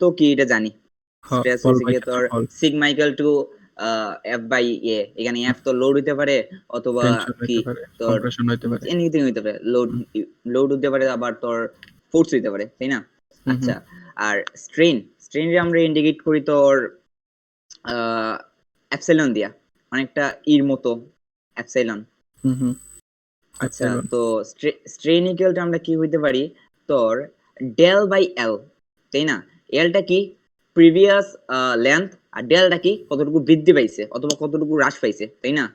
তো কি এটা জানি হ্যাঁ, স্ট্রেস বল হইছে ভাই কি কিছু তোর বল। Sigma equal to F by A. এখানে এফ তো লোড হইতে পারে অথবা টেনশন কি হইতে পারে, তোর কম্প্রেশন হইতে পারে। এনিথিং হইতে পারে, লোড হুম, লোড হইতে পারে, আবার তোর ফোর্স হইতে পারে, তাই না? হুম, হুম, আচ্ছা, আর স্ট্রেইন আমরা ইন্ডিকেট করি তোর অ্যাপসাইলন দিয়া, অনেকটা ইর মতো অ্যাপসাইলন। হুম, হুম, আচ্ছা, এপসাইলন। তো স্ট্রেইন ইকুয়ালটা আমরা কি হইতে পারি তোর ডেল বাই এল, তাই না? এলটা কি প্রিভিয়াস লেন্থ, আর ডেলটা কি কতটুকু বৃদ্ধি পাইছে অথবা কতটুকু হ্রাস পাইছে, তাই না?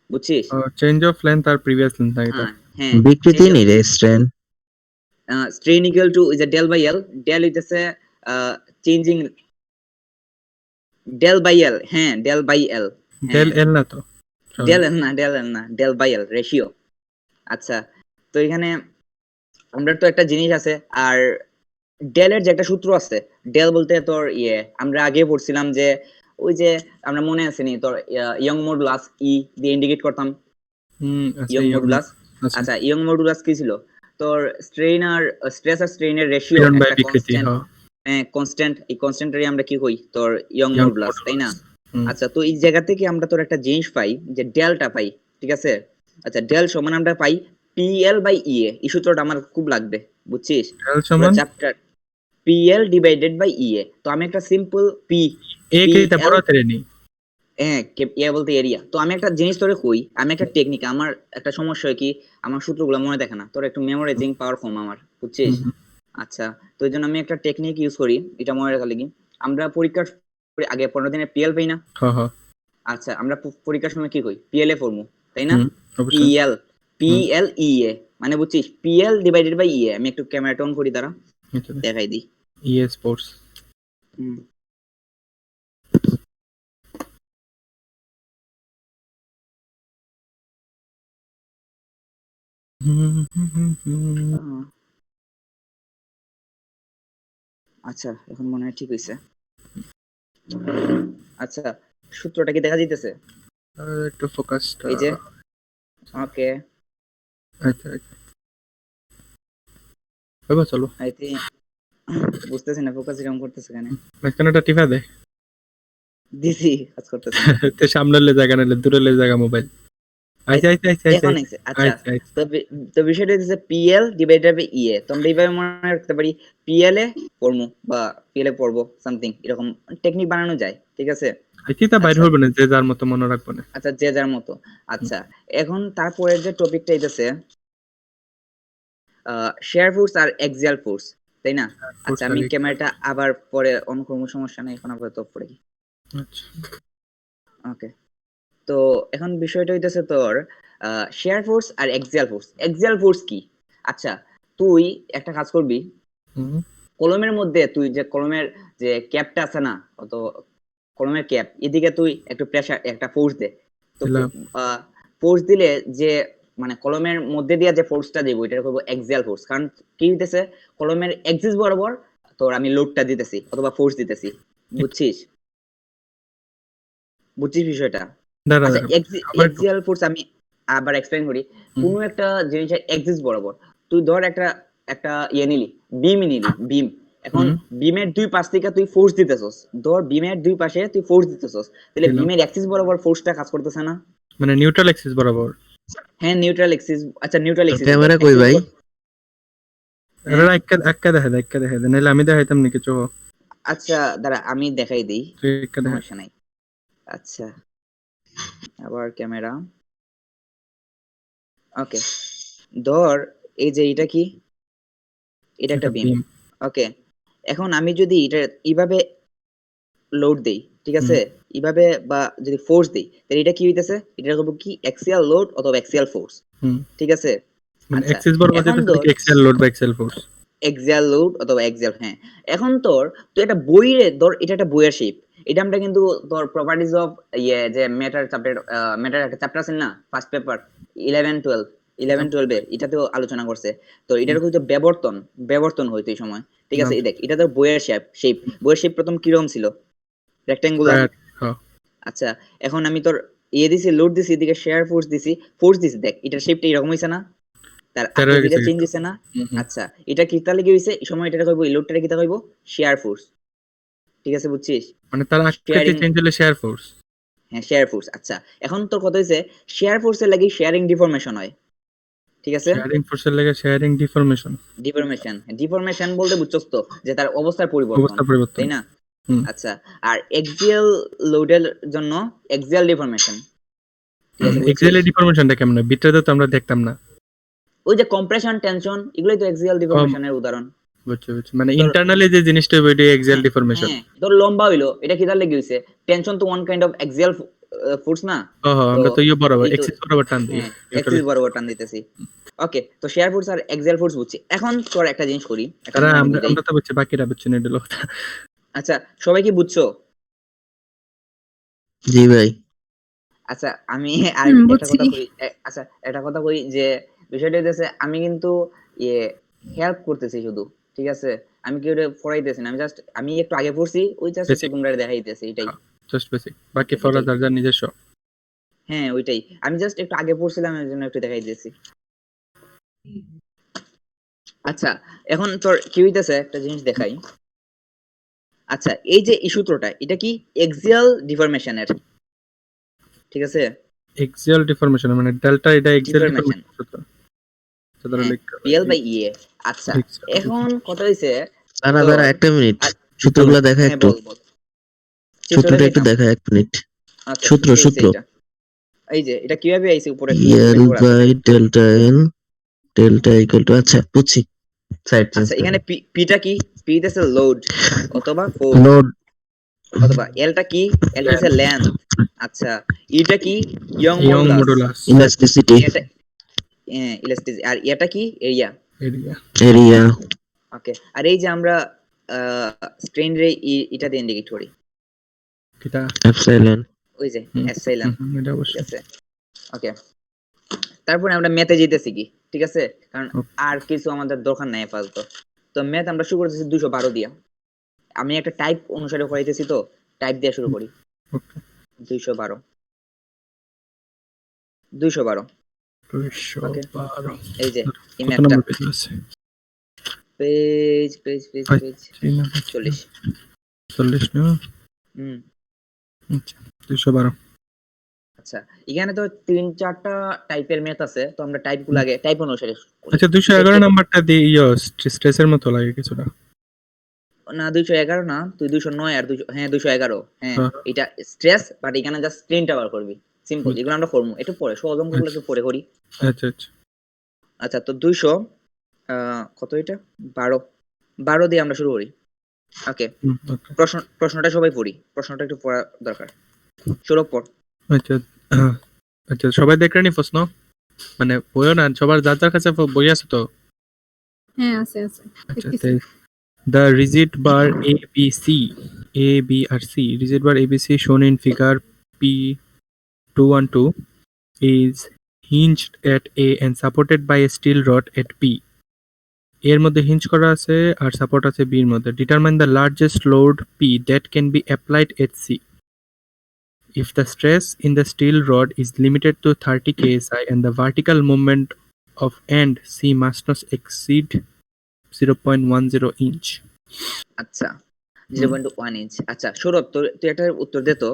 বুঝছিস? চেঞ্জ অফ লেন্থ আর প্রিভিয়াস লেন্থ না এটা? হ্যাঁ, বিকৃতি নি রে strain. Strain equal to is del by L. Del হইতেছে চেঞ্জিং, ডেল বাই এল, হ্যাঁ ডেল বাই এল, ডেল হ্যাঁ এল না তো? ডেল এল না, ডেল এল না, ডেল বাই এল রেশিও। আচ্ছা, তো এখানে আমরা তো একটা জিনিস আছে, আর ডেলের যে একটা সূত্র আছে, ডেল বলতে তোর আমরা আগে পড়ছিলাম যে ওই যে আমরা মনে আছে নি তোর ইয়ং মডুলাস ই দিয়ে ইন্ডিকেট করতাম, আচ্ছা, ইয়ং মডুলাস। আচ্ছা, আচ্ছা, ইয়ং মডুলাস কি ছিল তোর স্ট্রেইন আর স্ট্রেস আর স্ট্রেইনের রেশিও পীড়ন বাই একটা বিকৃতি, কনস্ট্যান্ট। হ্যাঁ। হ্যাঁ, কনস্ট্যান্ট, এই কনস্ট্যান্টটারই আমরা কি কই তোর ইয়ং ইয়ং মডুলাস, তাই না? মডুলাস। হুম, আচ্ছা, তো এই জায়গা থেকে আমরা তোর একটা জিনিস পাই যে ডেলটা পাই, ঠিক আছে? আচ্ছা, ডেল সমান আমরা পাই পিএল বাই ইএ। এই সূত্রটা আমার খুব লাগবে, বুঝছিস? ডেল পুরো সমান চ্যাপ্টার পিএল ডিভাইডেড বাই ইএ। তো আমি একটা সিম্পল এ কে এটা পিএল, বড় হাতের নি? হ্যাঁ ইয়ে বলতে এরিয়া। তো আমি একটা জিনিস তোরে কই, আমি একটা টেকনিক, আমার একটা সমস্যা হয় কি আমার সূত্রগুলো মনে থাকে না, তোর একটু মেমোরাইজিং পাওয়ার কম আমার, বুঝছিস? হুম, হুম, আচ্ছা, তো এই জন্য আমি একটা টেকনিক ইউজ করি, এটা মনে রাখার লাগি। আমরা পরীক্ষার আগে 15 দিনে পিএল পাই না? হ্যাঁ, হ্যাঁ, আচ্ছা, আমরা পরীক্ষার সময় কি কই পিএল এ ফর্মু, তাই না? হুম, অবশ্যই। পিএল, হুম, পিএল ইএ, মানে বুঝছিস পিএল ডিভাইডেড বাই ইএ। আমি একটু ক্যামেরাটা অন করি, দাঁড়া এটা দেখাই দিই। ইএ স্পোর্টস। হুম, আহ, আচ্ছা এখন মনে হয় ঠিক হইছে। আচ্ছা, সূত্রটা কি দেখা যাইতেছে? একটু ফোকাসটা। এই যে, ওকে, আচ্ছা, এবার চলো। আই থিংক বুঝতেছি না ফোকাস এরকম করতেছে কেন। মাঝখানেটা টিপা দে। দিছি, কাজ করতেছে না। তো সামনের জায়গা নাহলে দূরের জায়গা মোবাইল। আচ্ছা, আচ্ছা, আচ্ছা, আচ্ছা, এখন আইছে। আচ্ছা, আচ্ছা, আচ্ছা। তো তো বিষয়টা হচ্ছে পিএল ডিভাইডেড বাই ইএ। তো আমরা এইভাবে মনে রাখতে পারি পিএল এ পড়মু বা পিএল এ পড়বো, সামথিং এরকম টেকনিক বানানো যায়, ঠিক আছে? আইকিটা বাইর আচ্ছা, হবে না, যে যার মতো মনে রাখবো না। আচ্ছা যে যার মতো। আচ্ছা, এখন তারপরের যে টপিকটা আইতেছে শেয়ার ফোর্স আর এক্সিয়াল ফোর্স, তাই না? আচ্ছা, আমি ক্যামেরাটা আবার পরে অন করবো, সমস্যা নেই, এখন আপাতত অফ করে দিই। আচ্ছা, ওকে, তো এখন বিষয়টা হইতেছে তোর শেয়ার ফোর্স আর এক্সিয়াল ফোর্স। এক্সিয়াল ফোর্স কি? আচ্ছা, তুই একটা কাজ করবি, হুম, কলমের মধ্যে তুই যে কলমের যে ক্যাপটা আছে না, অত কলমের ক্যাপ এদিকে তুই একটু প্রেসার, একটা ফোর্স দে। তো দিলাম। ফোর্স দিলে যে মানে কলমের মধ্যে দিয়ে যে ফোর্সটা দেবো এটা করবো এক্সিয়াল ফোর্স। কারণ কি হইতেছে, কলমের এক্সিস বরাবর তোর আমি লোডটা দিতেছি অথবা ফোর্স দিতেছি, বুঝছিস? বুঝছিস বিষয়টা? দাঁড়া, আচ্ছা, দাঁড়া, আবার একটু। এক্সিয়াল ফোর্স আমি আবার এক্সপ্লেইন করি। হুম, কোনো একটা জিনিসের এক্সিস বরাবর তুই ধর একটা একটা নিলি, বিম নিলি, বিম। এখন হুম, বিমের দুই পাশ থেকে তুই ফোর্স দিতেছস, ধর বিমের দুই পাশে তুই ফোর্স দিতেছস, তাহলে দিলাম। বিমের অ্যাক্সিস বরাবর ফোর্সটা কাজ করতেছে না? মানে নিউট্রাল এক্সিস বরাবর। হ্যাঁ, নিউট্রাল এক্সিস। আচ্ছা, নিউট্রাল এক্সিস ধর ক্যামেরা কই অ্যাক্সিস, ভাই? হ্যাঁ। একটা দেখা দে, নাহলে আমি দেখাইতাম নি কিছু। আচ্ছা, দাঁড়া আমি দেখাই দিই, তুই একটা দেখা। সমস্যা নাই। আচ্ছা, আবার ক্যামেরা, ওকে, ধর এই যে এটা কি, এটা এটা একটা বিম, বিম। ওকে। এখন আমি যদি এটা এইভাবে লোড দেই, ঠিক হুম, আছে, এইভাবে বা যদি ফোর্স দেই, তাহলে এটা কি হইতেছে, এটা করবো কি এক্সিয়াল লোড অথবা এক্সিয়াল ফোর্স, হুম, ঠিক আছে? মানে আচ্ছা, এক্সিস বরাবর এখন যেটা ধর কি এক্সিয়াল লোড বা এক্সিয়াল ফোর্স। এক্সিয়াল লোড অথবা এক্সিয়াল, হ্যাঁ। এখন তোর তো এটা বইয়ে ধর, এটা একটা বইয়ের শেপ। এটা আমরা কিন্তু তোর প্রপার্টিজ অফ যে ম্যাটার চ্যাপ্টার, ম্যাটার একটা চ্যাপ্টার আছে না ফার্স্ট পেপার 11 12, 11 12 এ এটাতেও আলোচনা করছে। তো এটার কিন্তু বিবর্তন হইতো এই সময়, ঠিক আছে? নাম এই দেখ, এটা তো বইয়ের শেপ। বইয়ের শেপ প্রথম কিরকম ছিল? রেক্টেঙ্গুলার। স্কয়ার। হ্যাঁ, আচ্ছা, এখন আমি তোর দিছি, লোড দিছি, এদিকে শেয়ার ফোর্স দিছি, দেখ এটার শেপটা এরকম হইছে না? তার তেরো হয়ে আকৃতিটা গেছে চেঞ্জ কিন্তু। হইছে না? হুম, হুম, আচ্ছা, এটা কি তাহলে কি হইছে, এই সময় এটা কইবো, এই লোডটা কি কইবো শেয়ার ফোর্স। ঠিক আছে, বুঝছিস? মানে তার আকৃতি শেয়ারিং, চেঞ্জ হলে শেয়ার ফোর্স। হ্যাঁ শেয়ার ফোর্স। আচ্ছা এখন তোর কথা হইছে শেয়ার ফোর্সের লাগি শেয়ারিং ডিফরমেশন হয়, ঠিক আছে? শেয়ারিং ফোর্সের লাগে শেয়ারিং ডিফরমেশন। ডিফরমেশন, ডিফরমেশন বলতে বুঝছস তো যে তার অবস্থার পরিবর্তন, অবস্থা পরিবর্তন। তাই না? হুম। আচ্ছা, আর এক্সিয়াল লোডের জন্য এক্সিয়াল ডিফরমেশন, ঠিক আছে, বুঝছিস? এক্সিয়াল ডিফরমেশনটা কেমন? ভিতরে তো আমরা দেখতাম না। ওই যে কম্প্রেশন টেনশন এগুলোই তো এক্সিয়াল ডিফরমেশনের উদাহরণ। বুঝছি মানে তোর ইন্টারনালি যে জিনিসটা ওইটা এক্সিয়াল হ্যাঁ ডিফরমেশন। হ্যাঁ, তোর লম্বা হইলো, এটা কিদার লেগে হইছে? টেনশন তো one kind of axial force না? তো আমরা তো ইয়ে বরাবর এই তো, এক্সিস বরাবর টান দিই হ্যাঁ নিউট্রাল। এক্সিস বরাবর টান দিতেছি। ওকে, তো শেয়ার ফোর্স আর এক্সিয়াল ফোর্স বুঝছি। এখন তোর একটা জিনিস করি, একটা তারা জিনিস আমি আমরা বুঝাই। আমরা তো বুঝছি, বাকিরা বুঝছি না, এটা হলো কথা। আচ্ছা, সবাই কি বুঝছো? জি ভাই। আচ্ছা আমি আর একটা বুঝছি। কথা কই, আচ্ছা একটা কথা কই যে বিষয়টা হচ্ছে আমি কিন্তু ইয়ে হেল্প করতেছি শুধু, ঠিক আছে? আমি কি ওটা পড়াইতেছি না, আমি জাস্ট আমি একটু আগে পড়ছি, ওই জাস্ট একটু বেসিক, তোমরা দেখাইতেছি, এটাই। জাস্ট বেসিক, বাকি ফরা এটাই, যার যার নিজস্ব। হ্যাঁ ওইটাই, আমি জাস্ট একটু আগে পড়ছিলাম এর জন্য একটু দেখাই দিয়েছি। আচ্ছা এখন তোর কি হইতেছে একটা জিনিস দেখাই। আচ্ছা এই যে এই সূত্রটা, এটা কি এক্সিয়াল ডিফরমেশনের, ঠিক আছে? এক্সিয়াল ডিফরমেশন মানে ডেল্টা, এটা এক্সিয়াল ডিফরমেশন, ডিফরমেশন সূত্র। সুতরাং হ্যাঁ লিখতে হবে পিএল বাই ইএ। আচ্ছা Axial এখন কথা হইছে দাঁড়া তো, দাঁড়া একটা মিনিট, আর- সূত্রগুলো দেখা হ্যাঁ একটু, বল বল, সূত্রটা একটু দেখাইতাম। দেখা 1 মিনিট। আচ্ছা সূত্র কি হইছে সূত্র এটা? এই যে এটা কিভাবে আইছে উপরে একটু এল লেখা আছে। By delta N, delta equal to, আচ্ছা বুঝছি, সাইড চেঞ্জ আচ্ছা করে এখানে পিটা কি? পি হইছে লোড অথবা ফোর্স, লোড, অথবা এলটা কি? এলটা হইছে লেন্থ। আচ্ছা ইটা কি? Young young modulus. Modulus elasticity, এটা ইলাস্টিসিটি, আর এটা কি? এরিয়া। এরিয়া। এরিয়া, ওকে, আর এই যে আমরা স্ট্রেন রে এটা দিয়ে ইন্ডিকেট করি, এটা এপসাইলন। ওই যে হুম, এপসাইলন, এটা ঠিক অবশ্যই। আছে? ওকে, তারপরে আমরা ম্যাথে যেতেছি কি, ঠিক আছে? কারণ Okay. আর কিছু আমাদের দরকার নাই আপাতত। তো ম্যাথ আমরা শুরু করতেছি 212 দিয়া। আমি একটা টাইপ অনুসারে করাইতেছি, তো টাইপ দিয়ে শুরু করি। Okay. 212 ওকে, 212 এই যে এই কত ম্যাথটা, নম্বর পেজ আছে? পেজ পেজ পেজ আচ্ছা, পেজ 40 40। না? হুম, আচ্ছা 212। আচ্ছা এখানে তো 3-4টা টাইপের ম্যাথ আছে, তো আমরা টাইপগুলো আগে টাইপ অনুসারে করি। আচ্ছা 211 নাম্বারটা দিয়ে স্ট্রেসের মতো লাগে কিছুটা। না 211 না, তুই 209 আর 200, হ্যাঁ 211, হ্যাঁ হ্যাঁ। এটা স্ট্রেস, বাট এখানে জাস্ট স্ক্রিন টাওয়ার করবি, সিম্পল। হুম। এগুলো আমরা করবো একটু পরে, সহজ অঙ্কগুলো একটু পরে করি। আচ্ছা আচ্ছা। আচ্ছা তো 200 কত এটা, 12 দিয়ে আমরা শুরু করি। ওকে, ওকে। প্রশ্নটা সবাই পড়ি, প্রশ্নটা একটু পড়া দরকার। সৌরভ পড়। আচ্ছা আচ্ছা, সবাই দেখলেনি প্রশ্ন? মানে বইও না, সবার যার যার কাছে বই আছে তো? হ্যাঁ আছে আচ্ছা, দেখতেছি। the rigid bar A, B or C, rigid bar ABC shown in figure P212 is hinged at A and supported by a steel rod at B. এর মধ্যে হিঞ্জ করা আছে আর সাপোর্ট আছে B এর মধ্যে. Determine the largest load P that can be applied at C. If the stress in the steel rod is limited to 30 kSI and the vertical movement of end C must not exceed 0.10 inch. আচ্ছা 0.1 inch. আচ্ছা সৌরভ তুই একটা উত্তর দে তো।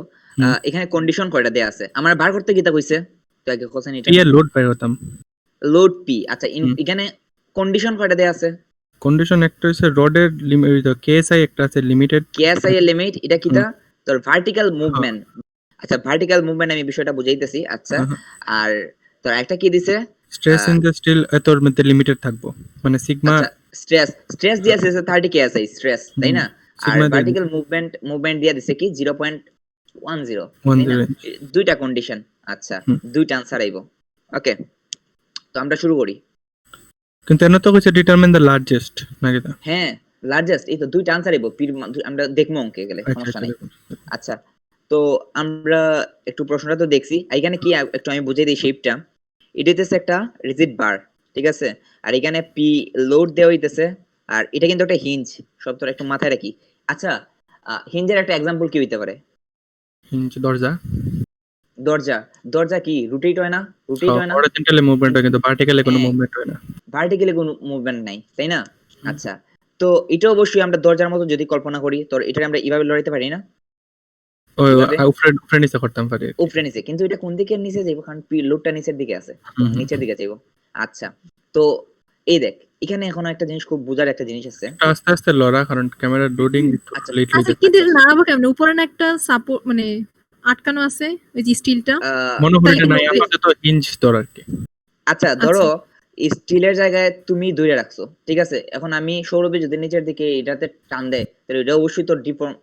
এখানে condition কয়টা দেয়া আছে? আমার বার করতে গীতা কইছে, তুই আগে কোশ্চেন এটা P এর লোড পাই হতাম। Load P. আচ্ছা হুম। এখানে কন্ডিশন কয়টা দেয়া আছে? কন্ডিশন একটা হচ্ছে রডের লিমিট, কেএসআই একটা আছে লিমিটেড। কেএসআই এর লিমিট, এটা কিটা? তোর ভার্টিক্যাল মুভমেন্ট। আচ্ছা ভার্টিক্যাল মুভমেন্ট আমি বিষয়টা বুঝাইতেছি। আচ্ছা আর তোর একটা কি দিছে? স্ট্রেস ইন দ্য স্টিল এতর মধ্যে লিমিটেড থাকবো, মানে সিগমা। আচ্ছা স্ট্রেস দিয়ে আছে 30 কেএসআই স্ট্রেস, তাই না? আর সিগমা দিয়ে ভার্টিক্যাল মুভমেন্ট দিয়ে দিছে কি 0.10, তাই না? দুইটা কন্ডিশন। আচ্ছা দুইটা আনসার আইবো। ওকে, তো আমরা শুরু করি। কিন্তু এনে তো কইছে ডিটারমাইন দ্য লার্জেস্ট নাকি? হ্যাঁ লার্জেস্ট, এই তো দুইটা আনসার আইবো। আমরা দেখবো অঙ্কে গেলে, আচ্ছা সমস্যা নাই। আচ্ছা। আচ্ছা তো আমরা একটু প্রশ্নটা তো দেখছি, এখানে কি একটু আমি বুঝিয়ে দিই শেপটা। এটা হইতেছে একটা রিজিড বার, ঠিক আছে? আর এখানে পি লোড দেওয়া হইতেছে, আর এটা কিন্তু একটা হিঞ্জ, সব তোর একটু মাথায় রাখি। আচ্ছা হিঞ্জের একটা এক্সাম্পল কি হইতে পারে? হিঞ্জ দরজা। দরজা কি রোটেট হয় না? রোটেট হয় না, হরিজন্টালি মুভমেন্ট হয় কিন্তু ভার্টিক্যালি কোনো হ্যাঁ। মুভমেন্ট হয় না। ভার্টিক্যালি কোনো মুভমেন্ট নাই, তাই না? আচ্ছা তো এটা অবশ্যই আমরা দরজার মতো যদি কল্পনা করি তো এটা আমরা এইভাবে লড়াইতে পারি না ওই কিভাবে উপরে উপরে নিচে করতাম পারি আর কি। উপরে নিচে, কিন্তু এটা কোন দিকে নিচে যাইবো, কারণ লোডটা নিচের দিকে আছে, হুম, হুম, নিচের দিকে যাইবো। আচ্ছা, তো এই দেখ এখানে এখন একটা জিনিস খুব বুঝার একটা জিনিস আছে। একটু আস্তে আস্তে লড়া, কারণ ক্যামেরার লোডিং একটু আচ্ছা, লেট হয়ে আচ্ছা যাচ্ছে। কিন্তু এটা নাড়াবো কেমনে? উপরে না একটা সাপোর্ট মানে আটকানো আছে ওই যে স্টিলটা। মনে হয় তাহলে এটা কি নাই, নড়বে? আপাতত হিঞ্জ ধর আর কি। আচ্ছা ধরো স্টিলের জায়গায় তুমি ধরে রাখছো, ঠিক আছে, এখন আমি সৌরভে যদি নিচের দিকে এটাতে টান দেয় তাহলে এটা অবশ্যই তোর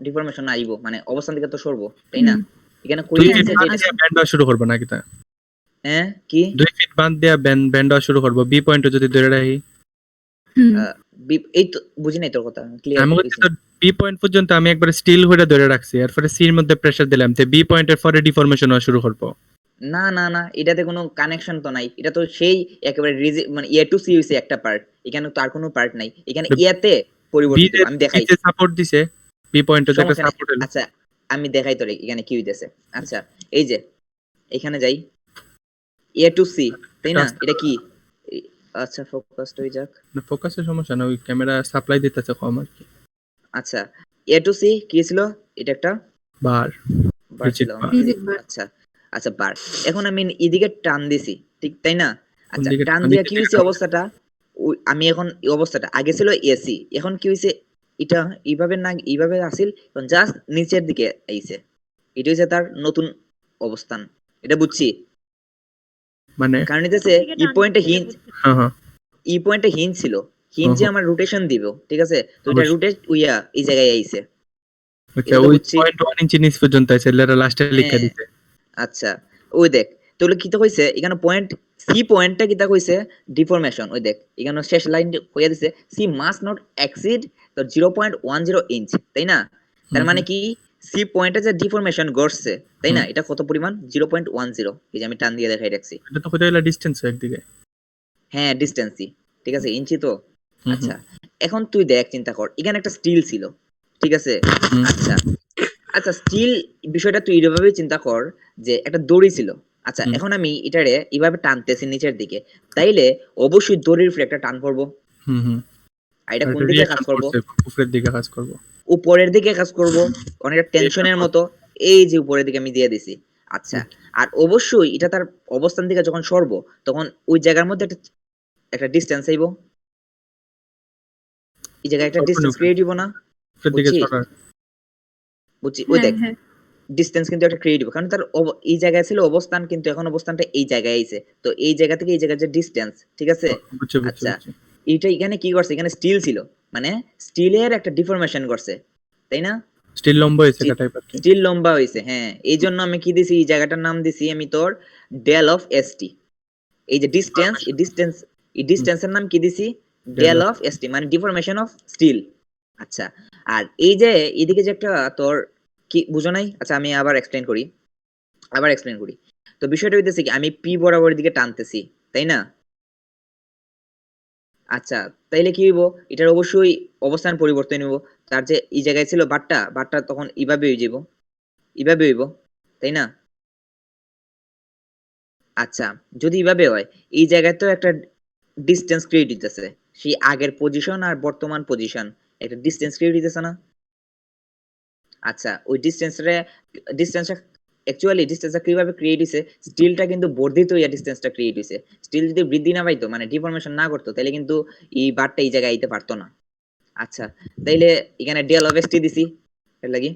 ডিফরমেশন আইবো, মানে অবস্থান থেকে তো সরবো, তাই না? হুম। এখানে তুই কই হ্যাঁ, আছে ফিট হ্যাঁ, বাদ যেটা, দিয়ে ব্যান্ড দেওয়া শুরু করবো নাকি তা? হ্যাঁ কি 2 ফিট বাদ দিয়ে ব্যান্ড দেওয়া শুরু করবো, বি পয়েন্টে যদি ধরে রাখি। হুম। এই তো বুঝি নাই তোর কথা, ক্লিয়ার আমি বলছি তো বি পয়েন্ট পর্যন্ত আমি একবার স্টিল করে ধরে রাখছি, এরপরে সির মধ্যে প্রেসার দিলাম, তো বি পয়েন্টের পরে ডিফরমেশন হওয়া শুরু করবো। না না না, এটাতে কোনো কানেকশন তো নাই, এটা তো সেই একেবারে মানে এ টু সি হইছে একটা পার্ট, এখানে তো আর কোনো পার্ট নাই, এখানে ইয়াতে বি পরিবর্তিত তে আমি দেখাই, তে সাপোর্ট দিছে, বি পয়েন্টে তো একটা সমস্যা নেই। সাপোর্ট এলো। আচ্ছা আমি দেখাই তোরে এখানে কি হইতেছে। আচ্ছা এই যে এখানে যাই এ টু সি, তাই না? এটা কি আচ্ছা ফোকাসড হয়ে যাক। ফোকাসের সমস্যা না, ওই ক্যামেরা সাপ্লাই দিতেছে কম আর কি। আচ্ছা এ টু সি কি ছিল? এটা একটা বার বার ছিল bar। রিজেক্ট বার। আচ্ছা আচ্ছা বার, এখন আমি এদিকে টান দিছি, ঠিক তাই না? কোন আচ্ছা দিকে টান টান দিয়া দিতে কি দিকে হইছে টান? অবস্থাটা, আমি এখন এই অবস্থাটা আগে ছিল এসি, এখন কি হইছে, এটা এইভাবে না এইভাবে আসিল, এখন জাস্ট নিচের দিকে আইছে, এটা হইছে তার নতুন অবস্থান, এটা বুঝছি। মানে কারণ হইতেছে ই পয়েন্টে হিঞ্জ, হ্যাঁ হ্যাঁ ই পয়েন্টে হিঞ্জ ছিল, হিঞ্জে হ্যাঁ, আমার রোটেশন দিব, ঠিক আছে, তো এটা অবশ্যই। রোটেট উইয়া এই জায়গায় আইছে, আচ্ছা, এটা তো ওই বুঝছি। 0.1 ইঞ্চি নিচ পর্যন্ত আছে, এরা লাস্টে লিখে হ্যাঁ দিতে। আচ্ছা ওই দেখ, তাহলে কি তো কইছে এখানে পয়েন্ট সি পয়েন্টটা কি তা কইছে ডিফরমেশন, ওই দেখ এখানে শেষ লাইন কইয়া দিছে সি মাস্ট নট এক্সিড তো 0.10 ইঞ্চ, তাই না? তার হুম মানে হুম কি সি পয়েন্টে যে ডিফরমেশন ঘটছে, তাই না, হুম। এটা কত পরিমাণ 0.10, এই যে আমি টান দিয়ে দেখাই রাখছি। এটা তো কোথায় ডিস্টেন্স একদিকে। হ্যাঁ ডিস্টেন্সই, ঠিক আছে, ইঞ্চি তো। হুম আচ্ছা এখন তুই দেখ চিন্তা কর এখানে একটা স্টিল ছিল, ঠিক আছে। হুম আচ্ছা আচ্ছা স্টিল বিষয়টা তুই এভাবে চিন্তা কর যে একটা দড়ি ছিল। আচ্ছা হুম এখন আমি এটারে এভাবে টানতেছি নিচের দিকে, তাইলে অবশ্যই দড়ির উপরে একটা টান পড়বো, হুম হুম। আর এটা আর কোন এটা দিকে কাজ রিঅ্যাকশন করব? করছে, উপরের দিকে কাজ করবো। উপরের দিকে কাজ করব, অনেকটা রিঅ্যাকশন টেনশনের করছে। মতো, এই যে উপরের দিকে আমি দিয়ে দিছি। আচ্ছা হুম, আর অবশ্যই এটা তার অবস্থান থেকে যখন সরবো তখন ওই জায়গার মধ্যে একটা একটা ডিস্টেন্স আইবো, এই জায়গায় একটা সরবো না ডিস্টেন্স উপরে, ক্রিয়েট হইব না? উপরের দিকে বুঝছিস? সরার। বুঝছি, ওই হ্যাঁ, দেখ হ্যাঁ। ডিসটেন্স কিন্তু একটা ক্রিয়েট হবে, কারণ তার এই জায়গায় ছিল অবস্থান, কিন্তু এখন অবস্থানটা এই জায়গায় আইছে, তো এই জায়গা থেকে এই জায়গার যে ডিসটেন্স, ঠিক আছে। বুঝছি বুঝছি আচ্ছা বুঝছি। এইটা এখানে কি করছে, এখানে স্টিল ছিল, মানে স্টিলের একটা ডিফরমেশন করছে, তাই না? স্টিল লম্বা হয়েছে টাইপ আর কি। স্টিল লম্বা হয়েছে, হ্যাঁ, এই জন্য আমি কি দিছি, এই জায়গাটার নাম দিছি আমি তোর ডেল অফ এসটি, এই যে ডিসটেন্স, এই ডিসটেন্স, এই ডিসটেন্সের নাম কি দিছি, ডেল অফ এসটি, মানে ডিফরমেশন অফ স্টিল। আচ্ছা আর এই যে এদিকে যে একটা তোর কি বুঝো নাই, আচ্ছা আমি আবার এক্সপ্লেইন করি, তো বিষয়টা হইতেছে কি আমি পি বরাবর দিকে টানতেছি, তাই না? আচ্ছা তাইলে কি হইব, এটার অবশ্যই অবস্থান পরিবর্তন হইব, তার যে এই জায়গায় ছিল বারটা তখন এইভাবে হয়ে যাব, এইভাবে হইব, তাই না? আচ্ছা যদি এইভাবে হয়, এই জায়গায় তো একটা ডিসটেন্স ক্রিয়েট হইতেছে, সেই আগের পজিশন আর বর্তমান পজিশন একটা ডিসটেন্স ক্রিয়েট হইতেছে না? আচ্ছা ওই ডিসটেন্সটা অ্যাকচুয়ালি ডিসটেন্সটা কিভাবে ক্রিয়েট হইছে, স্টিলটা কিন্তু বর্ধিত হইয়া ডিসটেন্সটা ক্রিয়েট হইছে, স্টিল যদি বৃদ্ধি না পাইতো মানে ডিফরমেশন না করতো তাহলে কিন্তু এই বারটা এই জায়গায় আইতে পারতো না। আচ্ছা তাইলে এখানে ডেল অফ এসটি দিছি এর লাগি।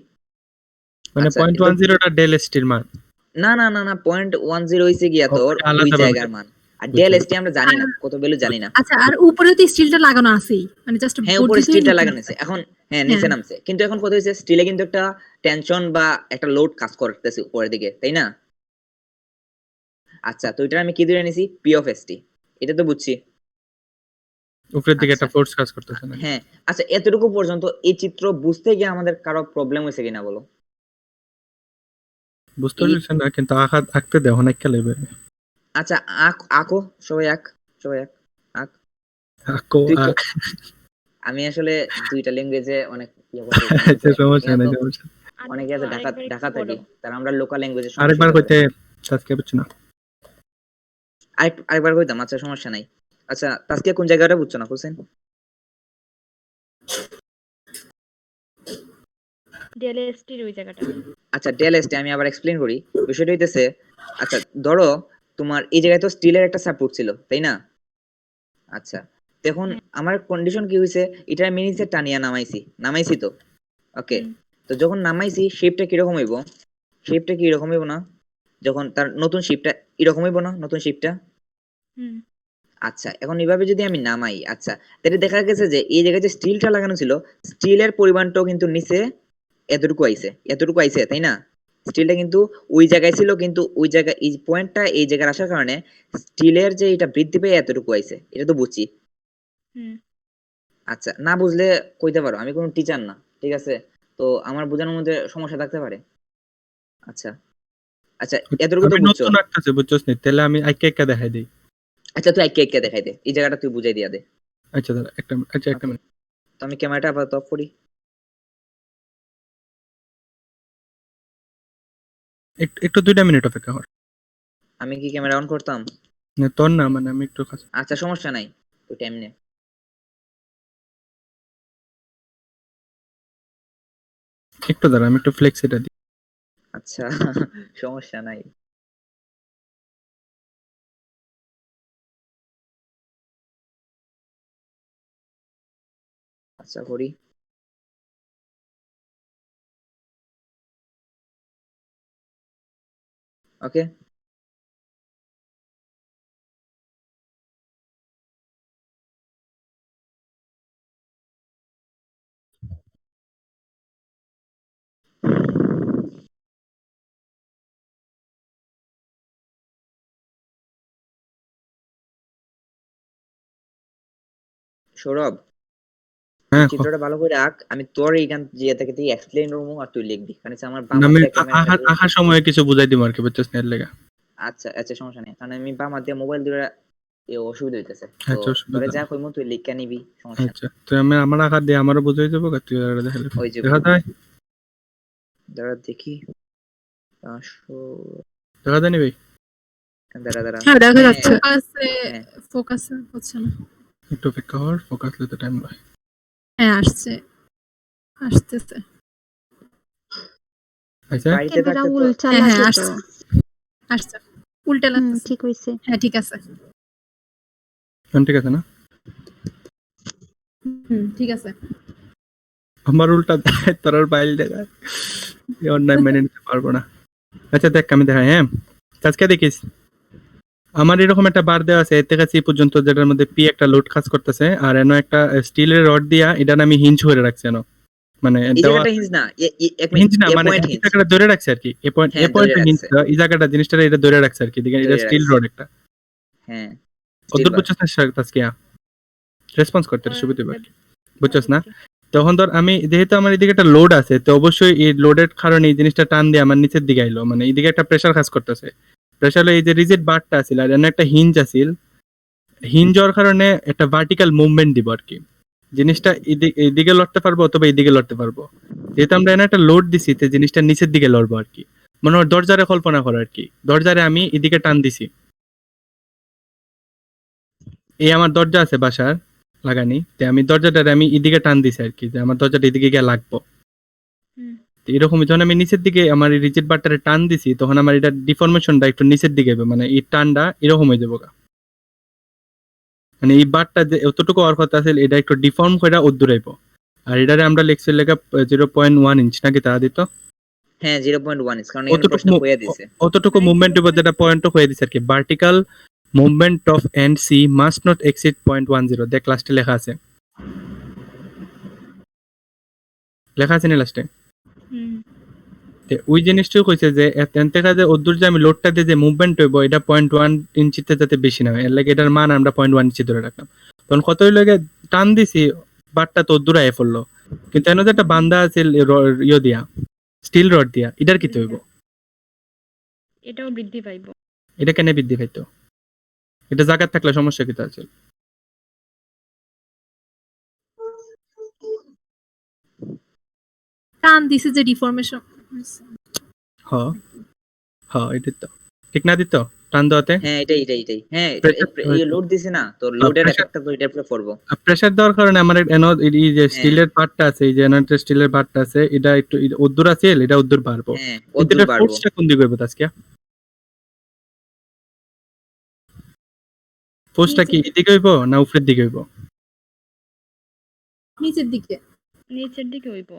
মানে আচ্ছা পয়েন্ট এটা ওয়ান জিরোটা ডেল এসটির মান। না না না না, 0.10 হইছে গিয়া তোর ওটা ওই আলাদা ভাবে। জায়গার মান, আর ডেল বুঝছি এসটি আমরা জানি না কত ভ্যালু জানি না। আচ্ছা আর উপরে তো স্টিলটা লাগানো আছেই। মানে জাস্ট হ্যাঁ উপরে বর্ধিত হয়ে স্টিলটা নিচে লাগানো নামছে। আছে এখন, হ্যাঁ হ্যাঁ। নিচে নামছে, কিন্তু এখন কথা হইছে স্টিলে কিন্তু একটা টেনশন বা একটা লোড কাজ করতেছে উপরের দিকে, তাই না? আচ্ছা তো এটা আমি কি ধরে নিছি, পি অফ এসটি, এটা তো বুঝছি। উপরের দিকে আচ্ছা একটা ফোর্স কাজ করতেছে না। হ্যাঁ আচ্ছা এতটুকু পর্যন্ত এই চিত্র বুঝতে গিয়ে আমাদের কারো প্রবলেম হয়েছে কিনা বলো? বুঝতে এই পারছেন না, কিন্তু আঁকতে দেও অনেক খেলে। আচ্ছা আঁকো সবাই সবাই আঁক। আঁকো তুই আঁক। আমি আসলে দুইটা ল্যাঙ্গুয়েজে অনেক ইয়ে করতে আচ্ছা, সমস্যা নাই, সমস্যা। অনেকে আছে ঢাকা থাকি, তারা আমরা লোকাল ল্যাঙ্গুয়েজে সমস্যা আরেকবার হতে পারে। কইতে আজকে বুঝছো না। আরেকবার কইতাম, আচ্ছা সমস্যা নাই। আচ্ছা তাজকে কোন জায়গাটা বুঝছো না হোসেন? ডেলএসটির ওই জায়গাটা। আচ্ছা ডেলএসটি আমি আবার এক্সপ্লেইন করি। বিষয়টা হইতেছে, আচ্ছা ধরো তোমার এই জায়গায় তো স্টিলের একটা সাপোর্ট ছিল, তাই না? আচ্ছা দেখুন হ্যাঁ। আমার কন্ডিশন কি হয়েছে, এটা আমি নিচে টানিয়া নামাইছি তো ওকে। হুম। তো যখন নামাইছি শেপটা কিরকম হইব, শেপটা কি এরকম হইব না? যখন তার নতুন শেপটা এরকম হইব না, নতুন শেপটা? হুম। আচ্ছা এখন এইভাবে যদি আমি নামাই, আচ্ছা তাহলে দেখা গেছে যে এই জায়গায় যে স্টিলটা লাগানো ছিল, স্টিলের পরিমাণটাও কিন্তু নিচে এতটুকু আইছে তাই না? স্টিলটা কিন্তু ওই জায়গায় ছিল, কিন্তু ওই জায়গায় এই পয়েন্টটা এই জায়গায় আসার কারণে স্টিলের যে এটা বৃদ্ধি পেয়ে এতটুকু আইছে, এটা তো বুঝছি। হুম। আচ্ছা না বুঝলে কইতে পারো, আমি কোনো টিচার না, ঠিক আছে? তো আমার বোঝানোর মধ্যে সমস্যা থাকতে পারে। আচ্ছা আচ্ছা এতটুকু তো আমি বুঝছো? নতুন আসতেছে বুঝছস নি, তাহলে আমি আইকা একা দেখাই দিই। আচ্ছা তুই একে দেখাই দে, এই জায়গাটা তুই বুঝাই দিয়া দে। আচ্ছা দাঁড়া একটা Okay. মিনিট। তো আমি ক্যামেরাটা আপাতত অফ করি। একটু 2টা মিনিট অপেক্ষা কর। আমি কি ক্যামেরা অন করতাম? না, তোর না, মানে আমি একটু কাছে। আচ্ছা সমস্যা নাই, তুই টাইম নে। একটু দাঁড়া, আমি একটু ফ্লেক্স এটা দিই। আচ্ছা সমস্যা নাই। আচ্ছা করি। ওকে সৌরভ, তুই হ্যাঁ চিত্রটা ভালো করে আঁক, আমি তোর এইখান যে থেকে তুই এক্সপ্লেইন করবো আর তুই লিখবি, কারণ হচ্ছে আমার বাম আমি হাতে ক্যামেরা। আহার সময় কিছু বুঝাই দিব আর কি, বুঝছস না এর লেগা। আচ্ছা আচ্ছা সমস্যা নেই, কারণ আমি বাম হাত দিয়ে মোবাইল ধরে অসুবিধা হইতেছে তো। আচ্ছা তোরে অসুবিধা যা নেই। কইমু তুই লিখা নিবি, সমস্যা নেই। আচ্ছা তুই আমার আকার দিয়ে আমারও বুঝাই যাবো, আর তুই আর দেখালে ওই যে দেখা যায়। দাঁড়া দেখি, 500 দেখা যায় নি ভাই? দাঁড়া হ্যাঁ দেখা হ্যাঁ যাচ্ছে। ফোকাসে হ্যাঁ ফোকাসে হচ্ছে না। একটু অপেক্ষা কর, ফোকাস লইতে টাইম লাগে। হ্যাঁ আসতেছে। আচ্ছা বাড়িতে এবার থাকতে তো উল্টা হ্যাঁ লাগে তো। আসছে উল্টা লাগতেছে। ঠিক হইছে। হ্যাঁ ঠিক আছে। ঠিক আছে না? ঠিক আছে। আমার উল্টা দেয়, তোর আর বাইল দেখায়, এই অন্যায় মেনে নিতে পারবো না। আচ্ছা দেখ আমি দেখাই, হ্যাঁ আজকে দেখিস আমার এরকম একটা বার দেওয়া আছে এর থেকে সি পর্যন্ত, যেটার মধ্যে পি একটা লোড কাজ করতেছে, আর এনো একটা স্টিলের রড দিয়া এটা আমি হিঞ্জ করে রাখছি এনো, মানে এই দেওয়া জায়গাটা হিঞ্জ না, এক মিনিট, হিঞ্জ না, এ মানে পয়েন্ট এই হিঞ্জ। জায়গাটা ধরে রাখছে আর কি, এ হ্যাঁ ধরে পয়েন্ট হিঞ্জ, রাখছে, এই জায়গাটা জিনিসটা এটা ধরে রাখছে আর কি, দেখেন এটা ধরে স্টিল রাখছে। রড একটা। হ্যাঁ অদূর স্টিল বুঝছস না তাজকিয়া, রেসপন্স করতে সুবিধা পাবে, বুঝছস না? বুঝছি। তখন ধর আমি যেহেতু আমার এদিকে একটা লোড আছে, তো অবশ্যই এই লোডের কারণে এই জিনিসটা টান দিয়ে আমার নিচের দিকে আইলো, মানে এইদিকে একটা প্রেসার কাজ করতেছে। প্রেসার এই যে রিজিড বারটা আছিল আর এনে একটা হিঞ্জ আছিল, হিঞ্জ হওয়ার কারণে একটা ভার্টিক্যাল মুভমেন্ট দিব আর কি, জিনিসটা এইদিকে লড়তে পারবো অথবা এইদিকে লড়তে পারবো। যেহেতু আমরা এনে একটা লোড দিছি, তো জিনিসটা নিচের দিকে লড়বো আর কি, মানে ওর দরজারে কল্পনা করো আর কি, দরজারে আমি এদিকে টান দিছি, এই আমার দরজা আছে বাসার লাগানি, তো আমি দরজাটারে আমি এদিকে টান দিছি আর কি, যে আমার দরজাটা এদিকে গিয়ে লাগবো। হুম। তো এরকমই যখন আমি নিচের দিকে আমার রিজিড বারটারে টান দিছি, তখন আমার এটা ডিফরমেশনটা একটু নিচের দিকে হবে, মানে এই টানটা এরকম হয়ে যাবো গা। মানে এই বারটা যে এতটুকু হওয়ার কথা আছে এটা একটু ডিফর্ম করে ওর আইব। আর এটারে আমরা লিখছি লেখা 0.1 ইঞ্চ নাকি তা দিত, হ্যাঁ 0.1 ইঞ্চ, কারণ এখানে অতটুকু প্রশ্ন কইয়া দিছে। অতটুকু মুভমেন্ট দিব, যেটা পয়েন্টও হয়ে দিছে আর কি, vertical movement of end C must not exceed 0.10, দেখ লাস্টে লেখা আছে, লেখা আছে না লাস্টে? হুম। ওই জিনিসটাও কইছে যে এন থেকে যে অদূর যে আমি লোডটা দিয়ে যে মুভমেন্ট হইব এটা 0.1 ইঞ্চিতে যাতে বেশি না হয়, এর লাগে এটার মান আমরা 0.1 ইঞ্চি ধরে রাখলাম। তখন কত হইল লাগে টান দিছি, বারটা তো দূর আয় পড়লো, কিন্তু এনে যে একটা বান্দা আছে ইয়ে দিয়া, স্টিল রড দিয়া, এটার কি হইব? এটাও বৃদ্ধি পাইব। এটা কেন বৃদ্ধি পাইতো? এটা জায়গা থাকলে সমস্যা কি আছে? টান দিছে যে ডিফরমেশন। হ হ এটা তো ঠিক না দিত, টান দেওয়াতে হ্যাঁ এটাই হ্যাঁ প্রেসার লোড দিছে না, তো লোডের প্রেসার এফেক্টটা তো এটার উপরে পড়বো। প্রেসার দেওয়ার কারণে আমার এই যে হ্যাঁ স্টিলের পার্টটা আছে, এই যে এনার্জি স্টিলের পার্টটা আছে, এটা একটু উদ্দূর আছে, এটা উদ্দূর পারবো, হ্যাঁ কিন্তু অদ্দূর এটা পারবো। ফোর্সটা কোন দিকে হইব আজকে? ফোর্সটা কি নিচের এদিকে হইব না উপরের দিকে হইব? নিচের দিকে। নিচের দিকে হইব।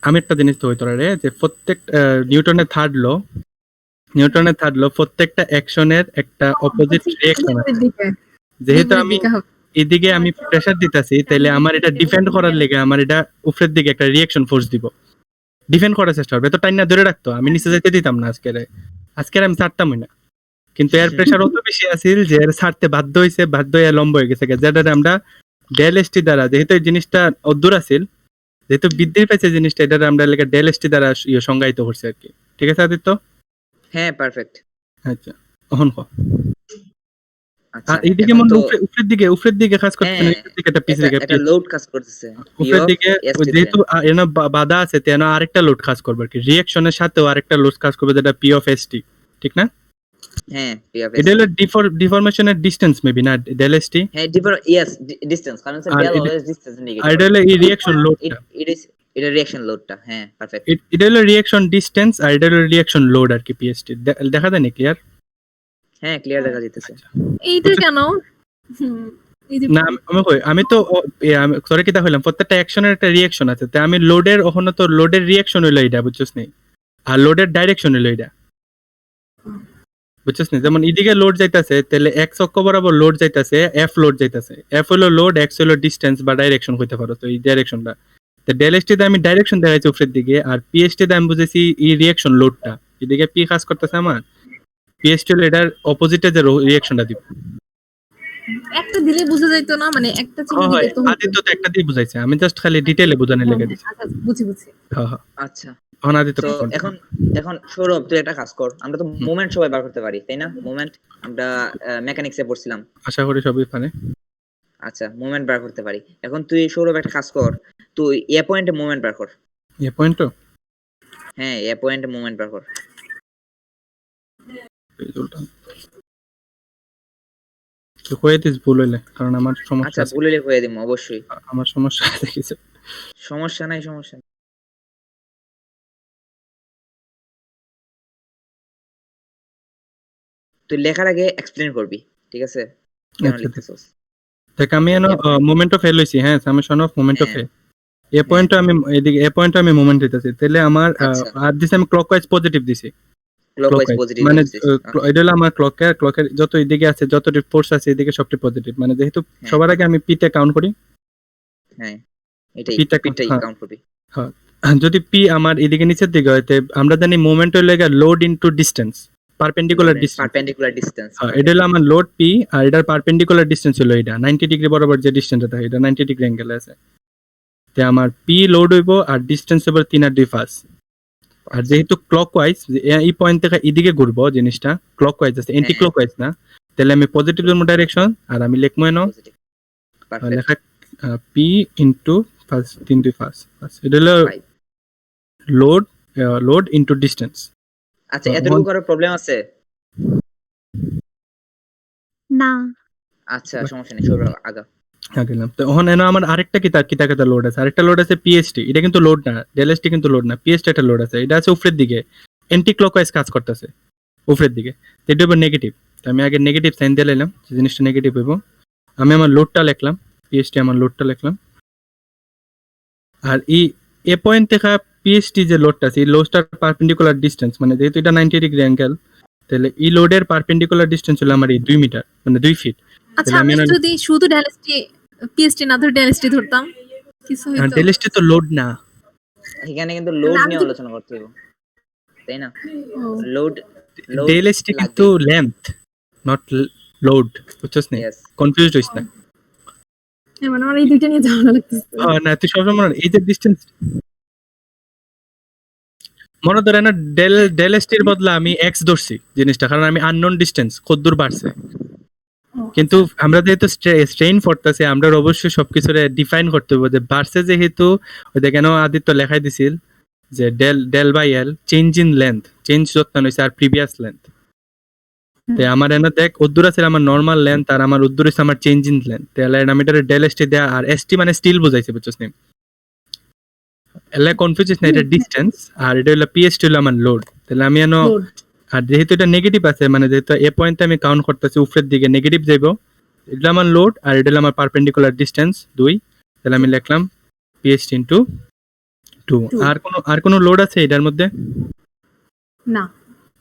আমি একটা জিনিস তো হইতো রে, যে প্রত্যেক নিউটনের থার্ড ল প্রত্যেকটা অ্যাকশনের একটা অপোজিট রিঅ্যাকশন আছে। বিপরীত দিকে। যেহেতু বিপরীত আমি দিকে হবে। এদিকে আমি প্রেসার দিতেছি, তাহলে আমার এটা ডিফেন্ড করার লেগে আমার এটা উপরের দিকে একটা রিঅ্যাকশন ফোর্স দিব, ডিফেন্ড করার চেষ্টা করবে, তো টাইনা ধরে রাখতো, আমি নিচে যেতে দিতাম না। আজকের আমি ছাড়তামই না, কিন্তু এর প্রেসার অত বেশি আছিল যে এর ছাড়তে বাধ্য হয়ে লম্ব হয়ে গেছে, যেটা আমরা ডেল এসটি দ্বারা, যেহেতু এই জিনিসটা অদূর আছিল, যেহেতু বৃদ্ধি পেয়েছে জিনিসটা, এটা আমরা লেগে ডেল এসটি দ্বারা সংজ্ঞায়িত করছি আর কি। ঠিক আছে আদিত্য? হ্যাঁ পারফেক্ট। আচ্ছা, এখন আচ্ছা আর এইদিকে এখন মনে তো উপরের দিকে কাজ করতেছে না, হ্যাঁ নিচের দিকে একটা পিছের দিকে একটা লোড কাজ করতেছে উপরের দিকে, যেহেতু বাধা আছে তেন আরেকটা লোড কাজ করবে আর কি, রিঅ্যাকশনের সাথেও আরেকটা লোড কাজ করবে, যেটা পি অফ এস টি, ঠিক না? হ্যাঁ এটা হলো ডিফরমেশনের ডিসটেন্স মেবি না, ডেল এস টি, হ্যাঁ ডিসটেন্স, কারণ আর ডেল অলওয়েজ ডিসটেন্স আর ইন্ডিকেট এটা হলো এই রিঅ্যাকশন লোডটা, এটা রিঅ্যাকশন লোডটা। হ্যাঁ পারফেক্ট। এটা হলো রিঅ্যাকশন ডিসটেন্স আর এটা হলো রিঅ্যাকশন লোড আর কি, পিএসটি দেখা যায় না ক্লিয়ার? হ্যাঁ ক্লিয়ার দেখা যাইতেছে। এইটা কেন? হুম, এই যে না আমি তো সরি কিতা হইলাম, প্রত্যেকটা অ্যাকশনের একটা রিঅ্যাকশন আছে, তাই আমি লোডের ওখানে তো লোডের রিঅ্যাকশন হইলো এটা, বুঝছস নি? আর লোডের ডাইরেকশন হইলো এটা, বুঝছস নি? যেমন এদিকে লোড যাইতাছে, তাহলে এক্স অক্ষ বরাবর লোড যাইতাছে, এফ লোড যাইতাছে, এফ হলো লোড, এক্স হলো ডিসটেন্স বা ডাইরেকশন হইতে পারো, তো এই ডাইরেকশনটা, তো ডেল এস টি তে আমি ডাইরেকশন দেখাইছি উপরের দিকে, আর পিএসটি তে আমি বুঝেছি এই রিঅ্যাকশন লোডটা, এদিকে পি কাজ করতেছে আমার, পিএসটি হলো এটার অপোজিটে যে রিঅ্যাকশনটা দিব। একটা দিলে বোঝা যাইতো না, মানে একটা চিহ্ন হয় দিলে তো হতো। আদিত্য তো একটা দিয়ে বুঝাইছে, আমি জাস্ট খালি ডিটেইলে বোঝানোর লেগে দিছি। আচ্ছা, বুঝি। হ্যাঁ হ্যাঁ, আচ্ছা এখন আদিত্য তো কোন? এখন সৌরভ তুই একটা কাজ কর, আমরা তো মোমেন্ট সবাই বার করতে পারি তাই না? মোমেন্ট আমরা মেকানিক্সে পড়ছিলাম। আশা করি সবই পারে। আচ্ছা মোমেন্ট বার করতে পারি। এখন তুই সৌরভ একটা কাজ কর, তুই এ পয়েন্টে মোমেন্ট বার কর। এ পয়েন্টও হ্যাঁ এ পয়েন্টে মোমেন্ট বার কর। তো কয়ে দিস ভুল হইলে, কারণ আমার সমস্যা আচ্ছা আছে, ভুলে হয়ে দিব অবশ্যই, আমার সমস্যা আছে কিছু। সমস্যা নাই সমস্যা নাই। তুই লেখার আগে এক্সপ্লেন করবি, ঠিক আছে? কেন আচ্ছা লিখতেছস? দেখ, আমি এনো মোমেন্ট অফ এ লইছি, হ্যাঁ, সামেশন অফ মোমেন্ট অফ এ, হ্যাঁ এ পয়েন্ট আমি এদিকে এ পয়েন্ট আমি মোমেন্ট দিতেছি, তাহলে আমার আচ্ছা আর দিছি আমি ক্লকওয়াইজ পজিটিভ দিছি, ক্লকওয়াইজ ক্লকওয়াইজ পজিটিভ মানে দিছিস। এটা হলো আমার ক্লকের যত এদিকে আছে, যত ফোর্স আছে এদিকে সবটি পজিটিভ, মানে যেহেতু হ্যাঁ। সবার আগে আমি পিতে কাউন্ট করি, হ্যাঁ এটাই পিটা পিটাই হ্যাঁ, কাউন্ট করবি। হ্যাঁ, যদি পি আমার এদিকে নিচের দিকে হয়, আমরা জানি মোমেন্ট হইলে load into distance, perpendicular distance, perpendicular distance. হ্যাঁ, এটা হলো আমার লোড পি, আর এটার পারপেন্ডিকুলার ডিসটেন্স হলো এটা 90 ডিগ্রি বরাবর যে ডিসটেন্সটা থাকে, এটা 90 ডিগ্রি অ্যাঙ্গেলে আছে, তে আমার পি লোড হইব আর ডিসটেন্স হইব 3/2। আর যেহেতু ক্লকওয়াইজ, এই পয়েন্ট থেকে এদিকে ঘুরবো জিনিসটা, ক্লকওয়াইজ আছে, এন্টি ক্লকওয়াইজ না, তাহলে আমি পজিটিভ জন্য ডাইরেকশন, আর আমি লিখবো এনো পারফেক্ট। লেখা পি ইনটু ফার্স্ট 3/5, এটা হলো লোড ইনটু ডিসটেন্স। আচ্ছা এতটুকু করার প্রবলেম আছে? না। আচ্ছা সমস্যা নেই সৌরভ আগা। গেলাম তো এখন এনো আমার আরেকটা কিতা লোড আছে, আরেকটা লোড আছে পিএসটি, এটা কিন্তু লোড না, ডেলএসটি কিন্তু লোড না, পিএসটি একটা লোড আছে, এটা আছে উপরের দিকে, এন্টি ক্লকওয়াইজ কাজ করতেছে উপরের দিকে, তো এটা হবে নেগেটিভ, তো আমি আগে নেগেটিভ সাইন দিয়ে লাইলাম, যে জিনিসটা নেগেটিভ হইব, আমি আমার লোডটা লিখলাম, পিএসটি আমার লোডটা লিখলাম, আর এই এ পয়েন্ট থেকে পিএসটি যে লোডটা আছে, এই লোডটার পারপেন্ডিকুলার ডিসটেন্স, মানে যেহেতু এটা 90 ডিগ্রি অ্যাঙ্গেল, তাহলে এই লোডের পারপেন্ডিকুলার ডিসটেন্স হলো আমার এই 2 মিটার, মানে 2 ফিট। আচ্ছা, আমি যদি শুধু ডেলএসটি পিএসটি না ধরে ডেলএসটি ধরতাম কিছু হইতো? ডেলএসটি তো লোড না, এখানে কিন্তু লোড নিয়ে আলোচনা করতে হবে তাই না? লোড ডেলএসটি কিন্তু লেন্থ নট লোড, বুঝছস না? কনফিউজড হইছ না? মানে আমার এই দুইটা নিয়ে ঝামেলা লাগতেছে। না তুই সবসময় এই যে ডিসটেন্স মনে ধরে না, ডেলএসটির বদলা আমি এক্স ধরছি জিনিসটা, কারণ আমি আননোন ডিসটেন্স কতদূর বাড়ছে, কিন্তু আমরা যেহেতু স্ট্রেইন পড়তেছি, আমরা অবশ্যই সবকিছুরে ডিফাইন করতে হবে যে বাড়ছে, যেহেতু ওই দেখেন আদিত্য লেখাই দিছিল যে del by L change in length, change যত হইছে আর প্রিভিয়াস লেন্থ, তে আমার এনে দেখ উদ্দুর আছে আমার নরমাল লেন্থ আর আমার উদ্দুর আছে আমার চেঞ্জ ইন লেন্থ তাহলে আমি এটারে ডেল এসটি দেয়া আর এসটি মানে স্টিল বুঝাইছে বুঝছস নি এলা কনফিউজ না এটা ডিসটেন্স আর এটা হলো পিএসটি হলো আমার লোড তাহলে আমি এনো Load. আর যেহেতু এটা নেগেটিভ আছে মানে যেহেতু এ পয়েন্টে আমি কাউন্ট করতেছি উপরের দিকে নেগেটিভ যাইবো এটা আমার লোড আর এটা হলো আমার পারপেন্ডিকুলার ডিসটেন্স 2 তাহলে আমি লিখলাম পিএসটি ইনটু 2 আর কোনো লোড আছে এটার মধ্যে না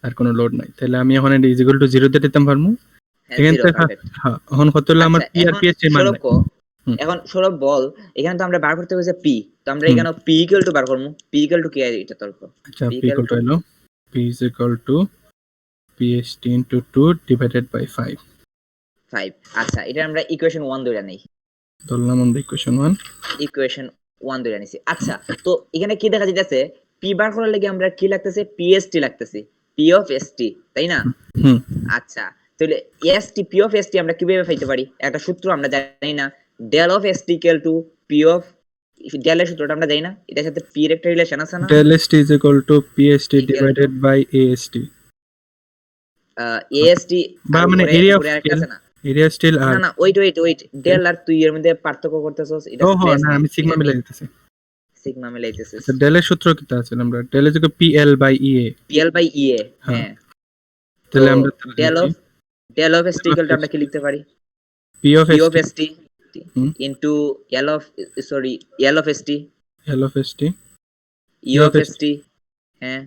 আর কোনো লোড নাই তাহলে আমি এখন এটা ইকুয়াল টু 0 তে দিতাম পারমু এখান zero, থেকে perfect. হ্যাঁ এখন কত হলো আমার আচ্ছা, পি আর এখন পিএসটি এর মান সৌরভ নাই। কো, হুম। এখন সৌরভ বল, এখানে তো আমরা বার করতে হয়েছে পি, তো আমরা হুম। এখানে পি ইকুয়াল টু বার করবো, পি ইকুয়াল টু কি এটা তর্ক, আচ্ছা P পি ইকুয়াল টু হলো P is equal to PST into 2 divided by 5 5। আচ্ছা, এটা আমরা ইকুয়েশন 1 ধরে নেই, ধরলাম আমরা ইকুয়েশন 1 ইকুয়েশন 1 ধরে নিছি। আচ্ছা, তো এখানে কি দেখা যাইতেছে, পি বার করার লাগি আমরা কি লাগতেছে, পিএসটি লাগতেছে, পি অফ এসটি, তাই না? হুম আচ্ছা, তাহলে এসটি পি অফ এসটি আমরা কিভাবে পাইতে পারি? একটা সূত্র আমরা জানি না, del of ST equal to P of del এর সূত্রটা আমরা জানি না, এটার সাথে পি এর একটা রিলেশন আছে না, del st is equal to pst Equal to- divided by ast AST বা মানে area of আরেকটা scale আছে না, area still না r না ওয়েট ডেল আর তুই এর মধ্যে পার্থক্য করতেছস, এটা ও হ্যাঁ না আমি সিগমা মিলাই দিতেছি সিগমা মিলাইতেছিস, আচ্ছা del এর সূত্র কি আছে আমরা del is equal pl by ea PL by EA, হ্যাঁ। হ্যাঁ, তাহলে আমরা del of ST equal to আমরা কি লিখতে পারি, p of P of st ST হুম। Into L of L of ST l of st E of ST, হ্যাঁ,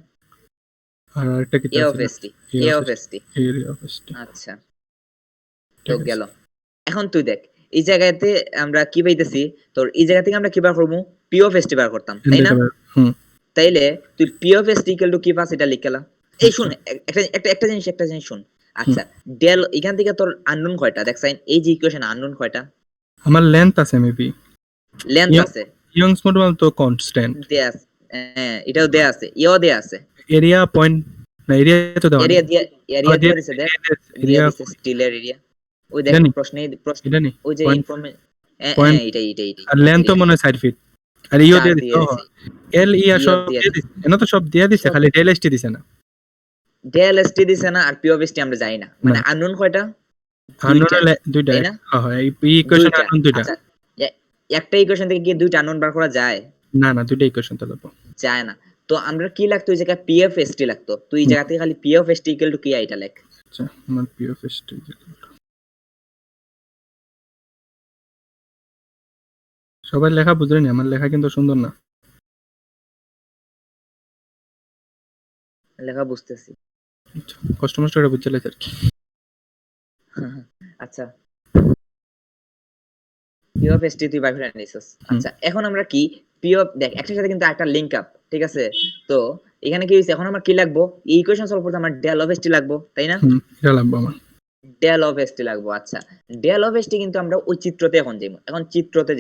আর আরেকটা কি এ আছে of ST A A of of ST, area of st আচ্ছা তো ঠিক আছে। গেল। এখন তুই দেখ এই জায়গাতে আমরা কি পাইতেছি, তোর এই জায়গা থেকে আমরা কি বার করবো, পি অফ এসটি বার করতাম, তাই না? হুম তাইলে তুই P of ST equal two কি পাস এটা লিখলা, এই শুন একটা জিনিস শুন। আচ্ছা, ডেল এখান থেকে তোর আননোন কয়টা দেখছেন, এই যে ইকুয়েশন আননোন কয়টা, আমার লেন্থ আছে মেবি লেন্থ Yeah. আছে, ইয়ংস মডেল তো কনস্ট্যান্ট দেয়া আছে, হ্যাঁ এটাও দেয়া আছে, ইও দেয়া আছে, এরিয়া পয়েন্ট না এরিয়া তো দেওয়া এরিয়া দিয়ে দিয়ে দিছে, দেখ এরিয়া দিছে স্টিলের এরিয়া, ওই দেখ জানি। প্রশ্ন এটা নেই ওই যে Point- ইনফরমেশন, point- হ্যাঁ এটাই আর লেন্থ তো মনে হয় 4 ফিট আর ইও দিয়ে দিছে এল ই আর ইও সব দিয়ে দিয়ে দিছে এনা তো সব দিয়ে দিছে সব- খালি ডেল এসটি দিছে না ডেল এসটি দিছে না, আর পি অফ এসটি আমরা জানি না, মানে আননোন কয়টা, আননোন দুইটা তাই না? হ্যাঁ হ্যাঁ এই ইকুয়েশন দুইটা। আননোন দুইটা আচ্ছা, একটা ইকুয়েশন থেকে কি দুইটা আননোন বার করা যায়? না না দুইটা ইকুয়েশন তো লাগবে যায় না। তো আমরা কি লাগতো, এই জায়গায় পি এফ এসটি লাগতো, তুই এই জায়গা থেকে খালি P F ST equal two কি এটা লেখ, আচ্ছা আমার পি অফ এসটি সবাই লেখা বুঝলেনি আমার লেখা কিন্তু সুন্দর না লেখা বুঝতেছি। কষ্ট মষ্ট করে বুঝতে লেখা আর কি আচ্ছা, পি অফ এসটি তুই বাইরে নিছিস। আচ্ছা, এখন আমরা কি পি অফ দেখ একটার সাথে কিন্তু একটা লিংক আপ, ঠিক আছে? তো এখানে কি হইছে, এখন আমরা কি লাগবো, এই ইকুয়েশন সলভ করতে আমার ডেল অফ এসটি লাগবো, তাই না? এটা লাগবে আমার ডেল অফ এসটি লাগবো। আচ্ছা, ডেল অফ এসটি কিন্তু আমরা ওই চিত্রতে এখন যাইমু, এখন চিত্রতে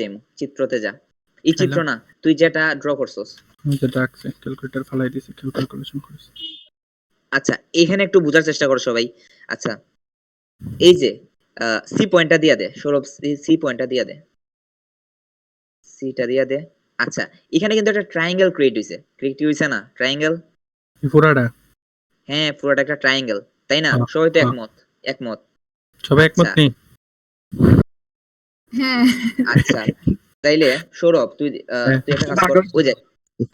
যা, এই চিত্র না তুই যেটা ড্র করছস, আমি যেটা আঁকছি ক্যালকুলেটর ফালাই দিছি ক্যালকুলেশন করেছি আচ্ছা এখানে একটু বোঝার চেষ্টা করো সবাই। আচ্ছা, এই যে সি পয়েন্টটা দিয়া দে সৌরভ, সি পয়েন্টটা দিয়া দে, সিটা দিয়া দে। আচ্ছা, এখানে কিন্তু একটা ট্রায়াঙ্গেল ক্রিয়েট হইছে না, ট্রায়াঙ্গেল, পুরাটা হ্যাঁ পুরোটা একটা ট্রায়াঙ্গেল, তাই না? হ্যাঁ, সবাই তো হ্যাঁ। একমত। সবাই একমত আচ্ছা। নেই হ্যাঁ আচ্ছা, তাইলে সৌরভ তুই তুই একটা কাজ কর, ওই যে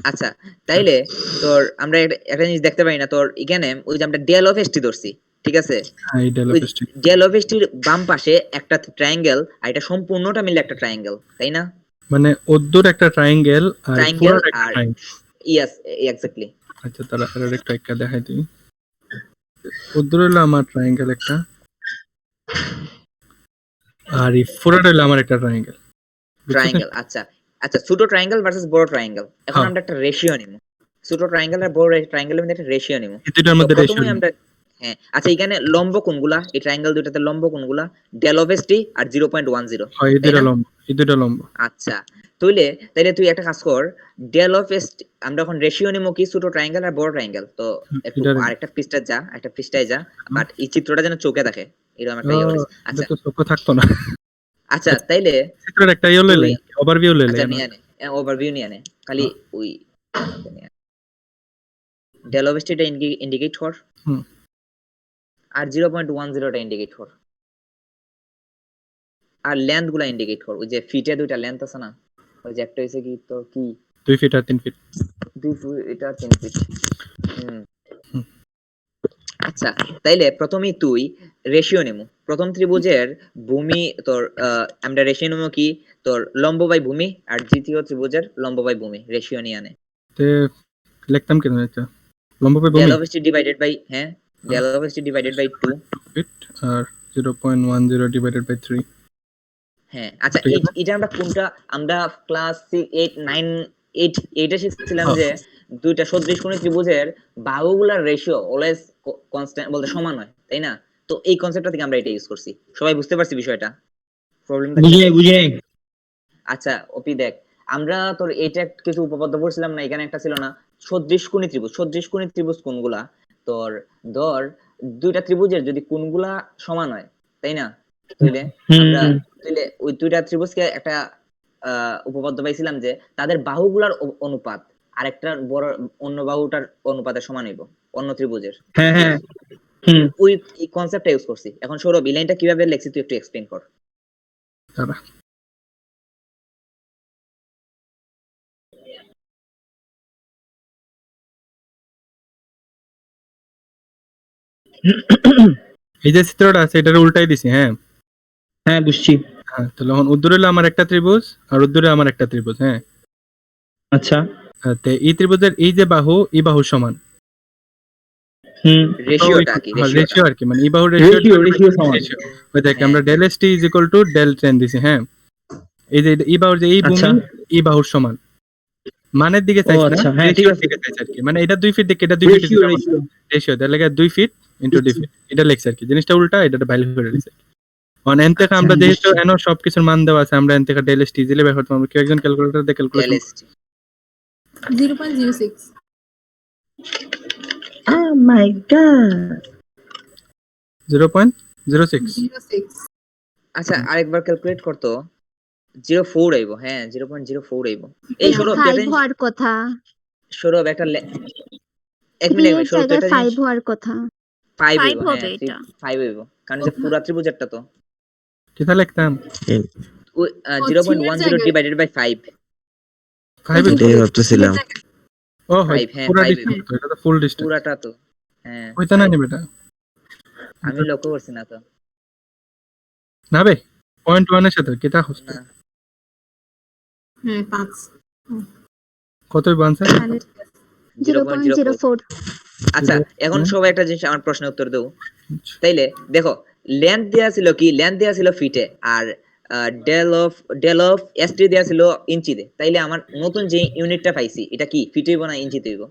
আচ্ছা তাইলে তোর আমরা একটা জিনিস দেখতে পাই না, তোর এখানে ওই যে আমরা ডেল অফ এসটি ধরছি, ঠিক আছে? হ্যাঁ এই del of ST del of এসটির বাম পাশে একটা ট্রায়াঙ্গেল, আর এটা সম্পূর্ণটা মিলে একটা ট্রায়াঙ্গেল, তাই না? মানে ওদ্দুর একটা ট্রায়াঙ্গেল আর ট্রায়াঙ্গেল পুরোটা একটা আর ট্রায়াঙ্গেল ইয়েস এক্স্যাক্টলি। আচ্ছা তাহলে এর একটা একটা দেখাই দিই ওদ্দুর হলো আমার ট্রায়াঙ্গেল একটা আর এই পুরোটা হলো আমার একটা ট্রায়াঙ্গেল আচ্ছা আচ্ছা, ছোট ট্রায়াঙ্গেল ভার্সেস বড় ট্রায়াঙ্গেল, এখন হ্যাঁ। আমরা একটা রেশিও নিব, ছোট ট্রায়াঙ্গেল আর বড় ট্রায়াঙ্গেলের মধ্যে একটা রেশিও নিব। এই দুইটার মধ্যে রেশিও প্রথমে আমরা হ্যাঁ, আচ্ছা এখানে লম্ব কোণগুলা, এই ট্রায়াঙ্গেল দুইটাতে লম্ব কোণগুলা ডেল অফ এসটি আর 0.10, হয় এই দুইটা লম্ব এই দুইটা লম্ব আচ্ছা তাইলে তুই একটা কাজ কর, ডেল অফ এসটি আমরা এখন রেশিও নিব কি ছোট ট্রায়াঙ্গেল আর বড় ট্রায়াঙ্গেল, তো একটু এটার- আরেকটা পৃষ্ঠায় যা, বাট এই চিত্রটা যেন চোখে দেখে এরকম একটা ইয়ে করিস। এটা আচ্ছা তো চোখ থাকতো না আচ্ছা তাইলে চিত্রের একটা ইয়ে লইলে ওভারভিউ লইলে আচ্ছা নিয়ে নে, ওভারভিউ নিয়ে নে, খালি ওই ডেল অফ এসটিটা ইন্ডিকেট কর। হুম। আর 0.10টা ইন্ডিকেট কর, আর লেন্থ গুলা ইন্ডিকেট কর। ওই যে ফিটে দুইটা লেন্থ আছে না, ওই যে একটা হইছে কি তোর কি 2 ফিট আর 3 ফিট। 2 ফিট এটা 3 ফিট। আচ্ছা, তাইলে প্রথমেই তুই রেশিও নেমু। প্রথম ত্রিভুজের ভূমি তোর আমরা রেশিও নেমু কি তোর লম্ব বাই ভূমি, আর দ্বিতীয় ত্রিভুজের লম্ব বাই ভূমি রেশিও নিয়ে আনে। তে লিখতাম কেন এটা? লম্ব বাই ভূমি del of ST divided by del of ST divided by 2 feet আর 0.10 ডিভাইডেড বাই 3। আচ্ছা, ঠিক আছে। এটা আমরা কোনটা, আমরা ক্লাস 8 9 8 8 এ শিখছিলাম যে দুইটা সদৃশ কোণী ত্রিভুজের বাহুগুলোর রেশিও অলওয়েজ কনস্ট্যান্ট বলতে সমান হয়, তাই না? তো এই কনসেপ্টটা থেকে আমরা এটা ইউজ করছি। সবাই বুঝতে পারছি বিষয়টা? প্রবলেমটা বুঝি নাই। আচ্ছা ওপি দেখ, আমরা তোর এটা কিছু উপপাদ্য পড়ছিলাম না, এখানে একটা ছিল না সদৃশ কোণী ত্রিভুজ। সদৃশ কোণী ত্রিভুজ কোনগুলা, তোর ধর দুইটা ত্রিভুজের যদি কোণগুলা সমান হয়, তাই না? তাইলে আমরা তাইলে ওই দুইটা ত্রিভুজকে একটা উপপাদ্য পাইছিলাম যে তাদের বাহুগুলার অনুপাত আরেকটা বড় অন্য বাহুটার অনুপাতের সমান হইব অন্য ত্রিভুজের। হ্যাঁ ওই কনসেপ্টটা ইউজ করছি। এখন সৌরভ এই লাইনটা কিভাবে লিখছি তুই একটু এক্সপ্লেইন কর। দাঁড়া। এই যে চিত্রটা আছে এটার উল্টাই দিছি। হ্যাঁ বুঝছি। হ্যাঁ, তাহলে এখন উত্তর হলো আমার একটা ত্রিভুজ আর উত্তরে আমার একটা ত্রিভুজ। আচ্ছা। তে এই ত্রিভুজের এই যে বাহু, এই বাহু সমান। রেশিওটা কি? রেশিও আর কি, মানে এই বাহুর রেশিও সমান। ওই দেখ আমরা del st = del tan দিছি। এই যে এই বাহুর যে এই ভূমি এই বাহুর সমান, মানের দিকে চাইছি না, রেশিওর দিকে চাইছি আর কি। মানে এটা 2 ফিট দিকে এটা 2 ফিট রেশিও তাহলে লাগে 2 ফিট ইনটু d ফিট, এটা লেখছে আর কি। জিনিসটা উল্টা, এটা ভ্যালু করে দিছে। অন এন থেকে আমরা যেহেতু এন সবকিছুর মান দেওয়া আছে, আমরা এন থেকে del st দিলে বের করতে পারবো। কেউ একজন ক্যালকুলেটর দিয়ে ক্যালকুলেট 0.06 Oh my god. 0.06। 06 আচ্ছা আরেকবার ক্যালকুলেট করতো। 04 আইবো। 0.04 আইবো। এই সৌরভ 5 হওয়ার কথা। সৌরভ একটা এক 3 মিনিট এর সৌরভ জায়গায় একটা 5 হওয়ার কথা। 5 5 হইবো। হবে এটা। 5 হইবো, কারণ যে পুরা ত্রিভুজেরটা তো কিতা লিখতাম? 0.10 ডিভাইডেড বাই 5। 5 এটাই ভাবতেছিলাম। ও হয় 5 পুরো 5 ডিস্টেন্স তো, এটা তো ফুল ডিস্টেন্স। পুরাটা তো কইতা না নি বেটা, আমি লক্ষ্য করছি না তো। না বে 0.1 এর সাথে কিতা হচ্ছে? না 5 কতই বানছে? 0.04 আচ্ছা এখন সবাই একটা জিনিস আমার প্রশ্নের উত্তর দাও। তাইলে দেখো লেন্থ দেয়া ছিল কি, লেন্থ দেয়া ছিল ফিটে, আর ডেল অফ এসটি দেয়া ছিল ইঞ্চিতে। তাইলে আমার নতুন যে ইউনিটটা পাইছি এটা কি ফিট হইব না ইঞ্চিতে হইব?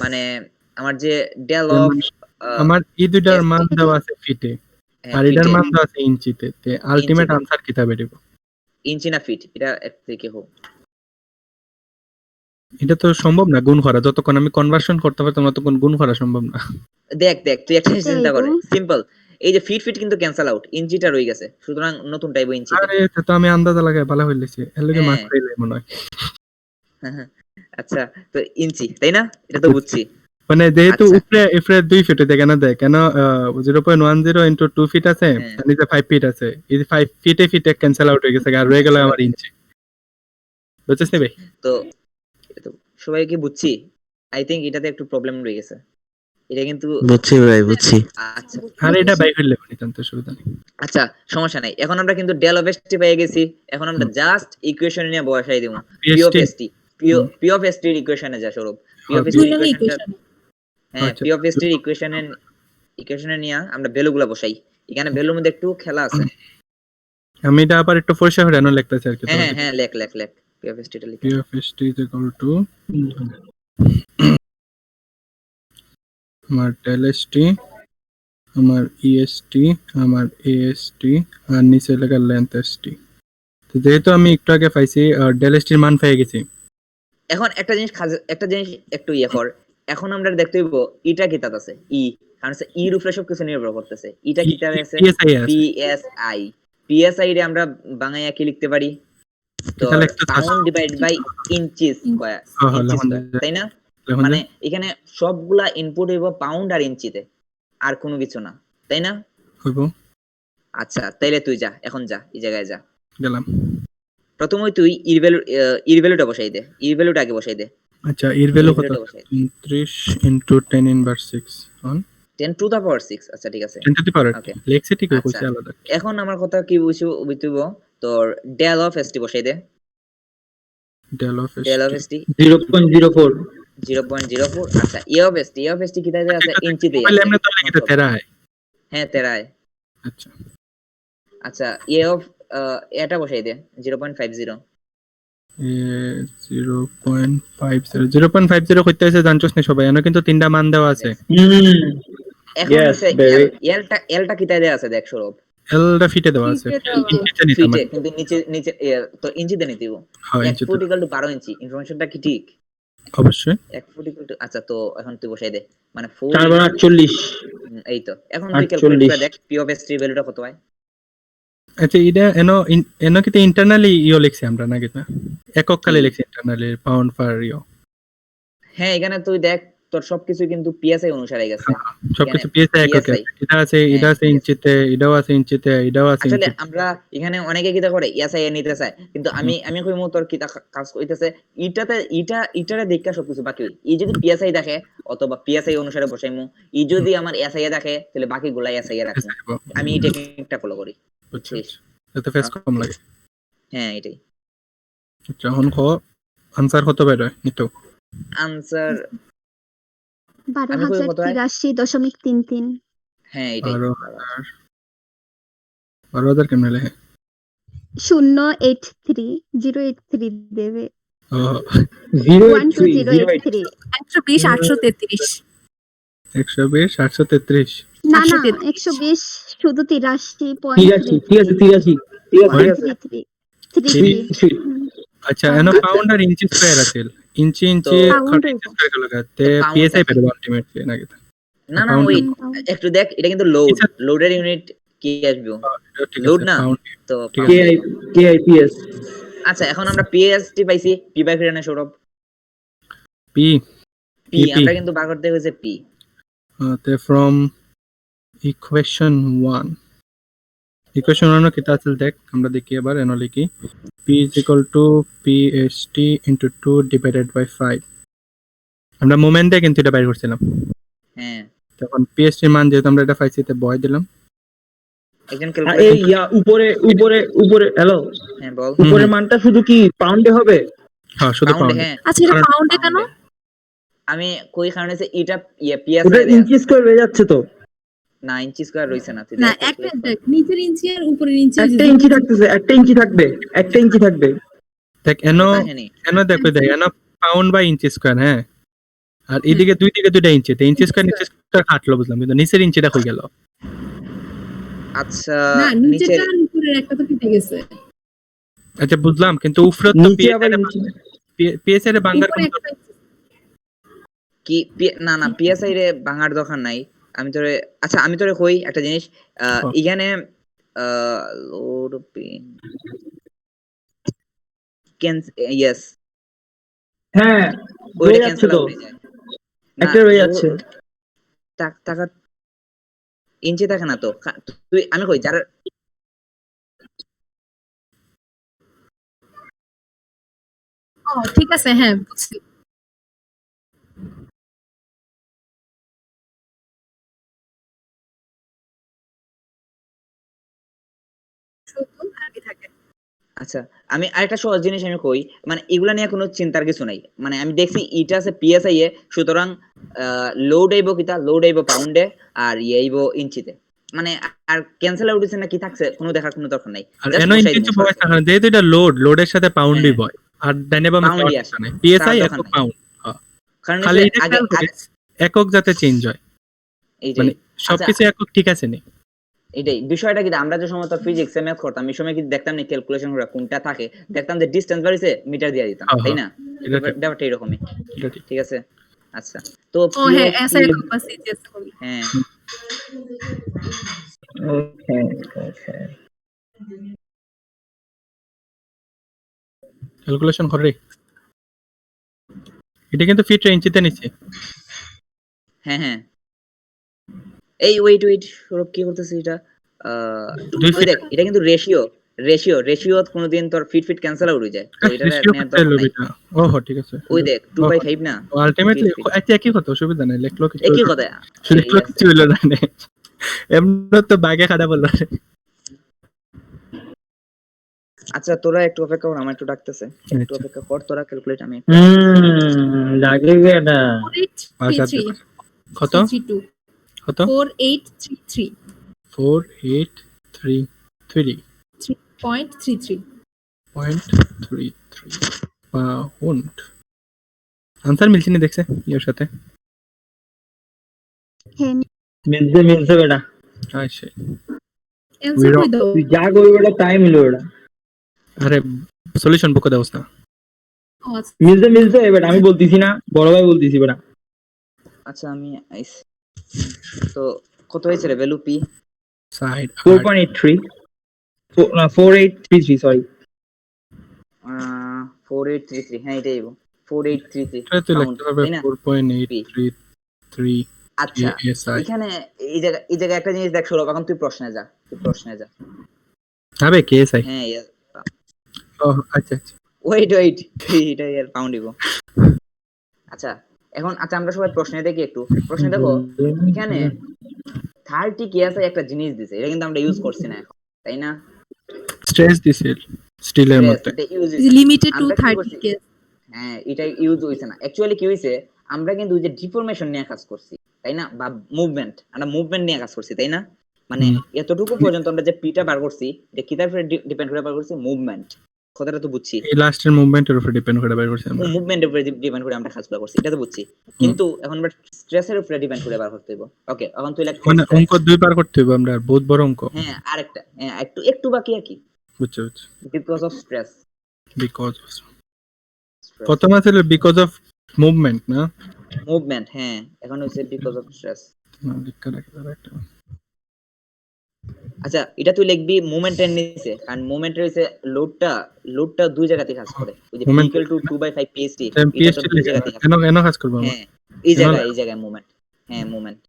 মানে আমার যে ডেল অফ আমার এই দুইটার মান দেওয়া আছে ফিটে আর এটার মান দেওয়া আছে ইঞ্চিতে, তে আলটিমেট আনসার কিতা বেরিব? ইঞ্চি না ফিট, এটা এক থেকে হোক। এটা তো সম্ভব না গুণ করা, যতক্ষণ আমি কনভার্সন করতে পারতাম ততক্ষণ গুণ করা সম্ভব না। দেখ তুই একটা চিন্তা করে, সিম্পল এই যে ফিট কিন্তু ক্যান্সেল আউট, ইঞ্চিটা রয়ে গেছে, সুতরাং নতুন টাইপ ইঞ্চি। আরে এটা তো আমি আন্দাজ লাগাই ভালো হইলেছি, এর লগে মাস পাইলে মনে হয়। আচ্ছা তো ইঞ্চি, তাই না? এটা তো বুঝছি। মানে যেহেতু উপরে 2 ফিট দেখে না, দেখ কেন 0.10 ইনটু 2 ফিট আছে, নিচে 5 ফিট আছে। এই যে 5 ফিটে ক্যান্সেল আউট হয়ে গেছে আর রয়ে গেল আমার ইঞ্চি। বুঝছিস নি ভাই? তো সবাই কি বুঝছি? আই থিংক এটাতে একটু প্রবলেম রয়ে গেছে। এটা কিন্তু বুঝছি ভাই বুঝছি। আচ্ছা আরে এটা বাই হইলে তো সুবিধা নেই। আচ্ছা সমস্যা নাই। এখন আমরা কিন্তু ডেল অফ এসটি পেয়ে গেছি। এখন আমরা জাস্ট ইকুয়েশন নিয়ে বসাই দেব। P of ST, P of ST এর ইকুয়েশনে যা স্বরূপ। P of ST equation, P of ST এর ইকুয়েশনে নিয়ে আমরা ভ্যালুগুলো বসাই। এখানে ভ্যালুর মধ্যে একটু খেলা আছে। আমি এটা আবার একটু পরিষ্কার করে আনো লিখতেছি আর কি। হ্যাঁ লেখ পি অফ এসটি টা লিখ। পি অফ এসটি = আমার del st, আমার est, আমার ast আর নিচে লেখা লেন্থ st। তো যেহেতু আমি একটু আগে পাইছি del st এর মান পেয়ে গেছি। এখন একটা জিনিস একটু ইয়ে কর। এখন আমরা দেখতে হইব এটা কি তাত আছে ই, কারণ ই এর উপরে সব কিছু নির্ভর করতেছে। এটা কি তার আছে পিএসআই রে আমরা বাংলায় কি লিখতে পারি? তো pound divide by inches square, তাই না? এখন মানে এখানে সবগুলা ইনপুট হইব পাউন্ড আর ইঞ্চিতে, আর কোনো কিছু না, তাই না? হইব আচ্ছা তাইলে তুই যা, এখন যা এই জায়গায় যা। গেলাম। প্রথমে তুই ইর ভ্যালুটা বসাই দে, ইর ভ্যালুটা আগে বসাই দে। আচ্ছা এর ভ্যালু কত? ভ্যালুটা বসাই দে 29 into 10 inverse 6 on 10 to the power 6। আচ্ছা ঠিক আছে 10 টু দি পাওয়ার ওকে। লেখছে ঠিক আচ্ছা কইছে আলাদা। এখন আমার কথা কি বুঝিব, তোর ডেল অফ এসটি বসাই দে, del of del of ST 0.04 0.04। আচ্ছা এ অফ এসটি কি তাইতে আছে? ইঞ্চিতেই মোবাইলে আছে। এমনি তো লিখিতে তেরা হয়। হ্যাঁ তেরায়। আচ্ছা আচ্ছা এ অফ এটা বসাই দে 0.50। 0.50 কইতে আছে জানছস না সবাই, এনে কিন্তু তিনটা মান দেওয়া আছে। এখন Yes, হচ্ছে baby. এলটা কি তাই দেয়া আছে দেখ সৌরভ, এলটা ফিটে দেওয়া আছে। ফিটে দেওয়া আছে। ইঞ্চিতে নিতে ফিটে, মানে কিন্তু নিচে তো ইঞ্চিতে নিতে দিব। হ্যাঁ 1 ইঞ্চিতে ফুট ইকুয়াল টু 12 ইঞ্চি, ইনফরমেশনটা কি ঠিক? অবশ্যই। 1 ফুট ইকুয়াল টু, আচ্ছা তো এখন তুই বসাই দে, মানে 4 4 বার 48 এই তো। এখন তুই ক্যালকুলেট 48 করে দেখ পি অফ এস এর ভ্যালুটা কত হয়। আচ্ছা এটা এনো কিতে ইন্টারনালি ইও লিখছি আমরা না কিতা একক কালে লিখছি ইন্টারনালি পাউন্ড পার ইও। হ্যাঁ এখানে তুই দেখ তোর সবকিছু কিন্তু পিএসআই অনুসারে গেছে। সবকিছু পিএসআই একক PSI এটা আছে, এটা আছে ইঞ্চিতে, এটাও আছে ইঞ্চিতে, এটাও আছে আসলে ইঞ্চিতে। আমরা এখানে অনেকে কিতা করে এসআই এ নিতে চায়, কিন্তু আমি কইমু তোর কিতা কাজ কইতেছে ইটারে দেখা সবকিছু বাকি হই। ই যদি পিএসআই দেখে অথবা পিএসআই অনুসারে বসাইমু, ই যদি আমার এসআই এ দেখে তাহলে বাকিগুলা এসআই এ রাখমু। আমি এই টেকনিকটা ফলো করি। বুঝছি এতে ফেস কম লাগে। হ্যাঁ এটাই আচ্ছা এখন আনসার কত বের হয় নিতো? আনসার। আমি কই কত হয়? 12,083.33। হ্যাঁ এটাই 12,000 কেমনে লেখে? 083 দেবে। ও 12083। 120 833 120 833 না না 833 120 শুধু 83 ঠিক আছে 83 ঠিক আছে 83 আচ্ছা এনো পাউন্ড আর ইঞ্চি স্কয়ার আছে, ইঞ্চি তো পাউন্ড ইঞ্চি স্কয়ার গুলো গাতে পাউন্ড পিএসআই থাকে। পেরো আলটিমেটলি নাকি? না না পাউন্ড ওয়েট একটু দেখ, এটা কিন্তু লোডের ইউনিট কি আসবে? লোড না তো ঠিক pound আছে। আসবে। KIPS আচ্ছা এখন আমরা পিএসটি পাইছি, পি বাই ফ্রিডানে সৌরভ পি পি আমরা কিন্তু বার করতে হয়েছে পি। তে ফ্রম ইকুয়েশন 1 ইকুয়েশন 1 কিতা আছে দেখ আমরা দেখি এবার এনো লিখি p is equal to pst into 2 divided by 5 আমরা মোমেন্টে কিন্তু এটা বাইর করছিলাম। হ্যাঁ তখন pst এর মান যেহেতু আমরা এটা পাইছি তে বয় দিলাম। একজন এই ক্যালকুলেট। ইয়া উপরে হ্যালো হ্যাঁ বল। উপরের মানটা শুধু কি পাউন্ডে হবে? হ্যাঁ শুধু পাউন্ডে পাউন্ড। হ্যাঁ আচ্ছা এটা পাউন্ডে কেন? আমি কই কারণে এটা ওটা পিএসআই ইঞ্চি স্কয়ার হয়ে যাচ্ছে তো। না ইঞ্চি স্কয়ার রইছে না। তুই না দেখ একটা দেখ নিচের ইঞ্চি আর উপরের ইঞ্চি একটা ইঞ্চি থাকতেছে, একটা ইঞ্চি থাকবে, একটা ইঞ্চি থাকবে। দেখ এনো দেখো দেখ এনো পাউন্ড বাই ইঞ্চি স্কয়ার হ্যাঁ, আর এইদিকে দুই দিকে দুইটা ইঞ্চি, তে ইঞ্চি স্কয়ার নিচে স্কয়ার কাটলো বুঝলাম, কিন্তু নিচের ইঞ্চিটা কই গেল? আচ্ছা না নিচে নিচেরটা আর উপরের একটা তো কেটে গেছে। আচ্ছা বুঝলাম, কিন্তু উপরে তো নিচে আবার ইঞ্চি পিএসআই এর বাঙ্গার উপরে কোন একটা কি না না পিএসআই রে ভাঙার দরকার নাই। আমি তোরে আচ্ছা আমি তোরে কই একটা জিনিস, এখানে লোড পিন ইয়েস হ্যাঁ ওইটা রয়ে যাচ্ছে ক্যান্সেল তো, আউট হয়ে যায়। একটা রয়ে যাচ্ছে। টাকা ইঞ্চি থাকে না তো তুই আমি কই যারা ও ঠিক আছে হ্যাঁ বুঝছি। শুধু আগে থাকে। আচ্ছা আমি আরেকটা সহজ জিনিস আমি কই, মানে এগুলা নিয়ে কোনো চিন্তার কিছু নাই। মানে আমি দেখছি এটা আছে পিএসআই এ, সুতরাং লোড আইবো কিতা, লোড আইবো পাউন্ডে আর আইবো ইঞ্চিতে। মানে আর ক্যান্সেল আউট হইছে না কি থাকছে কোনো দেখার কোনো দরকার নাই। আর Just এনো বসাই ইঞ্চি দিবো বয় সরাসরি। থাকে যেহেতু এটা লোডের সাথে পাউন্ডই হ্যাঁ। বয়, আর ডাইনে বামে পাউন্ডই পাওয়ার আসে। নাই পিএসআই তার একক দরকার নাই। পাউন্ড। কারণ খালি হচ্ছে এটা আগে খেয়াল করিস, একক যাতে চেঞ্জ হয়, এইটাই মানে সবকিছু একক ঠিক আছে নি। এটাই বিষয়টা কি, আমরা যে সময় তো ফিজিক্স এ ম্যাথ করতাম এই সময় কি দেখতাম না ক্যালকুলেশন করে কোনটা থাকে, দেখতাম যে ডিসটেন্স বাড়িছে মিটার দিয়ে দিতাম, তাই না? এটা ঠিক, ব্যাপারটা এরকমই। এটা ঠিক। ঠিক আছে আচ্ছা তো ও হ্যাঁ এসআই কম্পাস সিজিএস করি। হ্যাঁ ওকে ওকে ক্যালকুলেশন করে এটা কিন্তু ফিট ইঞ্চিতে নিচ্ছে। হ্যাঁ হ্যাঁ এই ওয়েট সৌরভ কি করতেছিস এটা? 2 ওই ফিট দেখ এটা কিন্তু রেশিও কোনোদিন তোর ফিট ক্যান্সেল আউট হয়ে যায়, তো এটা রেশিও নেওয়ার করতে দরকার নাই। লবিটা। ওহো ঠিক আছে। ওই দেখ 2/5 না, আলটিমেটলি ফিট আচ্ছা একই কথা, অসুবিধা নাই, লেখলো কিছু একই হইলো- কথা। লেখলো কিছু হইলো না নে। এমনি তো বাগে খাড়া বললো রে। আচ্ছা তোরা একটু অপেক্ষা কর, আমার একটু ডাকতেছে, একটু আচ্ছা। অপেক্ষা কর তোরা, ক্যালকুলেট আমি লাগে এটা 4833 কত 32 কত 4833 4833 3.33 0.33 পাউন্ড। আনসার মিলছে না দেখছে ইয়ের সাথে। হ্যাঁ মিলছে বেটা, আচ্ছা অ্যানসার কই দাও? তুই যা করবি বেটা তাই মিলবে বেটা। আরে সলিউশন বুকে দাও না। ও আচ্ছা। মিলছে বেটা, আমি বলতেছি না, বড় ভাই বলতেছি বেটা। আচ্ছা আমি তো কত হয়েছে রে ভ্যালু পি? Side 4.83 4833 sorry. 4833, হ্যাঁ এটাই 4833 এটা তো পাউন্ড, লিখতে হবে তাই না? 4.833 আচ্ছা ASI এখানে এই জায়গায় একটা জিনিস দেখ সৌরভ, এখন তুই প্রশ্নে যা। হবে কেএসআই। হ্যাঁ ও আচ্ছা আচ্ছা ওয়েট এটা এর পাউন্ড দিব। আচ্ছা এখন আমরা সবাই প্রশ্নে দেখি একটু, প্রশ্নে দেখো এখানে 30 কেএসআই একটা জিনিস দিছে, এটা কিন্তু আমরা ইউজ করছি না এখন, তাই না? স্ট্রেস দিছিল স্টিলের মধ্যে। এটা ইউজ লিমিটেড টু আমরা কি 30 করছি? কেস। হ্যাঁ এটা ইউজ হইছে না, অ্যাকচুয়ালি কি হইছে আমরা কিন্তু ওই যে ডিফরমেশন নিয়ে কাজ করছি, তাই না? বা মুভমেন্ট নিয়ে কাজ করছি, তাই না? মানে এতটুকু পর্যন্ত আমরা যে পিটা বার করছি এটা কিতার উপরে ডিপেন্ড করে বার করছি? মুভমেন্ট, কথাটা তো বুঝছি। এই লাস্টের মুভমেন্টের উপর ডিপেন্ড করে বের করছি আমরা। মুভমেন্টের উপরে ডিপেন্ড করে আমরা কাজগুলো করছি, এটা তো বুঝছি, কিন্তু এখন আমরা স্ট্রেসের উপরে ডিপেন্ড করে বার করতে হবে। ওকে এখন তুই লেখ মানে অঙ্ক দুই বার করতে হবে আমরা, বহুত বড় অঙ্ক। হ্যাঁ আরেকটা, হ্যাঁ একটু বাকি আর কি, বুঝছো বিকজ অফ স্ট্রেস। বিকজ প্রথম আছে বিকজ অফ মুভমেন্ট না মুভমেন্ট, হ্যাঁ এখন হচ্ছে বিকজ অফ স্ট্রেস। আচ্ছা এটা তুই লিখবি মোমেন্টের নিচে, কারণ মোমেন্টের হইছে লোডটা দুই জায়গাতে কাজ করে, ওই যে Moment- ইকুয়াল টু 2/5 PST, এটা পিএসটি তো দুই জায়গাতে কাজ করে। কেন কাজ করব আমরা? হ্যাঁ এই জায়গায় মোমেন্ট, হ্যাঁ মোমেন্ট।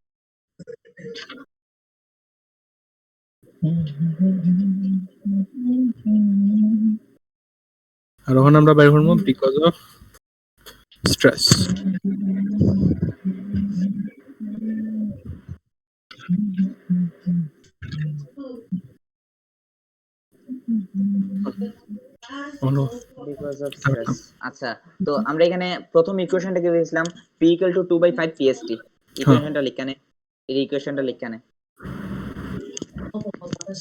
আর এখন আমরা বাইর করব because of stress. Anu because of stress. আচ্ছা তো আমরা এখানে প্রথম ইকুয়েশনটা কি পেয়েছিলাম? P = 2/5 PST। ইকুয়েশনটা লিখকানে, এই ইকুয়েশনটা লিখকানে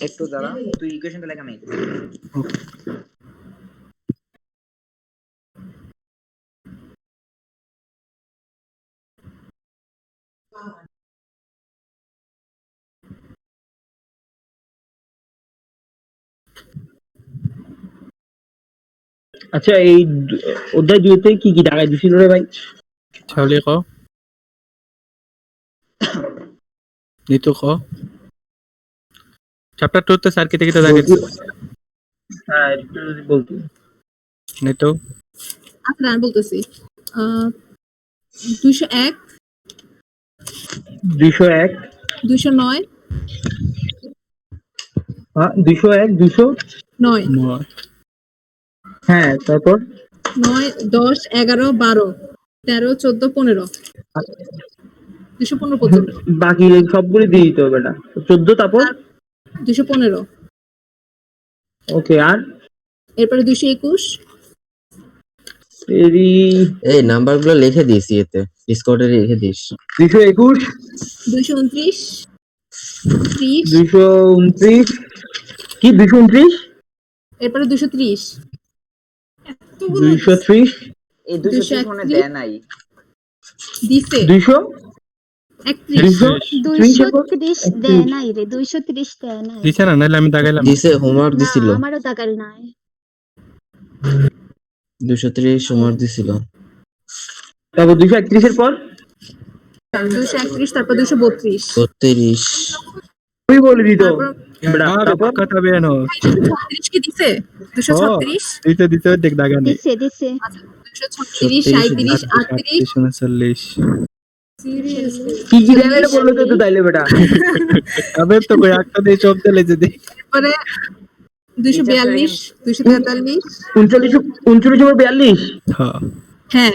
একটু দাঁড়া, তুই ইকুয়েশনটা লেখ আমি। আচ্ছা এই অধ্যায় 2 তে কি কি টাকা দিছিল রে ভাই? তাহলে ক নিতু ক চ্যাপ্টার 2 তে স্যার কেটে কেটে দাগে হ্যাঁ একটু যদি বলতি। নিতু আচ্ছা আমি বলতেছি 201 201 209 হ্যাঁ 201 209 9 হ্যাঁ তারপর 9 10 11 12 13 14 15 215 পর্যন্ত। বাকি সবগুলো দিয়ে দিতে হবে বেটা। 14 তারপর 215 ওকে আর এরপরে 221 এরি এই নাম্বারগুলো লিখে দিয়েছি এতে, ডিসকর্ডে লিখে দিস। 221 229 30 229 কি 229 এরপরে 230 230 এই 230 মানে দেয় নাই, দিছে 200 31 230 দেয় নাই রে, 230 দেয় নাই। দিছে না, নাহলে আমি দাগাইলাম। দিছে, হোমওয়ার্ক না দিছিল। আমারও দাগাল নাই। 230 হোমওয়ার্ক দিছিল। তারপর 231 এর পর 231 তারপর 232 32 তুই বলে দিত তারপর বেটা। তারপর কথা বেনো 236 কি দিছে? 236 দিতে দেখ দাগানে দিছে 236 37 38 39 সিরিয়াসলি কি কি দেন এটা বললো তো তাইলে বেটা আবে তো কই একটা দিয়ে সব দিলে যদি পরে 242 243 39 39 উপর 42 হ্যাঁ হ্যাঁ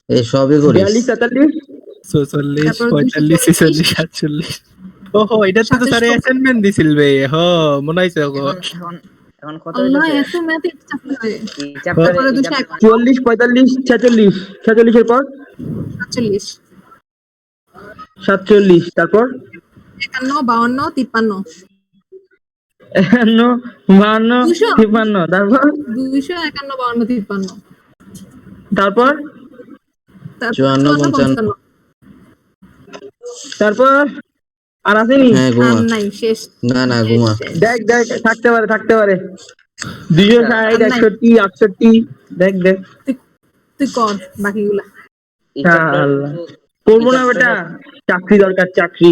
এই সবই করিস 42 43 44 তারপর 45 46 47 ওহো এটা তো স্যার অ্যাসাইনমেন্ট দিছিল বে মনে হইছে গো এখন এখন এখন কত আল্লাহ হইছে এত ম্যাথ চাপতে হয় এই চ্যাপ্টারে তারপরে 241 44 45 46 এর পর 47 47 তারপর 51 52 51 52 53 তারপর 251 52 53 তারপর 54 55 তারপর আর আসেনি হ্যাঁ ঘুমা আর নাই শেষ না ঘুমা দেখ থাকতে পারে 260 61 68 দেখ তুই কর বাকিগুলা এই হ্যাঁ, চ্যাপ্টার আল্লাহ। করবো না বেটা চাকরি দরকার চাকরি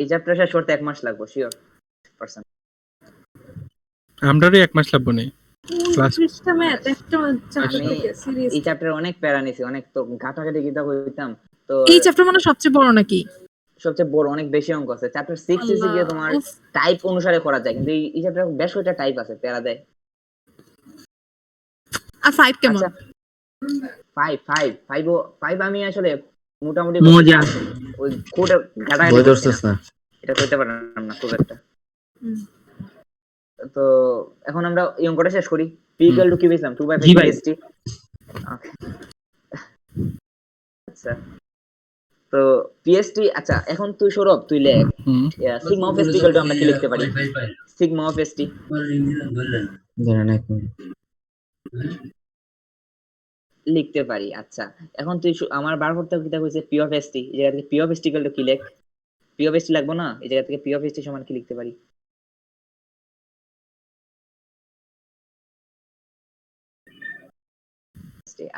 এই চ্যাপ্টার শেষ করতে 1 মাস লাগবে শিওর পারসেন্ট। আমরারই 1 মাস লাগবে না ক্লাস পৃষ্ঠা ম্যাথ একটা চ্যাপ্টার আমি থেকে সিরিয়াস এই চ্যাপ্টারে অনেক প্যারা নিছি, অনেক তো ঘাটাঘাটি কিতাব হইতাম তো এই চ্যাপ্টার মানে সবচেয়ে বড় নাকি সবচেয়ে বড় অনেক বেশি অঙ্ক আছে। চ্যাপ্টার 6 এসে গিয়ে তোমার উফ। টাইপ অনুসারে করা যায়, কিন্তু এই চ্যাপ্টারে বেশ কয়েকটা টাইপ আছে, প্যারা দেয়। আর 5 কেমন আচ্ছা 5 আমি আসলে মোটামুটি মজা ওই কোডে বই ঘাটাঘাটি ধরছিস না এটা কইতে পারলাম না খুব একটা। হুম। তো এখন আমরা এই অঙ্কটা শেষ করি। p = কি পেয়েছিলাম 2/5 জি ভাই। PST। আচ্ছা তো PST, আচ্ছা এখন তুই সৌরভ তুই লেখ সিগমা অফ ST = আমরা কি লিখতে পারি? সিগমা অফ ST ধরেন 1 মিনিট লিখতে পারি। আচ্ছা এখন তুই আমার বার করতে কি কইছে p অফ ST, এই জায়গা থেকে p অফ ST = কি লেখ? p অফ ST লাগবে না, এই জায়গা থেকে p অফ ST সমান কি লিখতে পারি?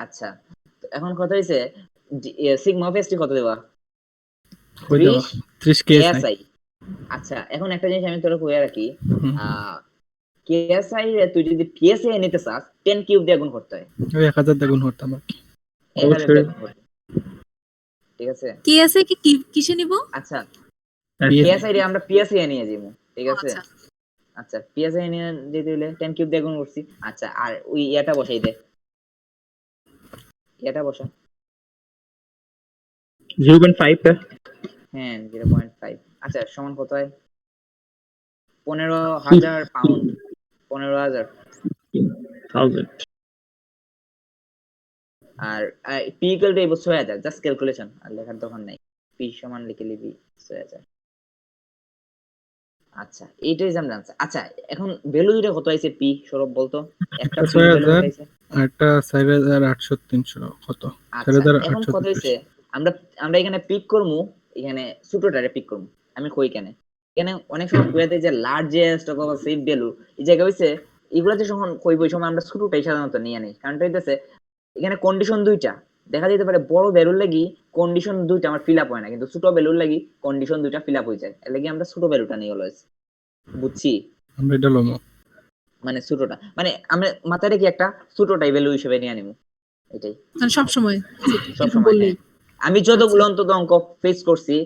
আচ্ছা তো এখন কথা হইছে সিগমা অফ ST কত দেবা? 30 কেস KSI। আচ্ছা এখন একটা জিনিস আমি তোরা কইয়া রাখি, KSI রে তুই যদি PSI নিতে চাস 10 কিউব দিয়ে গুণ করতে হয়। ওই 1000 দ্বিগুণ করতাম আর কি। 1000 দিয়ে গুণ করতে হয়। ঠিক আছে কি আছে কিসে নিব আচ্ছা PSI রে আমরা PSI নিয়ে যাবো, ঠিক আছে আচ্ছা আচ্ছা PSI নিয়ে যেতে হলে 10 কিউব দিয়ে গুণ করছি। আচ্ছা আর ওই এটা বসাই দে, এটা বসা। 0.5 হ্যাঁ 0.5। আচ্ছা সমান কত হয়? 15,000 পাউন্ড। 15,000। 1000 আর p = এই 6,000, জাস্ট ক্যালকুলেশন, আর লেখার দরকার নাই। p সমান লিখে লিবি 6,000। আচ্ছা এইটাই জানলাম। আচ্ছা এখন ভ্যালু দুটো কত আইছে p সৌরভ বলতো? একটা p ভ্যালু কত আইছে? আর একটা 4800 300 কত? আচ্ছা 4800 এখন কত হইছে? আমরা এখানে পিক করমু, এখানে ছোটটারে পিক করমু। আমি কই কেন এখানে অনেক সময় কইয়া দেয় যে লার্জেস্ট অথবা সেভ ভ্যালু, এই জায়গা হইছে এগুলা যে যখন কইব ওই সময় আমরা ছোটটাই সাধারণত নিয়ে নেই। কারণটা হইতেছে এখানে কন্ডিশন দুইটা দেখা যেতে পারে, বড় ভ্যালুর লাগি কন্ডিশন দুইটা আমার ফিল আপ হয় না, কিন্তু ছোট ভ্যালুর লাগি কন্ডিশন দুইটা ফিল আপ হয়ে যায়। এর লাগি আমরা ছোট ভ্যালুটা নিয়ে অলওয়েজ, বুঝছি? আমরা এটা লমো মানে ছোটটা মানে আমরা মাথায় রেখে একটা ছোটটাই ভ্যালু হিসেবে নিয়ে নিব, এটাই মানে সব সময় সবসময়। বললেই হ্যাঁ। আমি যতগুলো অন্তত অঙ্ক ফেস করছি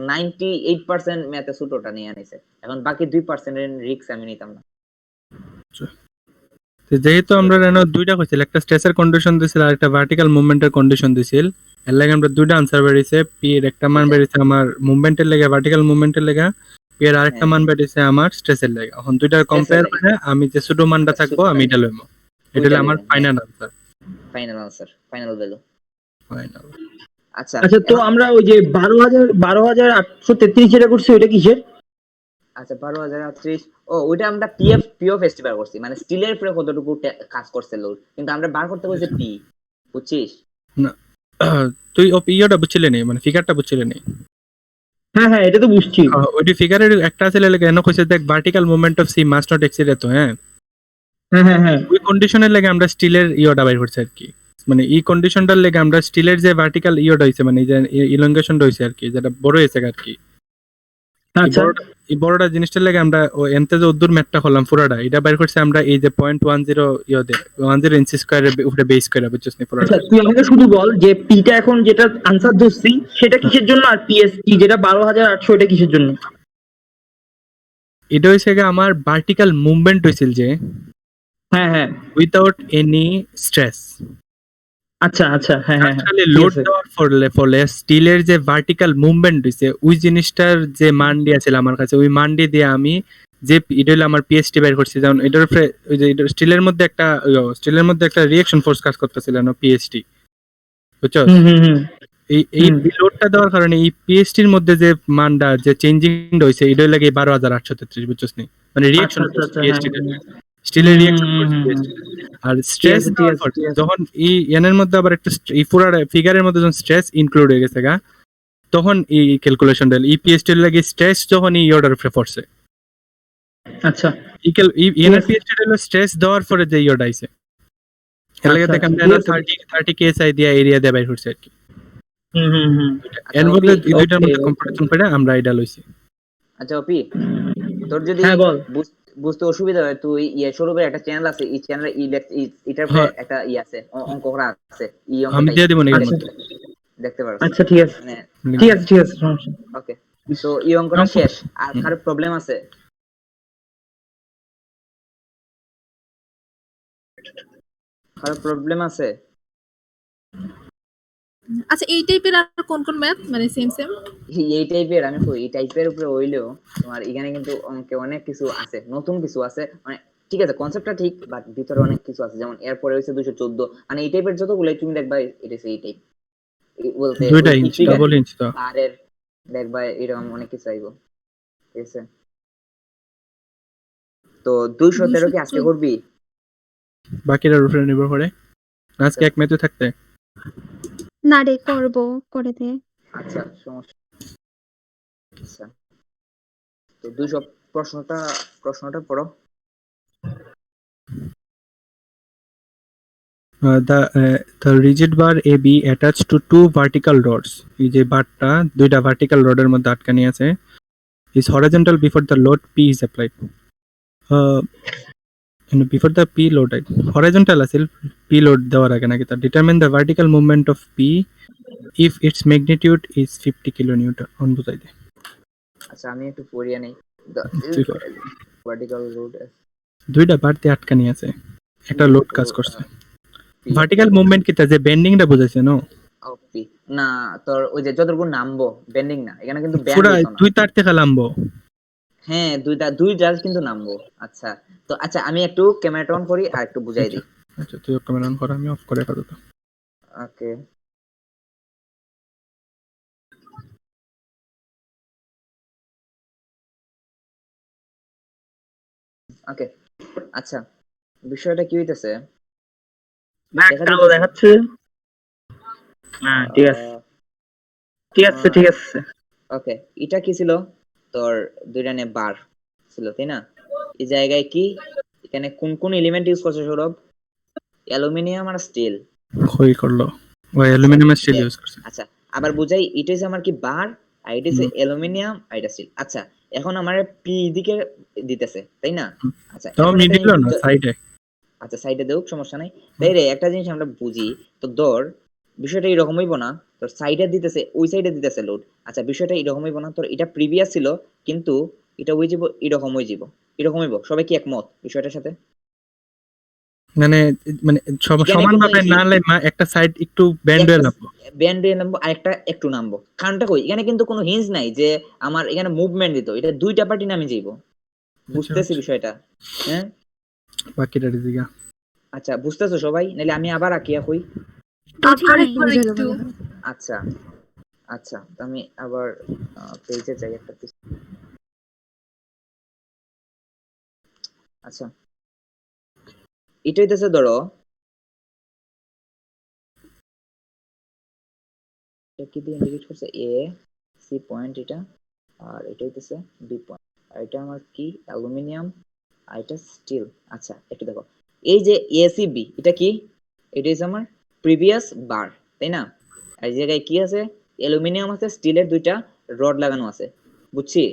98% ম্যাথে ছোটটা নিয়ে আনিছে, এখন বাকি 2% এর রিস্ক আমি নিতাম না। তো যেহেতু আমরা রেনো দুইটা কইছিল, একটা স্ট্রেসের কন্ডিশন দিছিল আর একটা ভার্টিক্যাল মুভমেন্টের কন্ডিশন দিছিল, এর লাগি আমরা দুইটা আনসার বেরিয়েছে। পি এর একটা মান বেরিয়েছে আমার মুভমেন্টের লাগি, ভার্টিক্যাল মুভমেন্টের লাগি, পি এর আরেকটা মান বেরিয়েছে আমার স্ট্রেসের লাগি। এখন দুইটার কম্পেয়ার করে আমি যে ছোট মানটা থাকবো আমি এটা লইমু, এটা হলো আমার final answer, final value. Final. আচ্ছা আচ্ছা তো আমরা ওই যে 12,833 যেটা করছি ওইটা কিসের? আচ্ছা 12,038 ও ওইটা আমরা পি অফ ফেস্টিভ্যাল করছি, মানে স্টিলের উপরে কতটুকু কাজ করছে লোড, কিন্তু আমরা বার করতে বলছি পি, বুঝছিস? না তুই ইয়োটা বুঝছিলি নি, মানে ফিগারটা বুঝছিলি নি? হ্যাঁ এটা তো বুঝছি। ওইটি ফিগারের একটা আছে লাগে এনো কইছে দেখ vertical movement of C must not exceed এত। হ্যাঁ ওই কন্ডিশনের লাগে আমরা স্টিলের ইয়োটা বাইর করছি আর কি, মানে এই কন্ডিশনটার লাগে আমরা স্টিলের যে ভার্টিক্যাল ইয়োটা হইছে মানে যে ইলংগেশনটা হইছে আর কি, যেটা বড় হইছে আর কি, আচ্ছা এই বড়টা জিনিসটার লাগে আমরা এনতে যে উদ্দুর ম্যাথটা করলাম পুরাটা এটা বাইর করছে আমরা এই যে 0.10 ইয়ে 10 ইঞ্চি স্কয়ারের উপরে বেস করে বুঝছিস নি পুরাটা। আচ্ছা তুই আমাকে শুধু বল যে পিটা এখন যেটা আনসার ধরছি সেটা কিসের জন্য, আর পিএসটি যেটা 12,800 এটা কিসের জন্য? এটা হইছে গিয়ে আমার ভার্টিক্যাল মুভমেন্ট হইছিল যে হ্যাঁ হ্যাঁ উইদাউট এনি স্ট্রেস। আচ্ছা আচ্ছা হ্যাঁ হ্যাঁ হ্যাঁ, খালি ঠিক লোড আছে। দেওয়ার ফলে স্টিলের যে ভার্টিক্যাল মুভমেন্ট হইছে ওই জিনিসটার যে মান দিয়েছিল আমার কাছে ওই মান দিয়ে আমি যে এটা হলো আমার পিএসটি বের করছি, যেমন এটার উপরে ওই যে স্টিলের মধ্যে একটা রিঅ্যাকশন ফোর্স কাজ করতেছিল না পিএসটি, বুঝছো? হুম হুম হুম এই লোডটা দেওয়ার কারণে এই পিএসটির মধ্যে যে মানটা যে চেঞ্জিং হইছে এটা লাগে 12,833, বুঝছস নি? মানে রিঅ্যাকশন আচ্ছা আচ্ছা পিএসটি হ্যাঁ স্টিলের হুম, রিঅ্যাকশন হুম, ফোর্স হুম, পিএসটি। আর ঠিক স্ট্রেস আছে ঠিক দেওয়ার আছে পর ঠিক আছে। যখন এই এনের মধ্যে আবার একটা এই পুরো ফিগারের মধ্যে যখন স্ট্রেস ইনক্লুড হয়ে গেছে গা তখন এই ক্যালকুলেশন del ইপিএসটি লাগে স্ট্রেস যখন এই অর্ডার উপরে পড়ছে আচ্ছা এনের পিএসটি del স্ট্রেস দেওয়ার পরে যে ইয়োড আইছে এর লাগে আচ্ছা, দেখেন আচ্ছা, আমরা ঠিক আছে। 30 কেএসআই দিয়া এরিয়া দিয়ে বাইর করছে আর কি। হুম হুম হুম এর আচ্ছা, মধ্যে ওপি, এই দুইটার মধ্যে okay, কম্পারিজন করে আমরা এটা লইছি। আচ্ছা অপি, তোর যদি হ্যাঁ বল। বুঝতে অসুবিধা হয় তুই সৌরভের একটা চ্যানেল আছে, এই চ্যানেলে এটার উপরে হ্যাঁ। একটা আছে, অঙ্ক করা আছে, আমি দিয়ে দিব না এর আচ্ছা মধ্যে। দেখতে পারো। আচ্ছা ঠিক আছে মানে ঠিক আছে ঠিক আছে সমস্যা নেই। ওকে, তো এই অঙ্কটা অঙ্ক- শেষ। আর কারো প্রবলেম আছে? কারো প্রবলেম আছে? আচ্ছা এই টাইপের আর কোন কোন ম্যাথ মানে সেম এই টাইপের আমি কই, এই টাইপের উপরে হইলেও তোমার এখানে কিন্তু অঙ্কে অনেক কিছু আছে, নতুন কিছু আছে। মানে ঠিক আছে, কনসেপ্টটা ঠিক, বাট ভিতরে অনেক কিছু আছে। যেমন এরপরে হইছে 214, মানে এই টাইপের যতগুলো তুমি দেখবা এটা এই টাইপ বলতে দুইটা ওই ইঞ্চ figure, ডাবল ইঞ্চ তো বারের দেখবা এরকম অনেক কিছু আইবো, ঠিক আছে? তো 213 কি আজকে করবি? বাকিটার উপরে নির্ভর করে। আজকে এক ম্যাচে থাকতে না রে করবো করে দে। আচ্ছা সমস্যা। আচ্ছা, তো 200 প্রশ্নটা পড়ো। the rigid bar AB attached to two vertical rods, এই যে বারটা দুইটা ভার্টিক্যাল রডের মধ্যে আটকানি আছে, is horizontal before the load P is applied. Before the P load horizontal আছিল P load দেওয়ার আগে নাকি তা determine the vertical movement of P if its magnitude is 50 kilonewton on বুঝাই দে। আচ্ছা আমি একটু পড়িয়ে নেই। তুই কর। ভার্টিক্যাল রোড দুইটা বার দিয়ে আটকানি আছে, একটা লোড কাজ করছে। ভার্টিক্যাল মুভমেন্ট কিটা যে বেন্ডিংটা বুঝাইছে নো? ওপি না, তোর ওই যে যতটুকু নামবো বেন্ডিং না, এখানে কিন্তু ব্যান্ড পুরা হইতো না। দুই তার থেকে লাম্বো। হ্যাঁ দুইটা কিন্তু নামবো। আচ্ছা তো আচ্ছা আমি একটু ক্যামেরাটা অন করি আর একটু বুঝাই দিই। আচ্ছা তুই ক্যামেরা অন কর, আমি অফ করে কাটো তো। ওকে, ওকে। আচ্ছা বিষয়টা কি হইতেছে, কালো দেখাচ্ছে। হ্যাঁ ঠিক আছে ঠিক আছে ঠিক আছে। ওকে, এটা কি ছিল? তোর দুইটা নে বার ছিল তাই না? এই জায়গায় কি এখানে কোন কোন এলিমেন্ট ইউজ করছে সৌরভ? অ্যালুমিনিয়াম আর স্টিল। ক্ষয় করলো ওই অ্যালুমিনিয়াম স্টিল ইউজ করছে। আচ্ছা আবার বুঝাই, এটা হচ্ছে আমার কি বার আর এটা হচ্ছে অ্যালুমিনিয়াম আর এটা স্টিল। আচ্ছা এখন আমার পি দিকে দিতেছে তাই না? আচ্ছা তাও এখন একটা মিডিল জিনিস না সাইডে। আচ্ছা সাইডে দেউক সমস্যা নাই। তাই রে একটা জিনিস আমরা বুঝি, তো ধর বিষয়টা এরকম হইব না, তোর সাইডে দিতেছে ওই সাইডে দিতেছে লোড। আচ্ছা বিষয়টা এরকম হইব না, তোর এটা প্রিভিয়াস ছিল কিন্তু এটা হয়ে যাব এরকম হয়ে যাব, এরকম হইব। সবাই কি একমত বিষয়টার সাথে? মানে মানে এখানে সমানভাবে কোনো না একটা সাইড একটু ব্যান্ড হয়ে নামবো। ব্যান্ড হয়ে নামবো আর একটা একটু নামবো, কারণটা কই? এখানে কিন্তু কোনো হিঞ্জ নাই যে আমার এখানে মুভমেন্ট দিত, এটা দুইটা পার্টি নামে যাইব। বুঝতেছি বিষয়টা? হ্যাঁ বাকিটা দিগা আচ্ছা বুঝতেছো সবাই? নাহলে আমি আবার আঁকিয়া কই। আরেকবার একটু আচ্ছা আচ্ছা তো আমি আবার পেজে যাই একটা পিস। আচ্ছা এটা হইতেছে ধরো এটা কি দিয়ে ইন্ডিকেট করছে, এ সি পয়েন্ট এটা, আর এটা হইতেছে বি পয়েন্ট, আর এটা আমার কি অ্যালুমিনিয়াম আর এটা স্টিল। আচ্ছা একটু দেখো এই যে এ সি বি এটা কি, এটা হচ্ছে আমার প্রিভিয়াস বার তাই না? আর এই জায়গায় কি আছে? অ্যালুমিনিয়াম আছে, স্টিলের দুইটা রড লাগানো আছে, বুঝছি?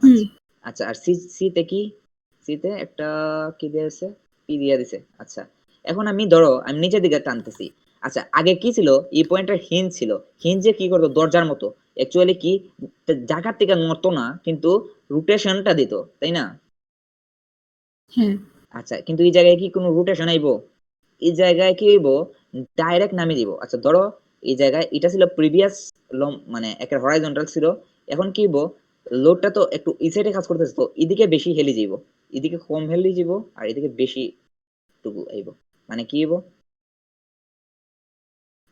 হুম আচ্ছা আর সি সিতে কি, সিতে একটা কি দিয়েছে, পি দিয়ে দিছে। আচ্ছা এখন আমি ধরো আমি নিচের দিকে টানতেছি। আচ্ছা আগে কি ছিল, এই পয়েন্টের হিঞ্জ ছিল, হিঞ্জে কি করতো দরজার মতো, অ্যাকচুয়ালি কি জায়গার থেকে নড়তো না কিন্তু রোটেশনটা দিত, তাই না? হ্যাঁ আচ্ছা কিন্তু এই জায়গায় কি কোনো রোটেশন আইবো? এই জায়গায় কি হইব, ডাইরেক্ট নামিয়ে দিব। আচ্ছা ধরো এই জায়গায় এটা ছিল প্রিভিয়াস মানে একটা হরাইজন্টাল ছিল, এখন কি হইব, লোডটা তো একটু এই সাইডে কাজ করতেছে, তো এদিকে বেশি হেলি যাব, এদিকে কম হেলি যাব আর এদিকে বেশি টুকু আইব, মানে কি হইব,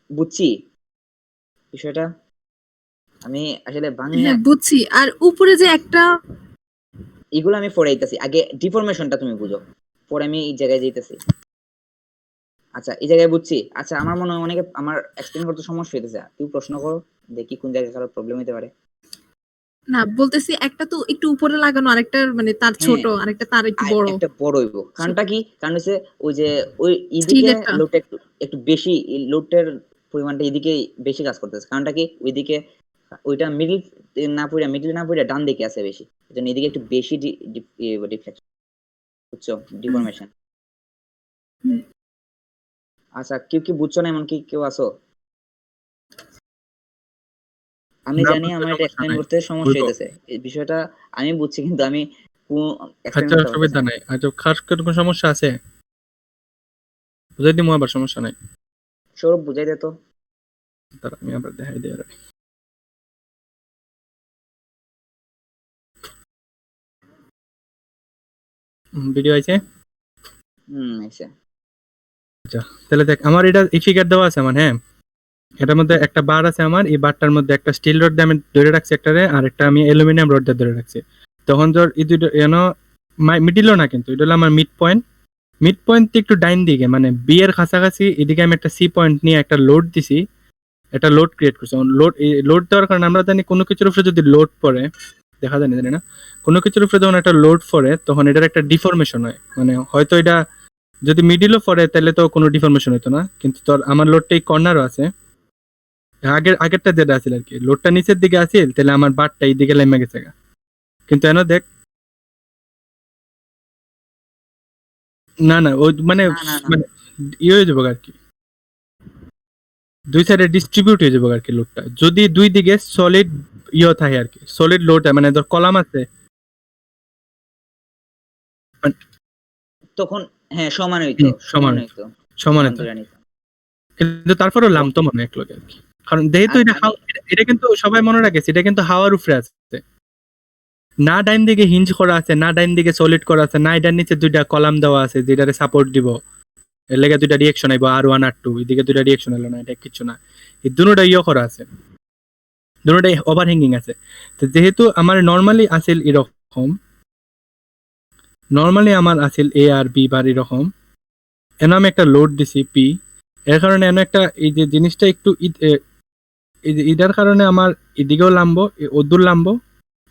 বুঝছি বিষয়টা? আমি আসলে বাংলা হ্যাঁ বুঝছি। আর উপরে যে একটা এগুলো আমি পরে আইতাছি, আগে ডিফরমেশনটা তুমি বুঝো, পরে আমি এই জায়গায় যাইতেছি। আচ্ছা এই জায়গায় বুঝছি। আচ্ছা আমার মনে হয় অনেকে আমার এক্সপ্লেন করতে সমস্যা হইতেছে, তুই প্রশ্ন করো দেখি কোন জায়গায় কারো প্রবলেম হতে পারে। না বলতেছি একটা তো একটু উপরে লাগানো, আরেকটা মানে তার ছোট, হ্যাঁ আরেকটা তার একটু আর বড়। একটা বড় হইব, কারণটা কি, কারণ হচ্ছে ওই যে ওই এদিকে স্টিলেরটা। লোডটা একটু একটু বেশি, লোডের পরিমাণটা এদিকে বেশি কাজ করতেছে, কারণটা কি ওইদিকে ওইটা মিডল না পড়ে, মিডল না পড়ে ডান দিকে আছে বেশি, এজন্য এদিকে একটু বেশি ডিফ্লেকশন, বুঝছো, ডিফরমেশন। হুম। আচ্ছা কেউ কি বুঝছো না, এমন কি কেউ আছো? আমি না জানি বুঝতে আমার এটা সমস্যা এক্সপ্লেন নাই, করতে সমস্যা বুঝবো। হইতেছে, এই বিষয়টা আমি বুঝছি কিন্তু আমি এক্সপ্লেন আচ্ছা করতে পারতেছি অসুবিধা না। নাই। আচ্ছা খাস করে কোনো সমস্যা আছে বুঝাই দিমু, আবার সমস্যা নাই। সৌরভ বুঝাই দে তো। তারা আমি আবার দেখাই দিই। ভিডিও আছে। আচ্ছা আচ্ছা তাহলে দেখ আমার এটা এই ফিগার দেওয়া আছে আমার, হ্যাঁ এটার মধ্যে একটা বার আছে আমার, এই বারটার মধ্যে একটা স্টিল রড দিয়ে আমি ধরে রাখছি একটারে, আর একটা আমি অ্যালুমিনিয়াম রড দিয়ে ধরে রাখছি। তখন ধর এই দুটো মিডিলও না, কিন্তু এটা হলো আমার মিড পয়েন্ট। মিড পয়েন্ট একটু ডাইন দিকে মানে বি এর কাছাকাছি, এদিকে আমি একটা সি পয়েন্ট নিয়ে একটা লোড দিছি, একটা লোড ক্রিয়েট করছি। লোড দেওয়ার কারণে আমরা জানি কোনো কিছুর উপরে যদি লোড পড়ে, দেখা জানি না, কোনো কিছুর উপরে যখন একটা লোড পড়ে তখন এটার একটা ডিফরমেশন হয়, মানে হয়তো এটা যদি মিডিলও পড়ে তাহলে তো কোনো ডিফরমেশন হতো না, কিন্তু তোর আমার লোডটা এই কর্নারও আছে, আগেরটা যেটা আছিল আর কি, লোডটা নিচের দিকে আছিল, তাহলে আমার বারটা এই দিকে লেমে গেছে গা। কিন্তু এনে দেখ, না না ওই মানে না না না মানে ইয়ে হয়ে যাবো আর কি, দুই সাইডে ডিস্ট্রিবিউট হয়ে যাবো আর কি লোডটা, যদি দুই দিকে সলিড ইয়ে থাকে আর কি, সলিড লোড মানে ধর কলাম আছে তখন, হ্যাঁ সমান হইতো, সমান সমান হইতো, সমান সমান হতো, ধরে নিত। কিন্তু তারপরেও লাম তো মনে হয় এক লগে আর কি, কারণ যেহেতু এটা আমি এটা কিন্তু সবাই মনে রাখেছে এটা কিন্তু হাওয়ার উপরে আছে, না ডাইন দিকে হিঞ্জ করা আছে, না ডাইন দিকে সলিড করা আছে, না এটার নিচে দুইটা কলাম দেওয়া আছে যেটারে সাপোর্ট দিব, এর লেগে দুইটা রিঅ্যাকশন আইবো R1 R2, এদিকে দুইটা রিঅ্যাকশন হলো না, এটা কিছু না, এই দুটোটা ইয়ে করা আছে, দুটোটাই ওভারহ্যাঙ্গিং আছে। তো যেহেতু আমার নরমালি আসিল এরকম, নরমালি আমার আসিল এ আর বি বার এরকম, এন আমি একটা লোড দিছি পি, এর কারণে এন একটা এই যে জিনিসটা একটু এটার কারণে আমার এদিকেও লাম্ব, অদ্দুর লাম্ব,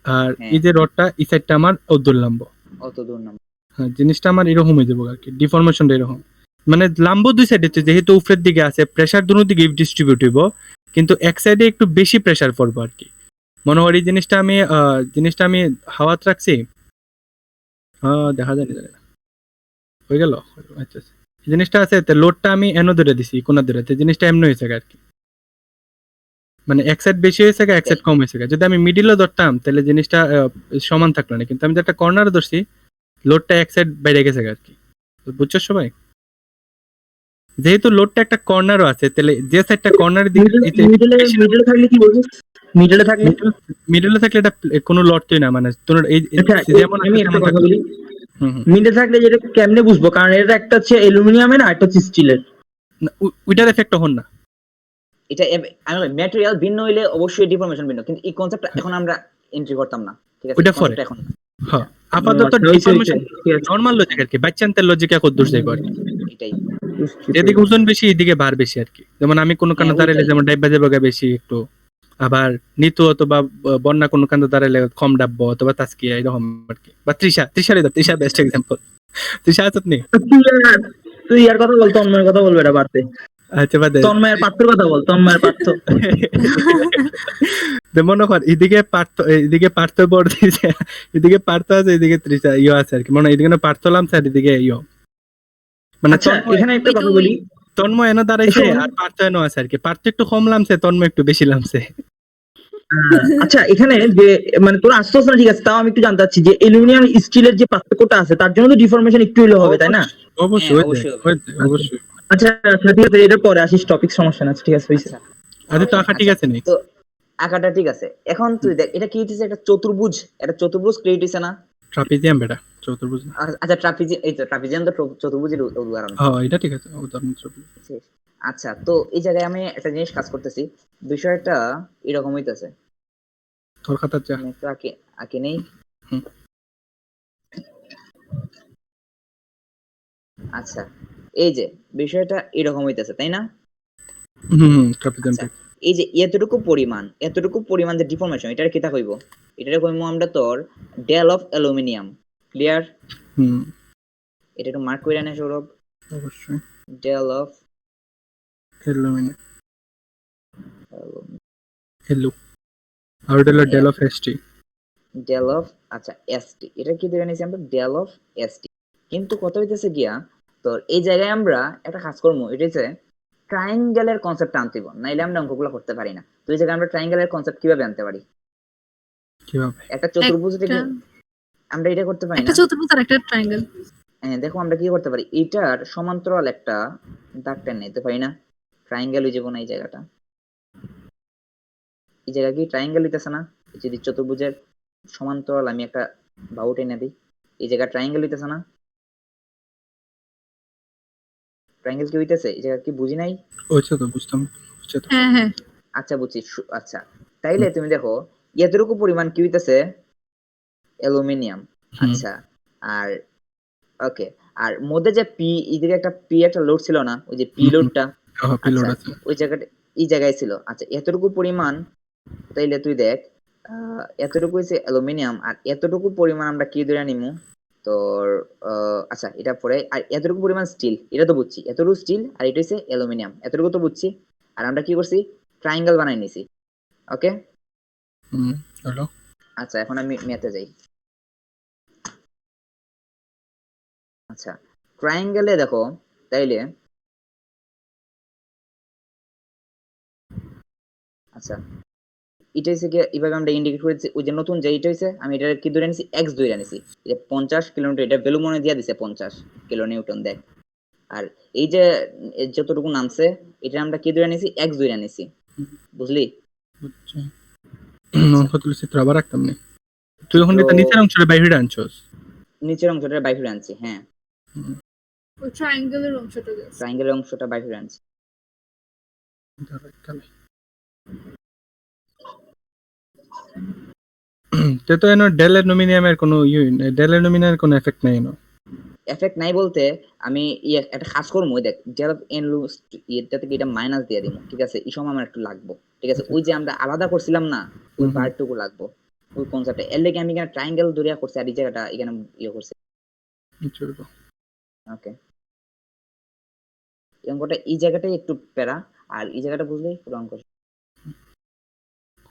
আর হ্যাঁ এই যে রডটা এই সাইডটা আমার অদ্দুর লাম্ব। অত দূর না। হ্যাঁ জিনিসটা আমার এরকম হয়ে যাবো আর কি, ডিফরমেশনটা এরকম, মানে লাম্ব দুই সাইডে, যেহেতু উপরের দিকে আছে প্রেসার দুনো দিকে ডিস্ট্রিবিউট হইব, কিন্তু এক সাইডে একটু বেশি প্রেসার পড়বো আর কি। মনে করি জিনিসটা আমি হাওয়াত রাখছি, দেখা যায় না, হয়ে গেল। আচ্ছা আচ্ছা। এই জিনিসটা আছে, লোডটা আমি এনো ধরে দিছি কোনা ধরে, জিনিসটা এমনি হয়েছে আর কি, মানে এক সাইড বেশি হয়েছে এক সাইড কম হয়েছে। যদি আমি মিডিলও ধরতাম তাহলে জিনিসটা সমান থাকলো না, কিন্তু আমি যে একটা কর্নার ধরছি লোডটা এক সাইড বাইরে গেছে আর কি, বুঝছো সবাই? যেহেতু লোডটা একটা কর্নারও আছে, তাহলে যে সাইডটা কর্নারের দিকে মিডলে থাকলে কি বলছিস? মিডলে থাকলে মিডলে থাকলে এটা কোনো লড়তোই না, মানে তোর আচ্ছা, যেমন আমি একটা কথা বলি, হুম হুম। মিডলে থাকলে যেটা কেমনে বুঝবো? কারণ এটা একটা হচ্ছে অ্যালুমিনিয়ামের আর একটা হচ্ছে স্টিলের। না, ওইটার এফেক্ট হন না, এটা আমি ম্যাটেরিয়াল ভিন্ন হইলে অবশ্যই ডিফরমেশন ভিন্ন, কিন্তু এই কনসেপ্টটা এখন আমরা এন্ট্রি করতাম না, ঠিক আছে? ওইটা পরে। কনসেপ্টটা এখন হ্যাঁ আপাতত ডিফরমেশন নরমাল লজিক আর কি, বাচ্চান্তের লজিকে কদ্দুর যাইব আর কি, এটাই। যেদিকে ওজন বেশি এদিকে ভার বেশি আর কি। যেমন আমি কোনো কারণে হ্যাঁ, দাঁড়াইলে ওইটাই। যেমন ডাইবা যাবে বেশি একটু, আবার নিতু অথবা বন্যা কোনো কারণে দাঁড়াইলে কম ডাববো, অথবা তাস্কিয়া এরকম আর কি, বা তৃষা বেস্ট এক্সাম্পল। তৃষা আছত নি? তুই আর কথা বলতো, অন্যের কথা বলবে, এটা বাড়তে। আচ্ছা বাদে তন্ময়ের পার্থর কথা বল, তন্ময়ের পার্থ। মনে কর এদিকে পার্থ বড় দিয়েছে, এদিকে পার্থ আছে, এদিকে ত্রিশা আছে আর কি, মনে হয় এদিকে পার্থ লামছে আর এদিকে মানে আচ্ছা এখানে একটা ওই তো কথা ওই বলি, তন্ময় এনে দাঁড়াইছে শোন, আর পার্থ এনে আছে আর কি, পার্থ একটু কম লামছে, তন্ময় একটু বেশি লামছে। আচ্ছা এখানে যে মানে তোরা আসতেছ না ঠিক আছে, তাও আমি একটু জানতে চাচ্ছি যে অ্যালুমিনিয়াম স্টিলের যে পার্থক্যটা আছে তার জন্য তো ডিফরমেশন একটু হলেও হবে তাই না? অবশ্যই হ্যাঁ, ওই দেখ, অবশ্যই হবে। অবশ্যই। আচ্ছা আচ্ছা ঠিক আছে, এটার পরে আসিস, টপিক সমস্যা না, ঠিক আছে হয়েছে। আচ্ছা আরে তো ওকে, আঁকা ঠিক আচ্ছা। আছে নেক্সট। তো আঁকাটা ঠিক আছে, এখন তুই দেখ এটা কি হইতেছে, একটা চতুর্ভুজ, একটা চতুর্ভুজ ক্রিয়েট হইছে না? ট্রাপিজিয়াম বেটা, চতুর্ভুজ না। আচ্ছা ট্রাপিজি, এই তো ট্রাপিজিয়াম তো চতুর্ভুজের উদাহরণ। হ্যাঁ এটা ঠিক আছে, উদাহরণ চতুর্ভুজ। বুঝছিস? আচ্ছা, তো এই জায়গায় আমি একটা জিনিস কাজ করতেছি, বিষয়টা এরকম হইতেছে। তোর খাতার চা। আমি একটু আঁকে, আঁকে নেই। হুম। আচ্ছা, এই যে বিষয়টা এরকম হইতেছে তাই না? ট্রাপিজিয়াম আচ্ছা, এই যে এতটুকু পরিমাণ যে ডিফরমেশন, এটার কিতা কইব? এটারে কইবো আমরা তোর ডেল অফ অ্যালুমিনিয়াম। ক্লিয়ার? হুম এটা একটু মার্ক কইরা নে সৌরভ। অবশ্যই। ডেল অফ অ্যালুমিনিয়াম হেলু, আর ওটা হলো del of ST. Del of, আচ্ছা এসটি, এটা কি ধরে নিয়েছি আমরা? Del of ST. কিন্তু কত হইতেছে গিয়া তোর এই জায়গায় আমরা একটা কাজ করবো, এটা হচ্ছে ট্রায়াঙ্গেলের কনসেপ্ট আনতে হবে, নাইলে আমরা অঙ্কগুলো করতে পারি না। তো এই জায়গায় আমরা ট্রায়াঙ্গেলের কনসেপ্ট কিভাবে আনতে পারি? কিভাবে? একটা চতুর্ভুজ থেকে একটা আমরা এটা করতে পারি একটা না? চতুর্ভুজ আর একটা ট্রায়াঙ্গেল। হ্যাঁ, দেখো আমরা কি করতে পারি, এটার সমান্তরাল একটা দাগ টেনে নিতে পারি না? ট্রায়াঙ্গেল হয়ে যাবো না এই জায়গাটা? এই জায়গা কি ট্রায়াঙ্গেল হইতেছে না? যদি চতুর্ভুজের সমান্তরাল আমি একটা বাহু টেনে দিই, এই জায়গা ট্রায়াঙ্গেল হইতেছে না? ট্রায়াঙ্গেল কি হইতেছে এই জায়গা? কি বুঝি নাই? হচ্ছে তো, বুঝতাম, হচ্ছে তো। হ্যাঁ হ্যাঁ আচ্ছা বুঝছি, আচ্ছা তাইলে তুমি দেখো এতটুকু পরিমাণ কি হইতেছে? অ্যালুমিনিয়াম। হুম। আচ্ছা, আর ওকে, আর মধ্যে যে পি, এদিকে একটা পি একটা লোড ছিল না, ওই যে পি লোডটা? পিলোড আচ্ছা, আছে। ওই জায়গাটা এই জায়গায় ছিল। আচ্ছা, এতটুকু পরিমাণ, তাইলে তুই দেখ এতটুকু হচ্ছে অ্যালুমিনিয়াম, আর এতটুকু পরিমাণ আমরা কি ধরে নিমু তোর আচ্ছা এটা পরে, আর এতটুকু পরিমাণ স্টিল, এটা তো বুঝছি, এতটুকু স্টিল আর এটা হচ্ছে অ্যালুমিনিয়াম, এতটুকু তো বুঝছি। আর আমরা কি করছি, ট্রায়াঙ্গেল বানাই নিছি। ওকে, হুম হলো। আচ্ছা এখন আমি মেতে যাই। আচ্ছা, ট্রায়াঙ্গেলে দেখো তাইলে, আচ্ছা এটা হচ্ছে কি, এইভাবে আমরা ইন্ডিকেট করেছি, ওই যে নতুন যে এটা হচ্ছে, আমি এটা কি ধরে নিছি, এক্স ধরে নিছি। এই যে 50 কিলোমিটার, এটা ভ্যালু মনে দিয়ে দিছে 50 কিলো নিউটন দেখ। আর এই যে যতটুকু নামছে, এটা আমরা কি ধরে নিছি, এক্স ধরে নিছি। বুঝলি? বুঝছি। আচ্ছা, অঙ্ক তুলে চিত্র আবার রাখতাম না। তুই যখন চিত্র এটা নিচের অংশটা বাইরে আনছস। নিচের অংশটা বাইরে আনছি, হ্যাঁ হুম, ওই ট্রায়াঙ্গেলের অংশটা জাস্ট। ট্রায়াঙ্গেলের অংশটা বাইরে আনছি। দাঁড়া, তাহলে। তো এনো ডেল অ্যালুমিনিয়ামের কোনো ডেল অ্যালুমিনিয়ামের কোনো এফেক্ট নাই এনো। এফেক্ট নাই বলতে, আমি একটা কাজ করবো, ওই দেখ ডেল অফ এন লু, এটা থেকে এটা মাইনাস দিয়ে দিব, ঠিক আছে? এই সময় আমার একটু লাগবো, ঠিক আছে? ওই যে আমরা আলাদা করছিলাম না, ওই পার্টটুকু লাগবো, ওই কনসেপ্টে। এর লেগে আমি এখানে ট্রায়াঙ্গেল ধরিয়া করছি, আর এই জায়গাটা এখানে ইয়ে করছি। চলবো। ওকে, এই অঙ্কটা এই জায়গাটাই একটু প্যারা, আর এই জায়গাটা বুঝলেই পুরো অঙ্ক।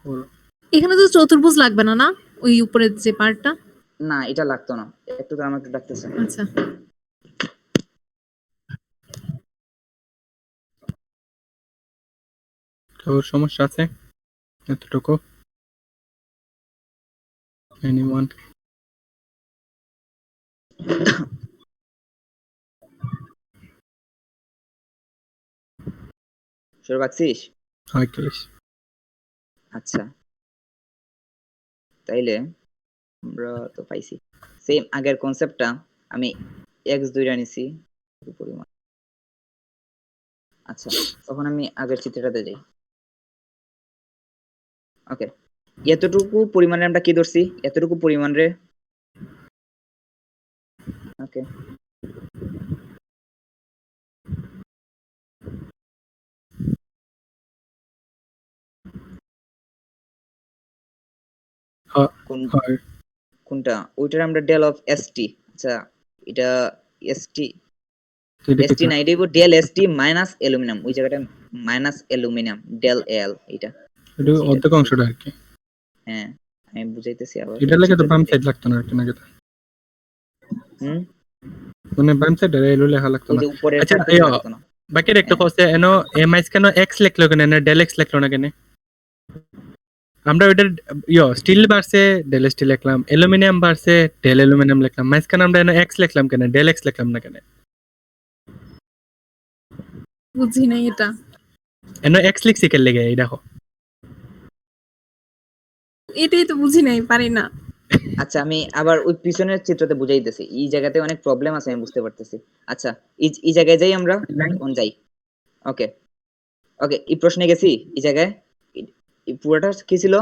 হলো। এখানে তো চতুর্ভুজ লাগবে না, না? ওই উপরের যে পার্টটা। না এটা লাগতো না, একটু তো আমার একটু ডাকতেছে। আচ্ছা, তোর সমস্যা আছে এতটুকু? এনিওয়ান? শুরু রাখছিস? হয় ক্লিস। আচ্ছা, তাইলে আমরা তো পাইছি সেম আগের কনসেপ্টটা, আমি এক্স ধরে নিছি পরিমাণ। আচ্ছা, তখন আমি আগের চিত্রটাতে যাই। ওকে, এতটুকু পরিমাণে আমরা কি ধরছি, এতটুকু পরিমাণ রে। ওকে, হয়। কোনটা? ওইটার আমরা ডেল অফ এসটি। আচ্ছা, এটা এসটি, তুই দেখি এসটি না, এটা হইব ডেল এসটি মাইনাস অ্যালুমিনিয়াম, ওই জায়গাটা মাইনাস অ্যালুমিনিয়াম ডেল এল, এটা এটা ঠিক অর্ধেক আছে। অংশটা আর কি। হ্যাঁ আমি বুঝাইতেছি আবার। এটা লাগে তো বাম সাইড লাগতো না আর কি, নাকি তো? হুম, মানে বাম সাইড এলো লেখা লাগতো ওই না। যে উপরের আচ্ছা, পার্টটা লাগতো না। বাকির একটু কষ্টে এনো এম আইস কেন এক্স লিখলো কেন, না ডেল এক্স লিখলো না কেন? আমরা ওইটার স্টিল বাড়ছে ডেল স্টিল লিখলাম, অ্যালুমিনিয়াম বাড়ছে ডেল অ্যালুমিনিয়াম লিখলাম, মাঝখানে আমরা এনো এক্স লিখলাম কেন, ডেল এক্স লিখলাম না কেন? বুঝি নাই এটা। এনো এক্স লিখছি কে লেগে এই দেখো। এটাই তো বুঝি নাই, পারি না। আচ্ছা আমি আবার ওই পিছনের চিত্রতে বুঝাইতেছি, এই জায়গাতে অনেক প্রবলেম আছে আমি বুঝতে পারতেছি। আচ্ছা এই জায়গায় যাই আমরা, কোন যাই, ওকে ওকে, এই প্রশ্নে গেছি। এই জায়গায় এই পুরোটা কি ছিল,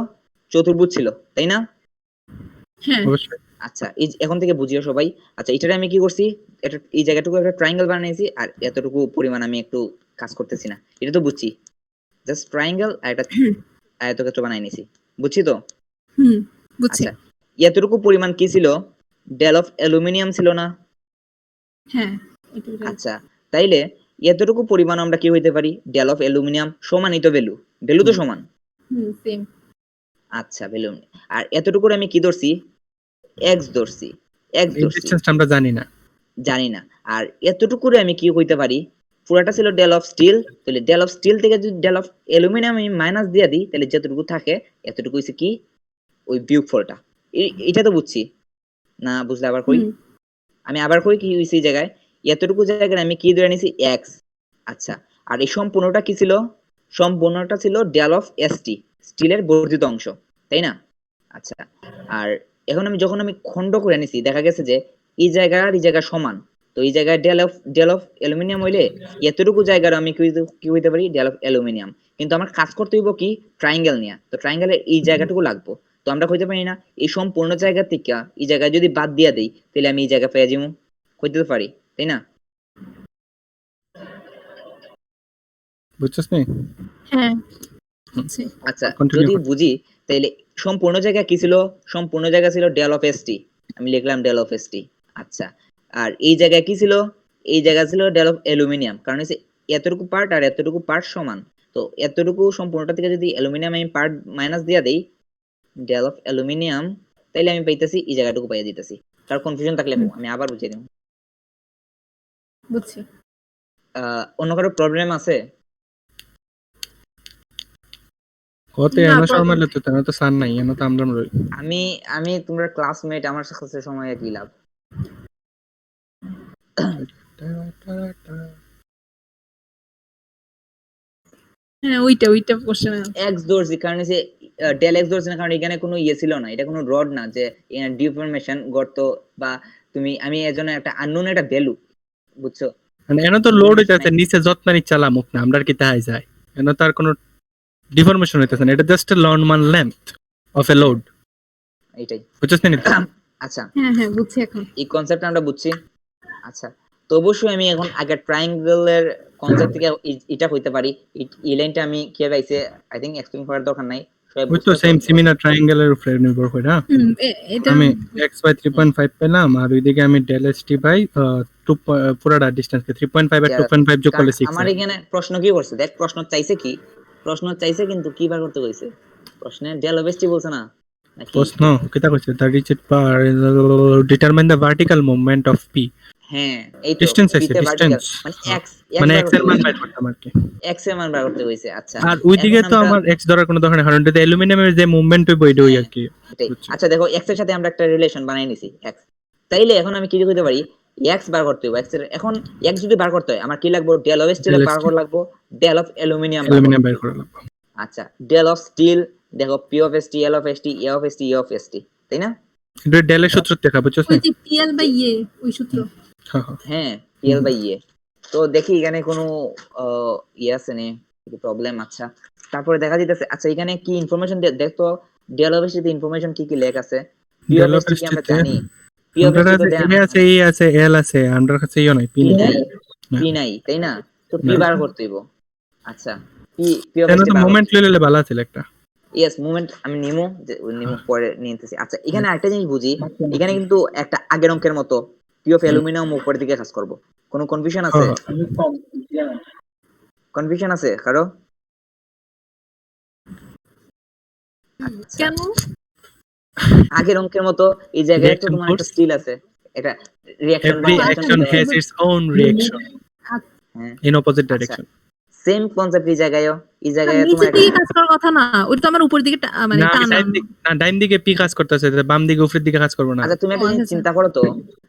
চতুর্ভুজ ছিল তাই না? হ্যাঁ অবশ্যই। আচ্ছা এখন থেকে বুঝিও সবাই। আচ্ছা এটারে আমি কি করছি, এটা এই জায়গাটুকু একটা ট্রায়াঙ্গেল বানাইছি, আর এতটুকু পরিমাণ আমি একটু কাজ করতেছি না, এটা তো বুঝছি। জাস্ট ট্রায়াঙ্গেল আর একটা আয়তক্ষেত্র বানাই নিছি, বুঝছি তো? বুঝছি। আচ্ছা এতটুকু পরিমাণ কি ছিল, ডেল অফ অ্যালুমিনিয়াম ছিল না? হ্যাঁ এটাই right. আচ্ছা তাইলে এতটুকু পরিমাণ আমরা কি হইতে পারি, ডেল অফ অ্যালুমিনিয়াম সমানই তো ভ্যালু তো সমান। সেম। আচ্ছা ভ্যালু, আর এতটুকুর আমি কি ধরছি, এক্স ধরছি, এক্স এই ধরছি, ডিসটেন্সটা আমরা জানি না। জানি না। আর এতটুকুরে আমি কি কইতে পারি, পুরাটা ছিল ডেল অফ স্টিল, তাহলে ডেল অফ স্টিল থেকে যদি ডেল অফ অ্যালুমিনিয়াম আমি মাইনাস দিয়ে দিই, তাহলে যতটুকু থাকে এতটুকু হইছে কি, ওই বিয়োগফলটা। এটা তো বুঝছি না, বুঝলে আবার কই, আমি আবার কই কি হইছে এই জায়গায়, এতটুকু জায়গায় আমি কি ধরে নিছি, এক্স। আচ্ছা আর এই সম্পূর্ণটা কি ছিল, সম্পূর্ণটা ছিল ডেল অফ এসটি, স্টিলের বর্ধিত অংশ, তাই না? আচ্ছা আর এখন আমি যখন আমি খণ্ড করে নিছি, দেখা গেছে যে এই জায়গা আর এই জায়গা সমান, তো এই জায়গায় ডেল অফ অ্যালুমিনিয়াম হইলে এতটুকু জায়গার আমি কি হইতে পারি, ডেল অফ অ্যালুমিনিয়াম। কিন্তু আমার কাজ করতে হইব কি, ট্রায়াঙ্গেল নিয়ে, তো ট্রায়াঙ্গেলের এই জায়গাটুকু লাগবো, তো আমরা কইতে পারি না এই সম্পূর্ণ জায়গা থেকে এই জায়গায় যদি বাদ দিয়া দেই, তাহলে আমি এই জায়গা পেয়ে যাবো, কইতে তো পারি তাই না? বুঝছস নি? হ্যাঁ বুঝছি। আচ্ছা Continue যদি কর। বুঝি, তাইলে সম্পূর্ণ জায়গা কি ছিল, সম্পূর্ণ জায়গা ছিল ডেল অফ এসটি, আমি লিখলাম ডেল অফ এসটি। আচ্ছা আর এই জায়গায় কি ছিল, এই জায়গা ছিল ডেল অফ অ্যালুমিনিয়াম, কারণ হচ্ছে এতটুকু পার্ট আর এতটুকু পার্ট সমান, তো এতটুকু সম্পূর্ণটা থেকে যদি অ্যালুমিনিয়াম আমি পার্ট মাইনাস দিয়া দেই, ডেল অফ অ্যালুমিনিয়াম, তাইলে আমি পাইতেছি এই জায়গাটুকু পাইয়া দিতেছি। তার কনফিউশন থাকলে আমি আবার বুঝিয়ে দেব। বুঝছি। অন্য কারো প্রবলেম আছে? ওতে না, এনো problem শর্মালে তো তেন তো সান নাই, এনো তো আমরা রই। আমি আমি তোমরা ক্লাসমেট, আমার সাথে সময় কি লাভ? হ্যাঁ ওইটা কোশ্চেন। এক্স ধরছি কারণ হচ্ছে ডেল এক্স ধরছি না, কারণ এখানে কোনো ইয়ে ছিল না, এটা কোনো রড না যে ডিফরমেশন গর্ত, বা তুমি আমি এর জন্য একটা আননোন একটা ভ্যালু, বুঝছো? মানে এনো তো লোড হইতাছে নিচে যত্ন নি চালামুক না, আমরা কি তাই যায়? এনো তার কোনো ডিফরমেশন হইতাছে না, এটা just a normal length of A load. এইটাই। বুঝছস নি? আচ্ছা হ্যাঁ বুঝছি এখন। এই কনসেপ্ট আমরা বুঝছি। আচ্ছা তো অবশ্যই আমি এখন আগে ট্রায়াঙ্গেলের কনসেপ্ট থেকে এটা হইতে পারি, এই লাইনটা আমি কি পাইছে, আই থিং এক্সপ্লেইন করার দরকার নাই, সবাই ওই তো বুঝতে সেম পারবে। সিমিলার ট্রায়াঙ্গেলের উপরে নির্ভর করে। হ্যাঁ এটা আমি x বাই 3.5 পেলাম, আর ওইদিকে আমি ডেল st বাই 2 পুরাটা ডিসটেন্স কে 3.5 আর 2.5 যোগ কারণ করলে 6 আমার এখানে প্রশ্ন কি করছে, দেখ প্রশ্ন চাইছে কি, প্রশ্ন চাইছে কিন্তু কি বার করতে কইছে, প্রশ্নে ডেল অফ এসটি বলছে না নাকি? প্রশ্ন কিটা কইছে, the reached per determine the vertical movement of p। হ্যাঁ এই তো ডিসটেন্স আছে, পিতে ভার্টিক্যাল ডিসটেন্স মানে এক্স মানে বার x এর করতে মান কইছে, বাইর করতাম আর কি। এক্স এর মান বার করতে কইছে। আচ্ছা আর ওইদিকে এখন তো আমরা- আমার x ধরার কোনো দরকার নেই, কারণ এটা অ্যালুমিনিয়ামের যে মুভমেন্ট হইব এটা ওই আর কি। এটাই। বুঝছো? আচ্ছা দেখো এক্স এর সাথে আমরা একটা রিলেশন বানাই নিছি এক্স, তাইলে এখন আমি কি কইতে পারি, এক্স বার করতে হবে, এক্স এর এখন এক্স যদি বার করতে হয় আমার কি লাগবে, ডেল অফ স্টিল Del বার ST করা লাগবে, ডেল অফ অ্যালুমিনিয়াম অ্যালুমিনিয়াম বাইর করে লাগবে। আচ্ছা ডেল অফ স্টিল, দেখো P of ST, L of ST, A of ST, E of ST, তাই না? এটা ডেলের সূত্র দেখা, বুঝছস ওই না? যে পিএল বাই ইয়ে ওই সূত্র। হ্যাঁ হ্যাঁ। হ্যাঁ পিএল বাই ইয়ে। তো দেখি এখানে কোনো ইয়ে আছে নি প্রবলেম? আচ্ছা তারপরে দেখা যাইতেছে, আচ্ছা এখানে কি ইনফরমেশন দেখতো, ডেল অফ এসটি ইনফরমেশন কি কি লেখ আছে, P of del of ST কি আমরা ST তে জানি, পি অফ আমরা এসটি তো কাছে দেয়া এ আছে, ই আছে, এল আছে, আমরা কাছে ইও নাই, পি পি নাই। নাই, পি নাই তাই না, তো পি না। বার করতে হইব। আচ্ছা পি অফ কেন এসটি তো বার মোমেন্ট লইলে ভালো আছিল একটা। ইয়েস মুভমেন্ট আমি নিমো, যে নিমো পরে নিতেছি। আচ্ছা এখানে আরেকটা জিনিস বুঝি, এখানে কিন্তু একটা আগের অঙ্কের মতো পি অফ অ্যালুমিনিয়াম উপরের দিকে কাজ করব। কোনো কনফিউশন আছে? কনফিউশন আছে কারো? আচ্ছা, কেন? আগের অঙ্কের মতো এই জায়গায় তো Reaction তোমার একটা force. স্টিল আছে, এটা রিঅ্যাকশন বা Every tension action has its own reaction হ্যাঁ in opposite আচ্ছা direction. সেম কনসেপ্ট এই জায়গায়ও, এই না, জায়গায় তোমার নিচের দিকে কাজ করার কথা না, ওটা তো আমার উপর দিকে মানে না টানা। ডাইন দিকে পি কাজ করতেছে, বাম দিকে উপরের দিকে কাজ করবো না। আচ্ছা তুমি একটা ও, জিনিস আচ্ছা, চিন্তা করো তো,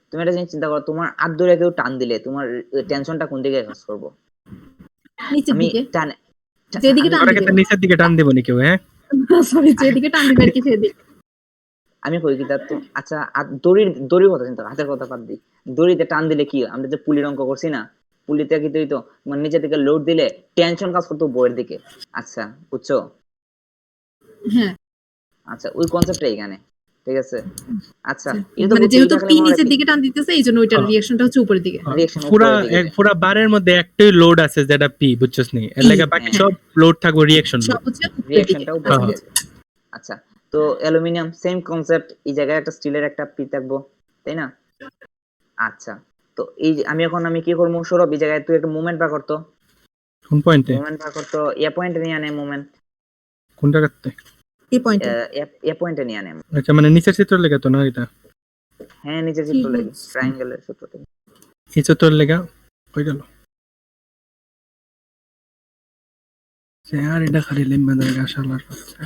তুমি একটা জিনিস চিন্তা করো, তোমার হাত ধরে কেউ টান দিলে তোমার টেনশনটা কোন দিকে কাজ করবো? নিচের আমি দিকে, টান যেদিকে টান ওরা দিবে। কিন্তু নিচের দিকে টান দিব নি কেউ, হ্যাঁ? সরি, যেদিকে টান দিবে আর কি সেদিকে। আমি কই কি তো আচ্ছা দড়ির কথা চিন্তা করো, হাতের কথা বাদ দিই। দড়িতে টান দিলে কি, আমরা যে পুলির অঙ্ক করছি না, পুলিতে কি তো মানে নিচের দিকে লোড দিলে টেনশন কাজ করতো বইয়ের দিকে। আচ্ছা বুঝছো? হ্যাঁ, আচ্ছা ওই কনসেপ্টটা এখানে, ঠিক আছে? আচ্ছা এটা তো মানে বুঝছি, যেহেতু এটা খালি পি মনে নিচের রাখি দিকে টান দিতেছে, এই জন্য ওইটার রিঅ্যাকশনটা হচ্ছে উপরের দিকে। রিঅ্যাকশন পুরা উপরের দিকে যায়। পুরা বারের মধ্যে একটাই লোড আছে যেটা পি, বুঝছস নি? এর লাগে বাকি হ্যাঁ। সব লোড থাকবে রিঅ্যাকশন সব লোড। হচ্ছে উপরের দিকে। রিঅ্যাকশনটা উপরের হ্যাঁ। দিকে। আচ্ছা তো অ্যালুমিনিয়াম সেম কনসেপ্ট, এই জায়গায় একটা স্টিলের একটা পি থাকবো, তাই না? আচ্ছা তো এই যে আমি কি করবো, সৌরভ এই জায়গায় তুই একটা মুভমেন্ট বার করতো, কোন পয়েন্টে? মুভমেন্ট বার করতো, এ পয়েন্টে নিয়ে আনে মুভমেন্ট, কোন জায়গাতে? এই পয়েন্টে। এ পয়েন্টে নিয়ে আনে। আচ্ছা মানে নিচের চিত্র লেগে তো না এটা? হ্যাঁ নিচের কি চিত্র লাগে, বলছিস? ট্রায়াঙ্গেলের সূত্রটা। এই চিত্র লেগা হয়ে গেল। আর এটা খালি লিম্বা জায়গা শালার বাচ্চা।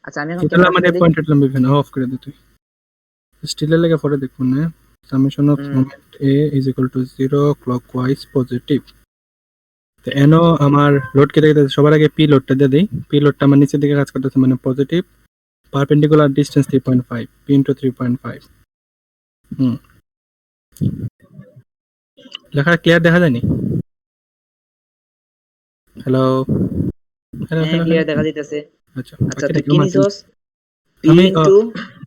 আচ্ছা আমি এখন এটা আমাদের পয়েন্ট এটলাম বিভিন্ন অফ করে দিতে। স্টিলের লেগে পরে দেখুন না, summation of moment A is equal two 0 clockwise positive. তো এনো আমার লোড কেটে গেছে, সবার আগে পি লোডটা দিয়ে দেই। পি লোডটা আমার নিচের দিকে কাজ করতেছে মানে positive, perpendicular distance 3.5 P into 3.5। লেখা ক্লিয়ার দেখা যায়নি? হ্যালো হ্যালো হ্যাঁ ক্লিয়ার দেখা যাইতেছে। আচ্ছা আচ্ছা বাকিটা তুই কি কি আমার নিছস? পি আমি ইনটু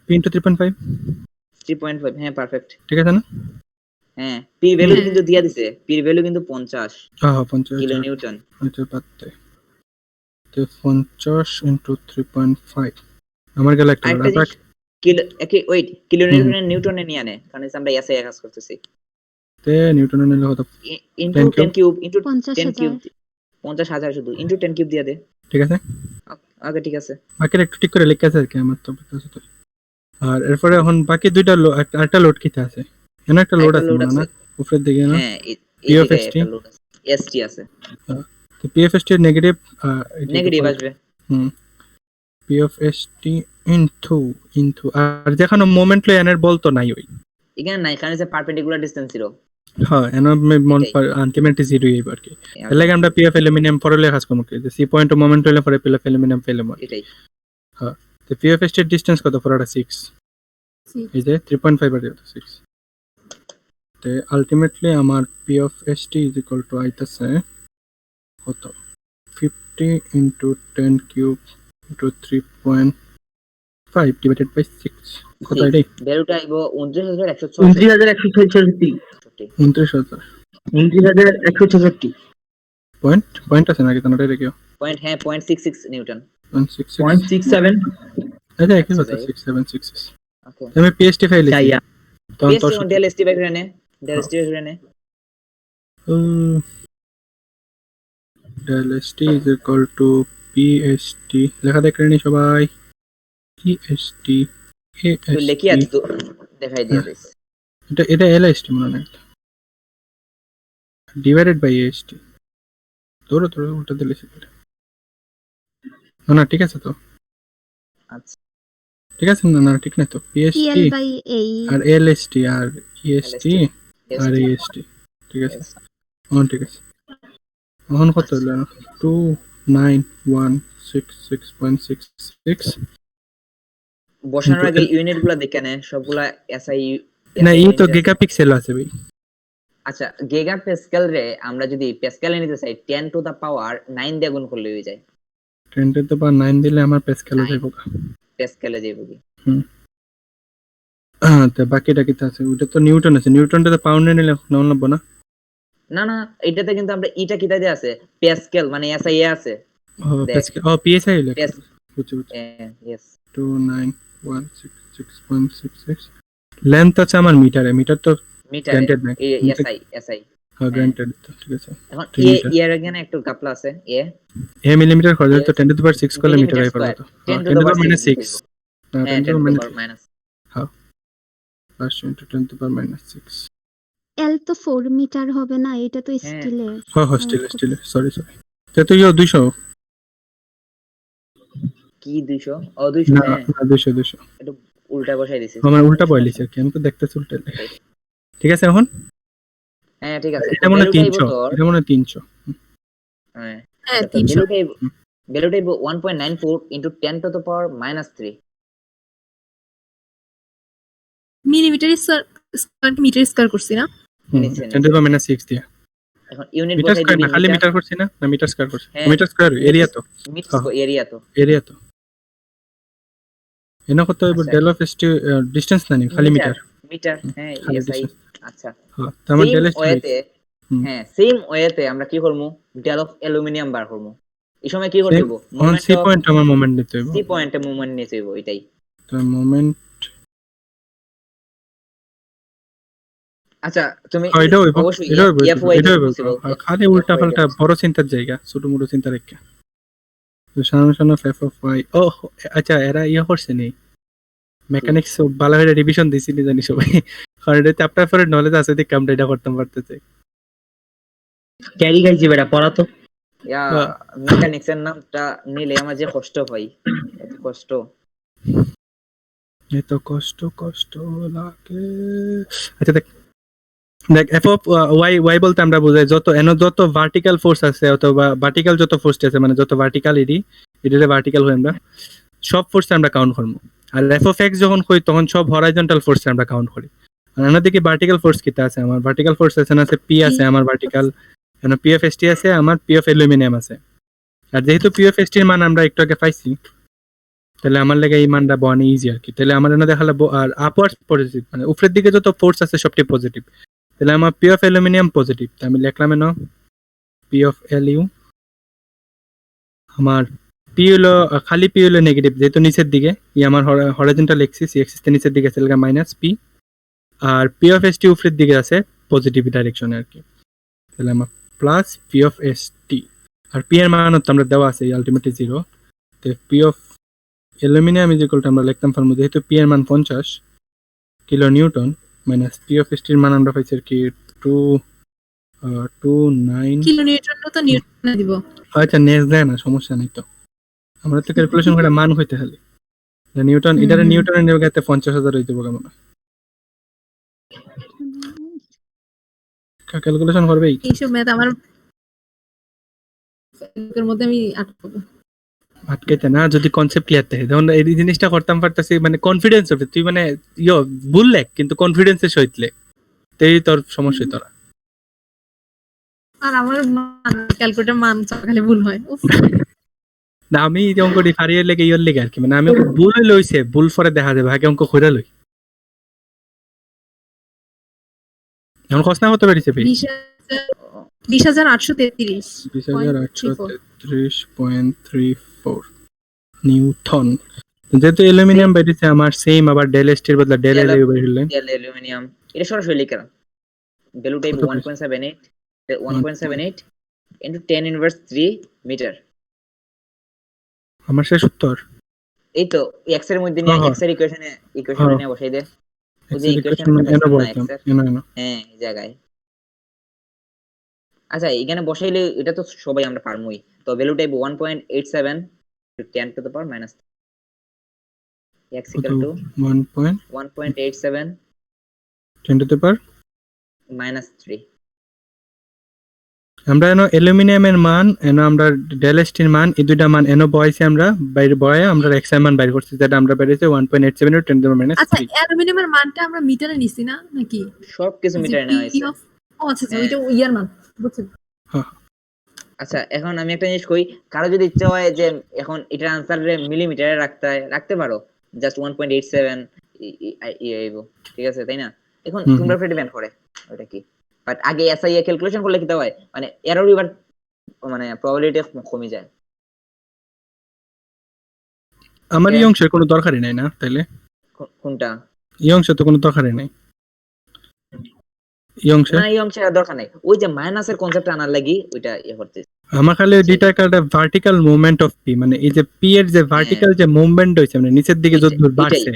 পি ইনটু 3.5 3.5, হ্যাঁ পারফেক্ট। ঠিক আছে না? হ্যাঁ পির ভ্যালু কিন্তু দিয়া দিছে, পির ভ্যালু কিন্তু 50 হ্যাঁ 50 কিলো নিউটন। এটা পাতে তো 50 ইনটু 3.5 আমার গেল একটা আরেকটা জিনিস, কিলো ওয়েট কিলো নিউটনে নিয়ে আনে, কারণ আমরা এসআই কাজ করতেছি। তে নিউটনে নিলে হতো ইনটু 10 10 কিউব ইনটু 10 50,000 কিউব 50,000 শুধু ইনটু 10 কিউব দিয়া দে। ঠিক আছে। আগে ঠিক আছে। বাকিটা একটু ঠিক করে লিখে আছে আর কি আমার তো বুঝতেছে তো। আর এরপরে এখন বাকি দুইটা একটা লোড কিতে আছে, এখানে একটা লোড আছে মনে হয় না উপরের দিকে না? হ্যাঁ এই PFST একটা লোড আছে, এসটি আছে, তো পিএফএসটি নেগেটিভ নেগেটিভ আসবে। পিএফএসটি ইনটু আর যেখানে মোমেন্ট লয় এনের বলতো নাই ওই। এখানে নাই, কারণ যে পারপেন্ডিকুলার ডিসটেন্স ছিল। হ্যাঁ এনো মন আলটিমেটলি জিরো এই আর কি। এর লাগে আমরা পিএফ অ্যালুমিনিয়াম পরে কাজ করব কি, যে সি পয়েন্ট মোমেন্ট হইলে পরে পিএফ অ্যালুমিনিয়াম পেলাম। এটাই হ্যাঁ তো পিএফএসটি এর ডিসটেন্স কত? পড়াটা 6, এই যে 3.5 আর 6। তো আলটিমেটলি আমার পিএফএসটি ইজ ইকুয়াল টু আইতাছে কত? 50 into 10 cube into 3.5 divided by 6 কত এটাই? ভ্যালুটা আইবো 29166। 29,166 29,000 29,166 পয়েন্ট আছে নাকি তোমার এটা কেউ? পয়েন্ট, হ্যাঁ 0.66 নিউটন। 0.66 0.67 এটা একই আচ্ছা, কথা, যাই হোক। 6766। ওকে আমি পিএসটি ফাইল লিখি চাইয়া তখন পিএসটি তোর ডেল এসটি বাই করে নে, ডেল এসটি বাই করে নে। del st is equal to pst লেখা দেখে নি সবাই, pst তো লেখি ast আছে তো দেখাই দিয়ে দিস। এটা lst মনে হয় ডিভাইডেড বাই ast ধরো উল্টা দিলে না ঠিক আছে তো? আচ্ছা ঠিক আছে না ঠিক না তো? pst PL by A R lst R est R ast ঠিক আছে। ঠিক আছে এখন কত হলো? 29166.66 বসানোর আগে ইউনিট গুলা দেখে নে সবগুলা এসআই। না এই তো গিগাপিক্সেল আছে ভাই। আচ্ছা গিগা প্যাসকেল রে আমরা যদি প্যাসকেলে নিতে চাই 10 টু দা পাওয়ার 9 দিয়ে গুণ করলে হয়ে যায়। 10 টু দা পাওয়ার 9 দিলে আমার প্যাসকেলে যাইব। প্যাসকেলে যাইব কি? তো বাকিটা কি আছে? ওটা তো নিউটন আছে, নিউটনটা তো পাউন্ডে নিলে নাও লাগবে না? না না এটাতে কিন্তু আমরা ইটা কিটা দিয়ে আছে, প্যাসকেল মানে এসআই আছে। প্যাসকেল পিএসআই হলো বুঝছি ইয়েস 29166.66 লেন্থ আছে আমার মিটারে, মিটার তো মিটারে গ্রান্টেড না, এসআই এসআই গ্রান্টেড ঠিক আছে। এখন 3 এ মিটার এর এখানে একটু গাপলা আছে এ মিলিমিটার খরচ তো 10 টু দি পাওয়ার 6 করলে মিটার মিলিমিটার আই পারবে স্কয়ার তো 10 to 10 the to the power power 6 -6 না হ্যাঁ 10 to 10 the to the power power minus first into 10 to the power -6 L তো 4 মিটার হবে না, এটা তো হ্যাঁ। স্টিলের। স্টিল সরি তো ইও 200 কি 200 ও 200 না হ্যাঁ 200 একটু উল্টা বসাই দিছি আমার উল্টা বইলিছে আর কি, আমি তো দেখতেছি উল্টা। ঠিক আছে এখন হ্যাঁ ঠিক আছে এটা মনে হয় ভ্যালুটাই 300, তোর এটা মনে হয় 300 হ্যাঁ হ্যাঁ, আচ্ছা, তো 300 ভ্যালুটাই 1.94 into 10 to the power -3 millimetre square metre square করছি না? নিচে, 10 টু দি পাওয়ার -6 দিয়া এখন ইউনিট মিটার বসাই স্কয়ার দিবি না, খালি মিটার করছি না মিটার স্কয়ার করছি, হ্যাঁ। মিটার স্কয়ার এরিয়া তো মিটার এরিয়া তো এরিয়া তো এনা কত হবে আচ্ছা। ডেল অফ এসটি ডিসটেন্স না নি খালি মিটার মিটার হ্যাঁ খালি এসআই distance। আচ্ছা হ্যাঁ তো আমার সেম ডেল এসটি ওয়েতে হ্যাঁ সেম ওয়েতে আমরা কি করব ডেল অফ অ্যালুমিনিয়াম বার করব এই সময় কি করতে হইব অন সি পয়েন্ট আমার মোমেন্ট নিতে হবে, সি পয়েন্টে মুভমেন্ট নিতে হইব এটাই তো মোমেন্ট আচ্ছা তুমি এটা হইব অবশ্যই এটা হইব FY এটা হইব possible, খালি উল্টা FY পাল্টা বড় চিন্তার জায়গা ছোট মোটো চিন্তা রেখে তো সামনে সামনে এফ অফ ওয়াই ও আচ্ছা এরা ইয়া করছে নি মেকানিক্স ভালো করে রিভিশন দিছিলি জানি সবাই কারণ এটা চ্যাপ্টার পরে নলেজ আছে দেখে আমরা এটা করতে পারতেছি ক্যারি খাইছি বেটা পড়া তো। ইয়া মেকানিক্সের নামটা নিলে আমার যে কষ্ট পাই এত কষ্ট এত কষ্ট লাগে। আচ্ছা দেখ এফ অফ ওয়াই ওয়াই বলতে আমরা বুঝাই যত যত ভার্টিক্যাল ফোর্স আছে অথবা ভার্টিক্যাল যত ফোর্স আছে মানে যত ভার্টিক্যাল এদিকে ভার্টিক্যাল হই আমরা সব ফোর্স আমরা কাউন্ট করব। আর এফ অফ এক্স যখন কই তখন সব হরাইজন্টাল ফোর্স আমরা কাউন্ট করি। আর অন্যদিকে ভার্টিক্যাল ফোর্স কিটা আছে আমার ভার্টিক্যাল ফোর্স আছে না, আছে পি আছে আমার ভার্টিক্যাল, এখানে পি অফ এসটি আছে, আমার পি অফ অ্যালুমিনিয়াম আছে। আর যেহেতু পি অফ এসটির মান আমরা একটু আগে পাইছি তাহলে আমার লাগে এই মানটা বনে ইজি আর কি। তাহলে আমার এনে দেখালে আর আপওয়ার্ডস পজিটিভ মানে উপরের দিকে যত ফোর্স আছে সবটি পজিটিভ, তাহলে আমার পি অফ অ্যালুমিনিয়াম পজিটিভ। আমি লিখলাম এনো পি অফ এলইউ, আমার পি হলো খালি পি হলো নেগেটিভ যেহেতু নিচের দিকে, ই আমার হরাইজন্টাল এক্সিস এক্সিস নিচের দিকে আছে মাইনাস পি, আর পি অফ এসটি উপরের দিকে আছে পজিটিভ ডাইরেকশনে আর কি। তাহলে আমার প্লাস পি অফ এসটি আর পি এর মান তো আমরা দেওয়া আছে আলটিমেটলি 0। তো P of aluminium is equal to আমরা লিখতাম ফর্মুলা যেহেতু পি এর মান 50 kilo newton minus P of এসটির মান আমরা পাইছি আর কি 29 কিলো নিউটন তো নিউটনে দিব। আচ্ছা নেক্সট দেয় না সমস্যা নেই তো, আমরা তো ক্যালকুলেশন করে মান হইতে খালি নিউটন এটারে নিউটনের নিয়োগাতে 50,000 হইতে পারে কেমন ক্যালকুলেশন করবেই এইসব ম্যাথ আমার এর মধ্যে আমি আটকাবো। আটকাইতে না যদি কনসেপ্ট ক্লিয়ার থাকে তখন এই জিনিসটা করতাম পারতাছি মানে কনফিডেন্স হবে তুই মানে ভুল লেখ কিন্তু কনফিডেন্সের সহিত লেখ তেই তোর সমস্যা তোরা। আর আমার ক্যালকুলেটর মান খালি ভুল হয়। উফ, না আমি যে অঙ্ক ফারিয়ে লেগে ইয়ের লেগে আর কি মানে আমি ভুল লইছে ভুল পরে দেখা যাবে আগে অঙ্ক খোঁজা লই এখন কষ্ট না হতে পারিছে ভাই 20,833 20,833.34 নিউটন। যেহেতু অ্যালুমিনিয়াম বেরিয়েছে আমার সেম আবার ডেল এসটির বদলে ডেল এল বেরিয়ে ডেল অ্যালুমিনিয়াম এটা সরাসরি লিখলাম ভ্যালুটাই 1.78 into 10 inverse 3 মিটার। আমার শেষ উত্তর এই তো x এর মধ্যে নিয়ে হ্যাঁ, x এর ইকুয়েশনে নিয়ে বসাই দে ওই যে ইকুয়েশন হ্যাঁ এই জায়গায়। আচ্ছা এখানে বসাইলে এটা তো সবাই আমরা পারমই তো ভ্যালুটাই 1.87 to 10 to the power minus x equal to 1.87 10 to the power minus 3 আমরা এনো অ্যালুমিনিয়ামের মান এনো আমরা ডেল এসটির মান এই দুইটা মান এনো বয়সে আমরা বাইরে বয়ে আমরা x এর মান বাইর করছি যেটা আমরা বেরিয়েছে 1.87 to 10 to the minus 3। আচ্ছা অ্যালুমিনিয়ামের মানটা আমরা মিটারে নিছি না নাকি সব কিছু মিটারে নেওয়া হয়েছে। ও আচ্ছা ওইটা ইয়ার মান বুঝছেন। আচ্ছা এখন আমি একটা জিনিস কই কারো যদি ইচ্ছা হয় যে এখন এটার আনসারে মিলিমিটারে রাখতে পারো জাস্ট 1.87 ঠিক আছে তাই না। এখন তোমরা ফ্রি ডিপেন্ড করে ওটা কি বাট আগে এসআই এ ক্যালকুলেশন করলে কি হয় মানে এরর এবার মানে প্রবাবিলিটি কমে যায়। আমার এই অংশের কোনো দরকারই নাই না তাইলে কোনটা এই অংশ তো কোনো দরকারই নেই এই অংশে না এই অংশে আর দরকার নাই, ওই যে মাইনাসের কনসেপ্ট আনার লাগি ওইটা ইয়ে করতে। আমার খালি ডিটা একটা ভার্টিক্যাল মুভমেন্ট অফ পি, মানে এই যে পি এর যে ভার্টিক্যাল যে মুভমেন্ট হইছে মানে নিচের দিকে এইটা- যতদূর এইটাই। বাড়ছে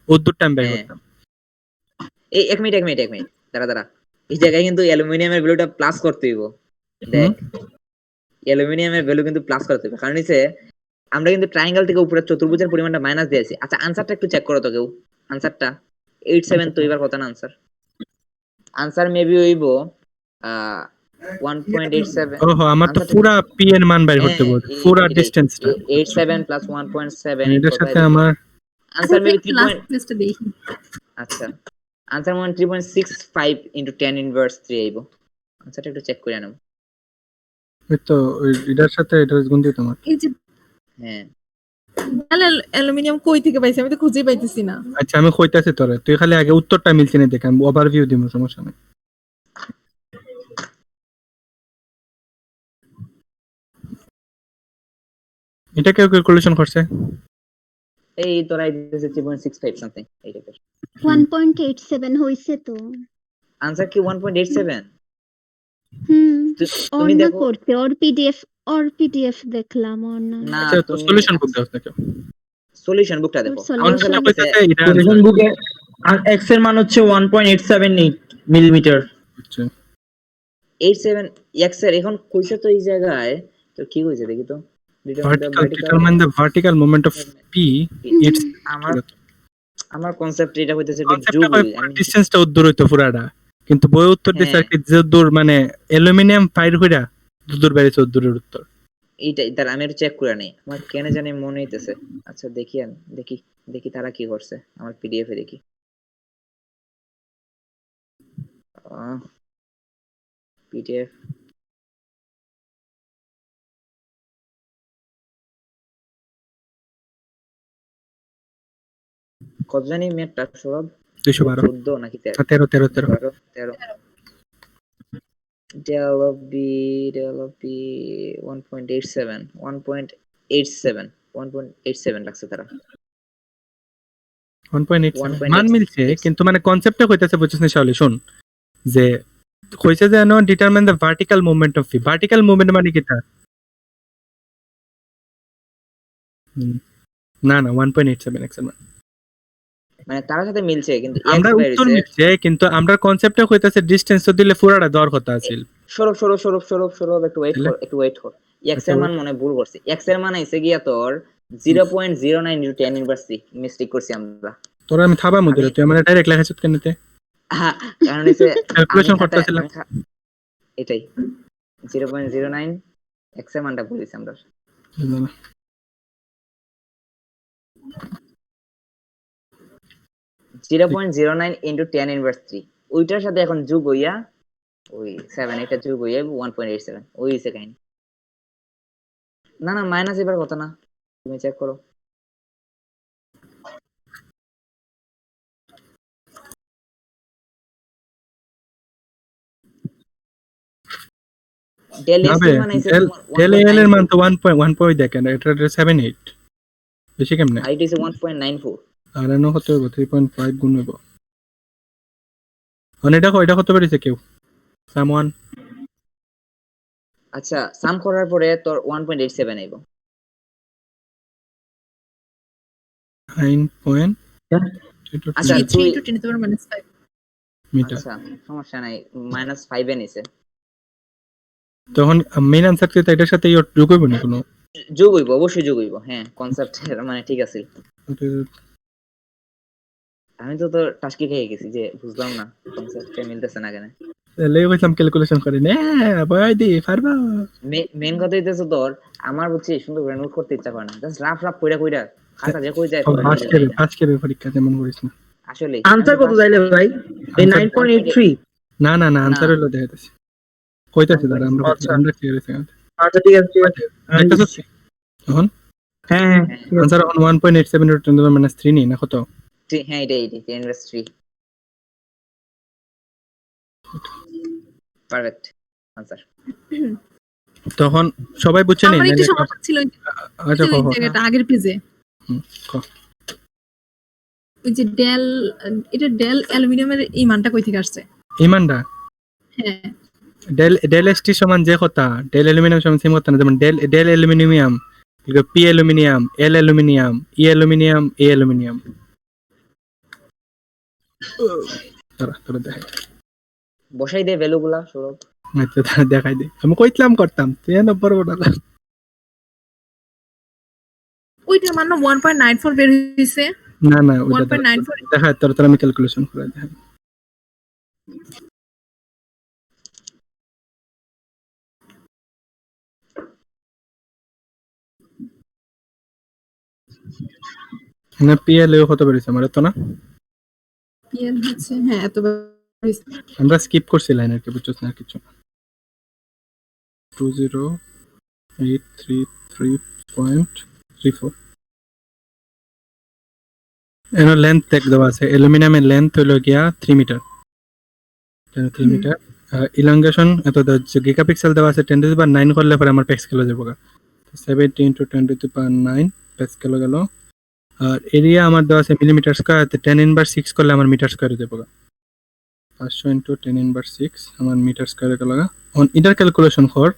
ওদূর টাইম বের হ্যাঁ। করতাম। এই এক মিনিট দাঁড়া এই জায়গায় কিন্তু অ্যালুমিনিয়ামের ভ্যালুটা প্লাস করতে হইব। দেখ অ্যালুমিনিয়ামের ভ্যালু কিন্তু প্লাস করতে হবে, কারণ হচ্ছে আমরা কিন্তু ট্রায়াঙ্গেল থেকে উপরে চতুর্ভুজের পরিমাণটা মাইনাস দিয়েছি। আচ্ছা আনসারটা একটু চেক করো তো কেউ, আনসারটা 87 তো এবার কথা না আনসার, আনসার মেবি হইব 1.87। ওহো আমার তো আনসারটা পুরা পি এর মান বের করতে হ্যাঁ, বলছে, পুরা এটাই। ডিসটেন্সটা 87 প্লাস 1.7 এটার সাথে আমার আনসার মেবি 3 লাস্ট প্লেসটা দেখি। আচ্ছা আনসার মানে 3.65 ইনটু 10 ইনভার্স 3 আইবো। আনসারটা একটু চেক করে নাও। এই তো এটার সাথে এটার গুণ দিতে আমার। এই যে হ্যাঁ অ্যালুমিনিয়াম কই থেকে পাইছি, আমি তো খুঁজেই পাইতেছি না। আচ্ছা আমি কইতাছি তোরে, তুই খালি আগে উত্তরটা মিলছে না দেখ, আমি ওভারভিউ দিব, সমস্যা নেই। এটা কেউ ক্যালকুলেশন করছে? এই তোরা দিতেছে 3.65 সামথিং এই টাইপের। 1.87 হইছে তো। আনসার কি 1.87? তুমি অন্য দেখো করতে ওর পিডিএফ দেখলাম ওর না। না আচ্ছা তো তুমি সলিউশন বুক দাও না কেউ। সলিউশন বুকটা দেখো। Solution আমার আমার কাছে সাথে লাগতেছে কইতাছে এটা সলিউশন বুকে x এর মান হচ্ছে 1.878 মিলিমিটার। আচ্ছা 87 x এর এখন কইছে তো এই জায়গায়, তো কি কইছে দেখি তো। determine the vertical movement of P its আমার কনসেপ্ট এটা হইতেছে একটু কনসেপ্টটা জুগুল। কয় ডিসটেন্সটা উদ্দূর হইতো পুরাটা, কিন্তু বই উত্তর দিছে হ্যাঁ। আর কি যে দূর মানে অ্যালুমিনিয়াম ফাইর কইরা দূর বেরিয়েছে উদ্দূরের উত্তর। এইটাই তার আমি একটু চেক করে নেই, আমার কেন জানি মনে হইতেছে। আচ্ছা দেখি তারা কি করছে, আমার পিডিএফ এ দেখি। পিডিএফ কত জানি মেটটা সব 212 14 নাকি 13 13 13 13 del of b 1.87 লাগছে তারা। 1.87 মান 1.87 মিলছে, কিন্তু মানে কনসেপ্টটা কইতাছে বুঝছিস না শাওলি, শুন যে কইছে যে now determine the vertical movement of P, vertical movement মানে কিটা? না 1.87 এক্স এর মান। মানে তার সাথে মিলছে কিন্তু x আমরা বের উত্তর হইছে। মিলছে, কিন্তু আমরা কনসেপ্টটা কইতাছে ডিসটেন্স তো দিলে পুরাটা দেওয়ার কথা আছিল। সরব একটু ওয়েট কর x আচ্ছা, এর মান মনে ভুল করছি। x এর মান আইছে গিয়া তোর 0.09 ইনটু 10 ইনভার্স 3 মিস্টেক করছি আমরা। তোরা আমি থাবা মুদিরে, তুই আমরা ডাইরেক্ট লেখাছিস কেনতে? কারণ হইছে ক্যালকুলেশন করতেছিলাম। এটাই 0.09 x এর মানটা ভুল হইছে আমরা। 0.09 ইনটু 10 ইনভার্স 3 ওইটার সাথে এখন যোগ হইয়া ওই 7 এটা যোগ হইয়া 1.87 ওই হইছে কাহিনী। না মাইনাস এবার কথা না, তুমি চেক করো। ডেল এস এর মান আইছে ডেল এল এর মান তো 1 দেখেন, এটা 78 বেশি কেমনে? হাইট হইছে 1.94। আর এনো হতে হবে 3.5 গুণ হইব। মানে এটা কত বেরিয়েছে কেউ? সামওয়ান আচ্ছা সাম করার পরে তোর 1.87 আইবো। 9. আচ্ছা 3 তুই into 10 to the power minus 5 metre. আচ্ছা সমস্যা নাই -5 এ নিছে। তখন মেইন আনসার কি এটার সাথে যোগ হইব না কোনো? যোগ হইব, অবশ্যই যোগ হইব। হ্যাঁ কনসেপ্ট মানে ঠিক আছে। আমি তো তোর টাস্কি খেয়ে গেছি যে বুঝলাম না কনসেপ্টে মিলতেছে না কেন। লে কইলাম ক্যালকুলেশন করি না বয় দি পারবা। মেন কথা হইতেছে তোর আমার বুঝছি সুন্দর করে নোট করতে ইচ্ছা করে না, জাস্ট রাফ কইরা খাতা যে কই যায় আজকে পরীক্ষা তেমন করিস না আসলে। আনসার কত যাইলে ভাই? এই 9.83। না আনসার হলো দেখাইতেছি, কইতাছি দাঁড়া আমরা আচ্ছা। আমরা ক্লিয়ার হইছে। আচ্ছা ঠিক আছে দেখতেছিস এখন হ্যাঁ আনসার 1.87 * 10⁻³ নি না কত? হ্যাঁ এটাই ইন্ডাস্ট্রি পারফেক্ট আনসার। তখন সবাই বুঝছে নি? আমার একটু সমস্যা ছিল আচ্ছা এই জায়গাটা আগের পেজে। ক ওই যে ডেল, এটা ডেল অ্যালুমিনিয়ামের এই মানটা কই থেকে আসছে? ইমানটা হ্যাঁ, ডেল এস টি সমান যে কথা ডেল অ্যালুমিনিয়াম সমান সেম কথা না, যেমন ডেল অ্যালুমিনিয়াম, পি অ্যালুমিনিয়াম, এল অ্যালুমিনিয়াম, ই অ্যালুমিনিয়াম, এ অ্যালুমিনিয়াম। তোরা দেখাই বসাই দে ভ্যালু গুলা সৌরভ। আচ্ছা তাহলে দেখাই দে, আমি কইতলাম করতাম তুই না বড় বড় ওইটার মান 1.94 বের হইছে। না না ওইটা 1.94 দেখা তোর আমি ক্যালকুলেশন করে দেখাই। না পিএল কত বেরিয়েছে আমার তো না, পিএল হচ্ছে, হ্যাঁ এত বের হইছে। আমরা স্কিপ করছি লাইন আর কি, বুঝছস না কিছু 20833.34 এর লেন্থ দেখ দেওয়া আছে, অ্যালুমিনিয়ামের লেন্থ হলো গিয়া 3 মিটার, 3 মিটার। ইলংগেশন এত গিগাপিক্সেল দেওয়া আছে, 10⁹ করলে পরে আমার পেক্সেল হয়ে যাবে 70 × 10⁹ পেক্সেল গেল। আর এরিয়া আমার দেওয়া আছে মিলিমিটার স্কয়ার, 10⁻6 করলে আমার মিটার স্কয়ার হয়ে যাবে 500 × 10⁻6 আমার মিটার স্কয়ার গেল। অন ইটার ক্যালকুলেশন কর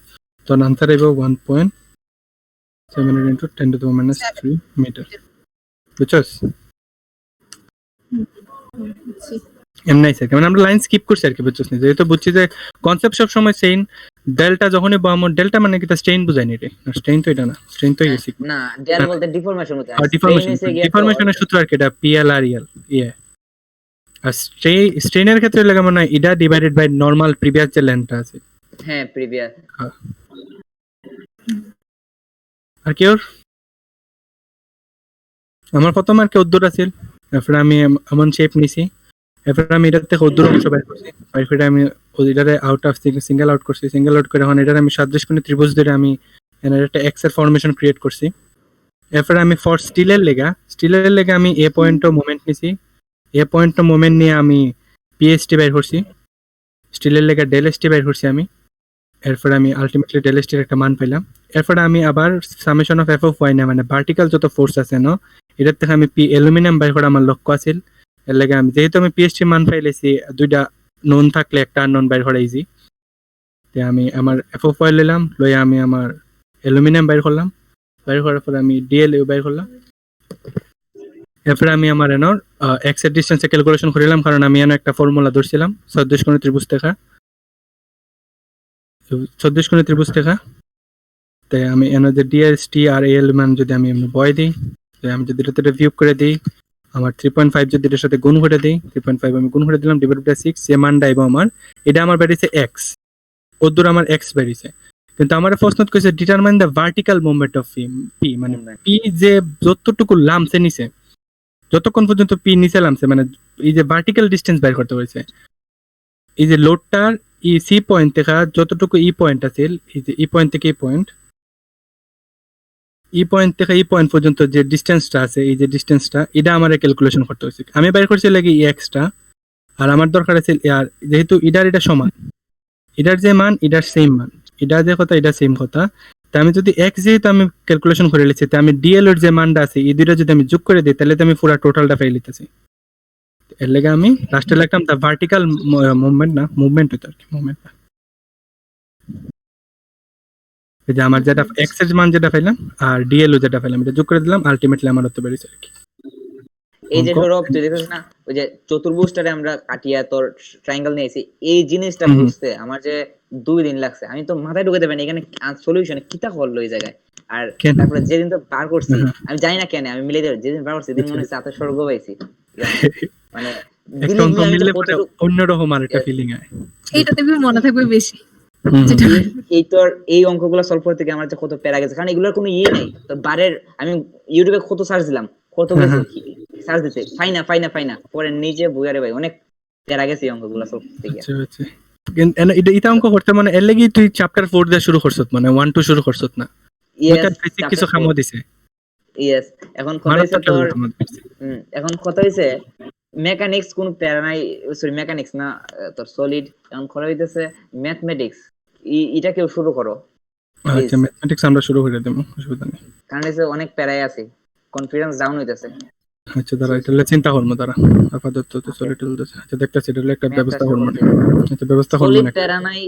তো আনসার আইবো 1.7 × 10⁻³ মিটার, বুঝছস? বুঝছি। এমনি আছে মানে আমরা লাইন স্কিপ করছি আর কি, বুঝছস না? যেহেতু বুঝছি যে কনসেপ্ট সব সময় সেম, ডেল্টা যখনই বামো ডেল্টা মানে কি তা স্ট্রেইন বুঝায় নি রে, স্ট্রেইন তো এটা না, স্ট্রেইন তো ইয়েসি না ডেল বলতে ডিফরমেশন হতে আর ডিফরমেশনের সূত্র আর কি, এটা পিএল আর ইএল ইয়ে। আর স্ট্রেইনের ক্ষেত্রে লাগে মানে এটা ডিভাইডেড বাই নরমাল প্রিভিয়াস যে লেন্থটা আছে। হ্যাঁ প্রিভিয়াস। আর কি ওর আমার কত মার্কে উদ্দূর আছিল, এরপরে আমি এমন শেপ নিছি, এরপরে আমি এটার থেকে উদ্দূর অংশ বের করছি, এরপরে আমি ওইটারে আউট অফ সিঙ্গেল আউট করছি, সিঙ্গেল আউট করে এখন এটার আমি সাদৃশ্যকোণী ত্রিভুজ ধরে আমি এর একটা এক্স এর ফরমেশন ক্রিয়েট করছি। এরপরে আমি ফর স্টিলের লেগা আমি এ পয়েন্ট মোমেন্ট নিছি, এ পয়েন্ট মোমেন্ট নিয়ে আমি পিএসটি বের করছি, স্টিলের লেগা ডেল এসটি বের করছি আমি। এরপরে আমি আলটিমেটলি ডেল এসটির একটা মান পেলাম। এরপরে আমি আবার summation of F of Y না মানে ভার্টিক্যাল যত ফোর্স আছে না এটার থেকে আমি পি অ্যালুমিনিয়াম বের করা আমার লক্ষ্য আছিল। এর লেগে আমি যেহেতু আমি পিএসটি মান পাইলেছি, দুইটা নন থাকলে একটা আননোন বের করা ইজি, তে আমি আমার এফ অফ ওয়াই নিলাম, লইয়া আমি আমার অ্যালুমিনিয়াম বের করলাম, বের করার পরে আমি ডিএলইউ বের করলাম। এরপরে আমি আমার এনর এক্স এর ডিসটেন্স ক্যালকুলেশন করিলাম, কারণ আমি এনে একটা ফর্মুলা ধরছিলাম সদৃশকোণী ত্রিভুজ দেখা, সদৃশকোণী ত্রিভুজ দেখা। তাই আমি এনে যে ডিএসটি আর এল মান যদি আমি এমনি বয় দিই, আমি যদি এটা ভিউ করে দিই, আমার 3.5 যদি এর সাথে গুণ করে দিই, 3.5 আমি গুণ করে দিলাম ডিভাইডেড বাই 6, যে মানটা আইবো আমার, এটা আমার বেরিয়েছে এক্স, ওদূর আমার এক্স বেরিয়েছে। কিন্তু আমার প্রশ্ন কইছে determine the vertical movement of P, মানে পি যে যতটুকু লামছে নিচে, যতক্ষণ পর্যন্ত পি নিচে লামছে, মানে এই যে ভার্টিক্যাল ডিসটেন্স বের করতে হয়েছে, এই যে লোডটার ই সি পয়েন্ট থেকে যতটুকু ই পয়েন্ট আছে, এই যে ই পয়েন্ট থেকে ই পয়েন্ট থেকে ই পয়েন্ট পর্যন্ত যে ডিসটেন্সটা আছে, এই যে ডিসটেন্সটা এটা আমার ক্যালকুলেশন করতে হয়েছে। আমি বের করছি লাগে ই এক্সটা, আর আমার দরকার আছে আর যেহেতু এটা সমান, এটার যে মান এটার সেম মান, এটা যে কথা এটা সেম কথা, তা আমি যদি এক্স যেহেতু আমি ক্যালকুলেশন করে লিখছি, তা আমি ডিএল এর যে মানটা আছে এই দুইটা যদি আমি যোগ করে দিই, তাহলে তো আমি পুরো টোটালটা পেয়ে লিখতেছি। এর লেগে আমি লাস্টে লিখলাম দা ভার্টিক্যাল মুভমেন্ট, না মুভমেন্ট হইতো আর কি, মুভমেন্ট না, এই যে আমার যেটা এক্স এর মান যেটা পাইলাম আর ডিএল যেটা পাইলাম এটা যোগ করে দিলাম, আলটিমেটলি আমার হতে বেরিয়েছে আর কি। এই যে সৌরভ তুই দেখছিস না ওই যে চতুর্ভুজটারে আমরা কাটিয়া তোর ট্রায়াঙ্গেল নিয়েছি, এই জিনিসটা বুঝতে আমার যে 2 দিন লাগছে, আমি তো মাথায় ঢুকে দেবেন এখানে সলিউশনে কিতা করলো এই জায়গায়। আর তারপরে যেদিন তো বার করছি আমি জানি না কেন আমি মিলে দেব, যেদিন বার করছি দিন মনে হচ্ছে এত স্বর্গ পাইছি, মানে একটা অঙ্ক মিললে পরে অন্যরকম আর একটা ফিলিং হয়, এইটাতে মনে থাকবে বেশি। এই তোর এই অঙ্কগুলো সলভ করতে গিয়ে আমার যে কত প্যারা গেছে, কারণ এগুলোর কোনো ইয়ে নেই। তোর বারের আমি ইউটিউবে কত সার্চ দিলাম, কত সার্চ দিতে ফাইনা পরে নিজে বুয়ারে ভাই অনেক প্যারা গেছে এই অঙ্কগুলো সলভ করতে গিয়ে। আচ্ছা কিন্তু এটা অঙ্ক করতে মানে এর লাগি তুই চ্যাপ্টার 4 দিয়ে শুরু করছত, মানে 1 2 শুরু করছত না, এটা বেসিক কিছু কামও দিছে। ইয়েস এখন কথা হইছে তোর এখন কথা হইছে মেকানিক্স কোন প্যারা নাই, সরি মেকানিক্স না তোর সলিড, এখন কথা হইতেছে ম্যাথমেটিক্স, এটা কেউ শুরু করো। আচ্ছা ম্যাথমেটিক্স আমরা শুরু করে দেব, অসুবিধা নেই, কারণ এসে অনেক প্যারাই আছে, কনফিডেন্স ডাউন হইতেছে। আচ্ছা দাঁড়া, এটা হলে চিন্তা করবো, দাঁড়া আপাতত তো সলিড চলতেছে। আচ্ছা দেখতেছি, এটা হলে একটা ব্যবস্থা করবো না। আচ্ছা ব্যবস্থা করবো সলিড না। তেরা নাই,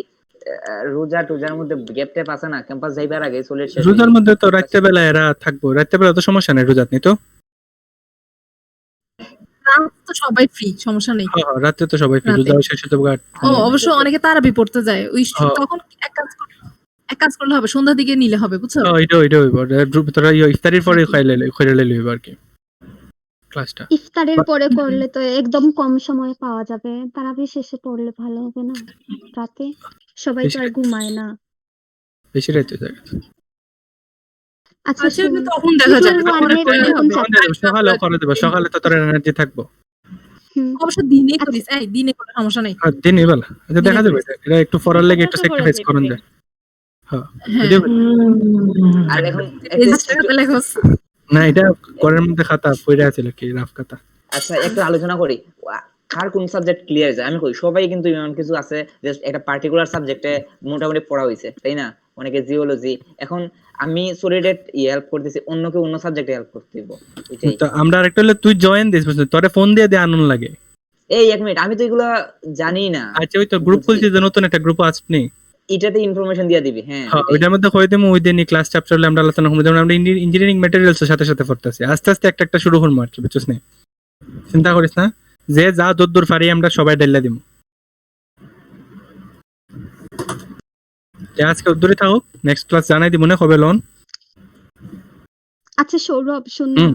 রোজা টোজার মধ্যে গ্যাপ ট্যাপ আছে না, ক্যাম্পাস যাইবার আগে সলিড শেষ রোজার মধ্যে তো রাত্রে বেলা এরা থাকবো, রাত্রে বেলা তো সমস্যা নেই, রোজাত নেই তো। রাত তো সবাই ফ্রি, সমস্যা নেই। হ্যাঁ রাত্রে তো সবাই ফ্রি, রাতে। রোজা শেষে তো অবশ্য অনেকে তারাবি পড়তে যায়, ওই হ্যাঁ। তখন এক কাজ করলে হবে, সন্ধ্যার দিকে নিলে হবে, বুঝছো? এটা হইব, তোরা ইফতারির পরে খাইলে লইব আর কি ক্লাসটা। ইফতারের পরে করলে তো একদম কম সময় পাওয়া যাবে, তারাবি শেষে পড়লে ভালো হবে না? রাতে সবাই তো আর ঘুমায় না। বেশি রাইতে যায়। আচ্ছা আচ্ছা, শোনো, তখন দেখা যাবে, Triple তখন One এর করলে নতুন হবে। chapter, সকালেও করে দেবো, সকালে তো তোর এনার্জি থাকবো। হুম, অবশ্য দিনে করিস, এই দিনে করে সমস্যা নেই। আর দিনই বেলা আচ্ছা দেখা যাবে, এটা একটু পড়ার লেগে একটু স্যাক্রিফাইস করুন যায়। হ্যাঁ হ্যাঁ। এটাই বলি। আর এখন রেজিস্টার করতে লেখোস। না এটা ঘরের মধ্যে খাতা পড়ে আছে কি রাফ খাতা। আচ্ছা একটু আলোচনা করি, কার কোন সাবজেক্ট ক্লিয়ার যায়। আমি কই সবাই কিন্তু এমন কিছু আছে যে একটা পার্টিকুলার সাবজেক্টে মোটামুটি পড়া হয়েছে, তাই না? অনেকে জিওলজি, এখন আমি সলিডেট হেল্প করতেছি, অন্যকে অন্য সাবজেক্টে হেল্প করতে দিব, এটাই। তো আমরা আরেকটা হলে তুই জয়েন দিস, বুঝছিস, তোরে ফোন দিয়ে আনন্দ লাগে। এই এক মিনিট, আমি তো এগুলা জানি না। আচ্ছা ওই তো গ্রুপ খুলছিস যে নতুন একটা গ্রুপ আসনি, এটাতে ইনফরমেশন দিয়ে দিবি। হ্যাঁ হ্যাঁ এটাই। ওইটার মধ্যে কই দেবো, ওই দিনই ক্লাস চ্যাপ্টার হলে আমরা আলোচনা করবো, যেমন আমরা ইঞ্জিনিয়ারিং ম্যাটেরিয়ালস এর সাথে সাথে পড়তেছি, আস্তে আস্তে একটা শুরু করবো আর কি, বুঝছিস না? চিন্তা করিস না, যে যা দূর পারি আমরা সবাই ডাইলা দিব। আজকে দূরে থাকুক, নেক্সট ক্লাস জানাই দিব না কবে লোন। আচ্ছা সৌরভ শোন না, হুম।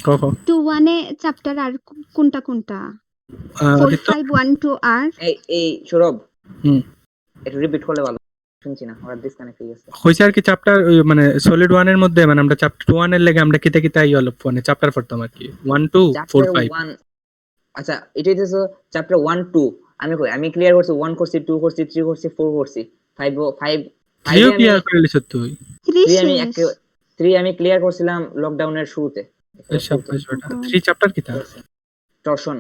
কখো 2-1 এ চ্যাপ্টার আর কোনটা কোনটা? 4-5-1-2 আর এই সৌরভ, হুম। একটু রিপিট করলে ভালো, শুনছি না, ওরা ডিসকানেক্ট হয়ে গেছে। হইছে আর কি চ্যাপ্টার মানে সলিড 1 এর মধ্যে, মানে আমরা চ্যাপ্টার 1 এর লেগে আমরা কিতা ইয়ে মানে চ্যাপ্টার পড়তাম আর কি 1 2 4 5। আচ্ছা এটাই তো চ্যাপ্টার 1 2, আমি ক্লিয়ার করছি, 1 করছি, 2 করছি, 3 করছি, 4 করছি, 5 3 ক্লিয়ার করে লিছ তুই। 3 আমি ক্লিয়ার করছিলাম লকডাউনের শুরুতে। এই শাবাশ বেটা, 3 চ্যাপ্টার কিতা? টর্শন।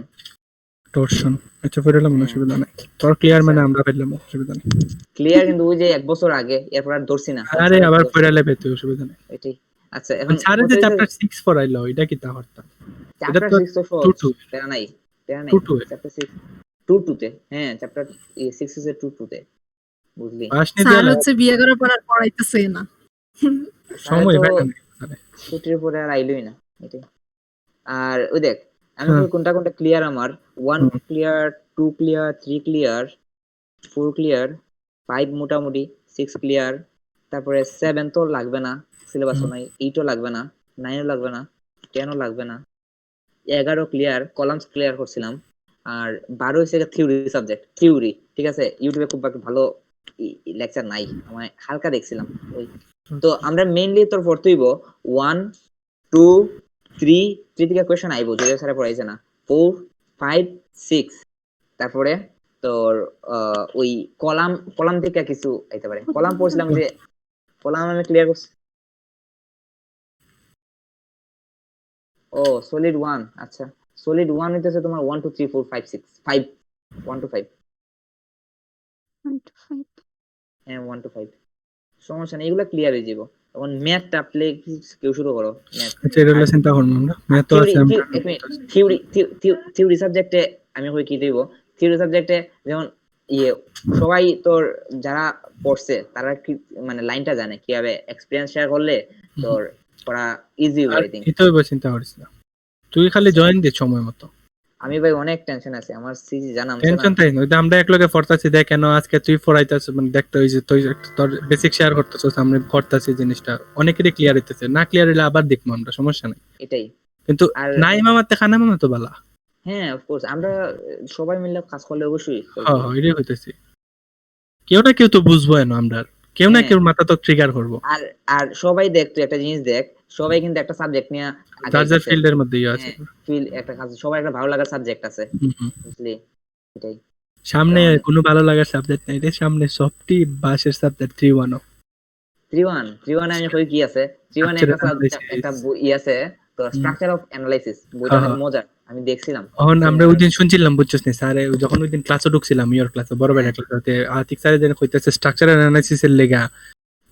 আচ্ছা ফেরলাম না, অসুবিধা নাই, তোর ক্লিয়ার মানে আমরা ফেললাম, অসুবিধা নাই। ক্লিয়ার কিন্তু ওই যে এক বছর আগে, এরপর আর ধরছি না। আরে আবার ফেরালে পেতে, অসুবিধা নাই। এটাই। আচ্ছা এখন স্যার যে চ্যাপ্টার 6 পড়াইলো এটা কিতা করতা? চ্যাপ্টার তো 6 তো সহজ, 2 2 তেরা নাই 2 চ্যাপ্টার 6 2 2 তে। হ্যাঁ চ্যাপ্টার 6 এর 2 2 তে, বুঝলি? পাস নি স্যার দিয়া হচ্ছে বিয়ে করার পর আর পড়াইতেছে না। সময় তো হয় না। ছুটির পরে আর আইলোই না, এটাই। আর ওই দেখ আমি হ্যাঁ। কোনটা কোনটা ক্লিয়ার, আমার 1 হুম। ক্লিয়ার, 2 ক্লিয়ার, 3 ক্লিয়ার, 4 ক্লিয়ার, 5 মোটামুটি, 6 ক্লিয়ার, তারপরে 7 তো লাগবে না, সিলেবাসও নাই, 8 ও লাগবে না, 9 ও লাগবে না, 10 ও লাগবে না, 11 ক্লিয়ার, কলামস ক্লিয়ার করছিলাম। আর 12 হইছে থিওরি সাবজেক্ট, থিওরি। ঠিক আছে, ইউটিউবে খুব একটা ভালো লেকচার নাই, আমি হালকা দেখছিলাম ওই। তো আমরা মেইনলি তোর পড়তে হইব 1 2 3 থেকে কোশ্চেন আইবো, যদি স্যার পড়াইছে না, 4 5 6, তারপরে তোর ওই কলাম থেকে কিছু আইতে পারে। কলাম পড়ছিলাম যে কলাম আমি ক্লিয়ার করছি। ও সলিড 1, আচ্ছা সলিড 1 হইতেছে তোমার 1 2 3 4 5 6 5 1 to 5। 1 to 5 হ্যাঁ 1 to 5 সমস্যা নেই, এগুলো ক্লিয়ার হয়ে যাবো। তখন ম্যাথ টাপলে কেউ শুরু করো ম্যাথ। আচ্ছা এটা হলো চিন্তা করব আমরা, ম্যাথ তো আছে আমরা। থিওরি সাবজেক্টে আমি কই কি দেব, থিওরি সাবজেক্টে যেমন সবাই তোর যারা পড়ছে তারা কি মানে লাইনটা জানে, কিভাবে এক্সপেরিয়েন্স শেয়ার করলে তোর পড়া ইজি হবে। আই থিংক এটা হইব, চিন্তা করিস না, তুই খালি জয়েন দে সময় মতো। আমি ভাই অনেক টেনশন আছে, আমার সিজি জানাম টেনশন তাই না, ওইটা আমরা একলগে পড়তাছি, দেখ কেন আজকে তুই পড়াইতাছ, মানে দেখতে হই যে তুই তোর বেসিক শেয়ার করতেছস, আমরা করতাছি জিনিসটা অনেকেরই ক্লিয়ার হইতেছে, না ক্লিয়ার হইলে আবার দেখবো আমরা, সমস্যা নাই। এটাই। কিন্তু আর নাই মামাতে খানা মামা তো বালা। হ্যাঁ অফকোর্স আমরা সবাই মিলে কাজ করলে অবশ্যই হ্যাঁ এটাই হইতেছে, কেউ না কেউ তো বুঝবো না, আমরা কেউ না কেউ মাথা তো ট্রিগার করবো। আর আর সবাই দেখ, তুই একটা জিনিস দেখ, সবাই কিন্তু একটা সাবজেক্ট নিয়ে যার যার ফিল্ডের মধ্যেই আছে, ফিল একটা কাজ, সবার একটা ভালো লাগার সাবজেক্ট আছে, বুঝলি? এটাই। সামনে কোনো ভালো লাগার সাবজেক্ট নাই রে, সামনে সবটি বাসের সাবজেক্ট 3-1 3-1 আমি কই কি আছে 3-1 একটা সাবজেক্ট, একটা বই আছে তো স্ট্রাকচার অফ অ্যানালাইসিস, বইটা অনেক মজার, আমি দেখছিলাম। এখন আমরা ওইদিন শুনছিলাম, বুঝছিস না স্যার, যখন ওইদিন ক্লাসে ঢুকছিলাম, ইওর ক্লাসে, বড় ভাইয়ের ক্লাসে, আতিক স্যার যেন কইতেছে স্ট্রাকচার অ্যানালাইসিস এর লেগা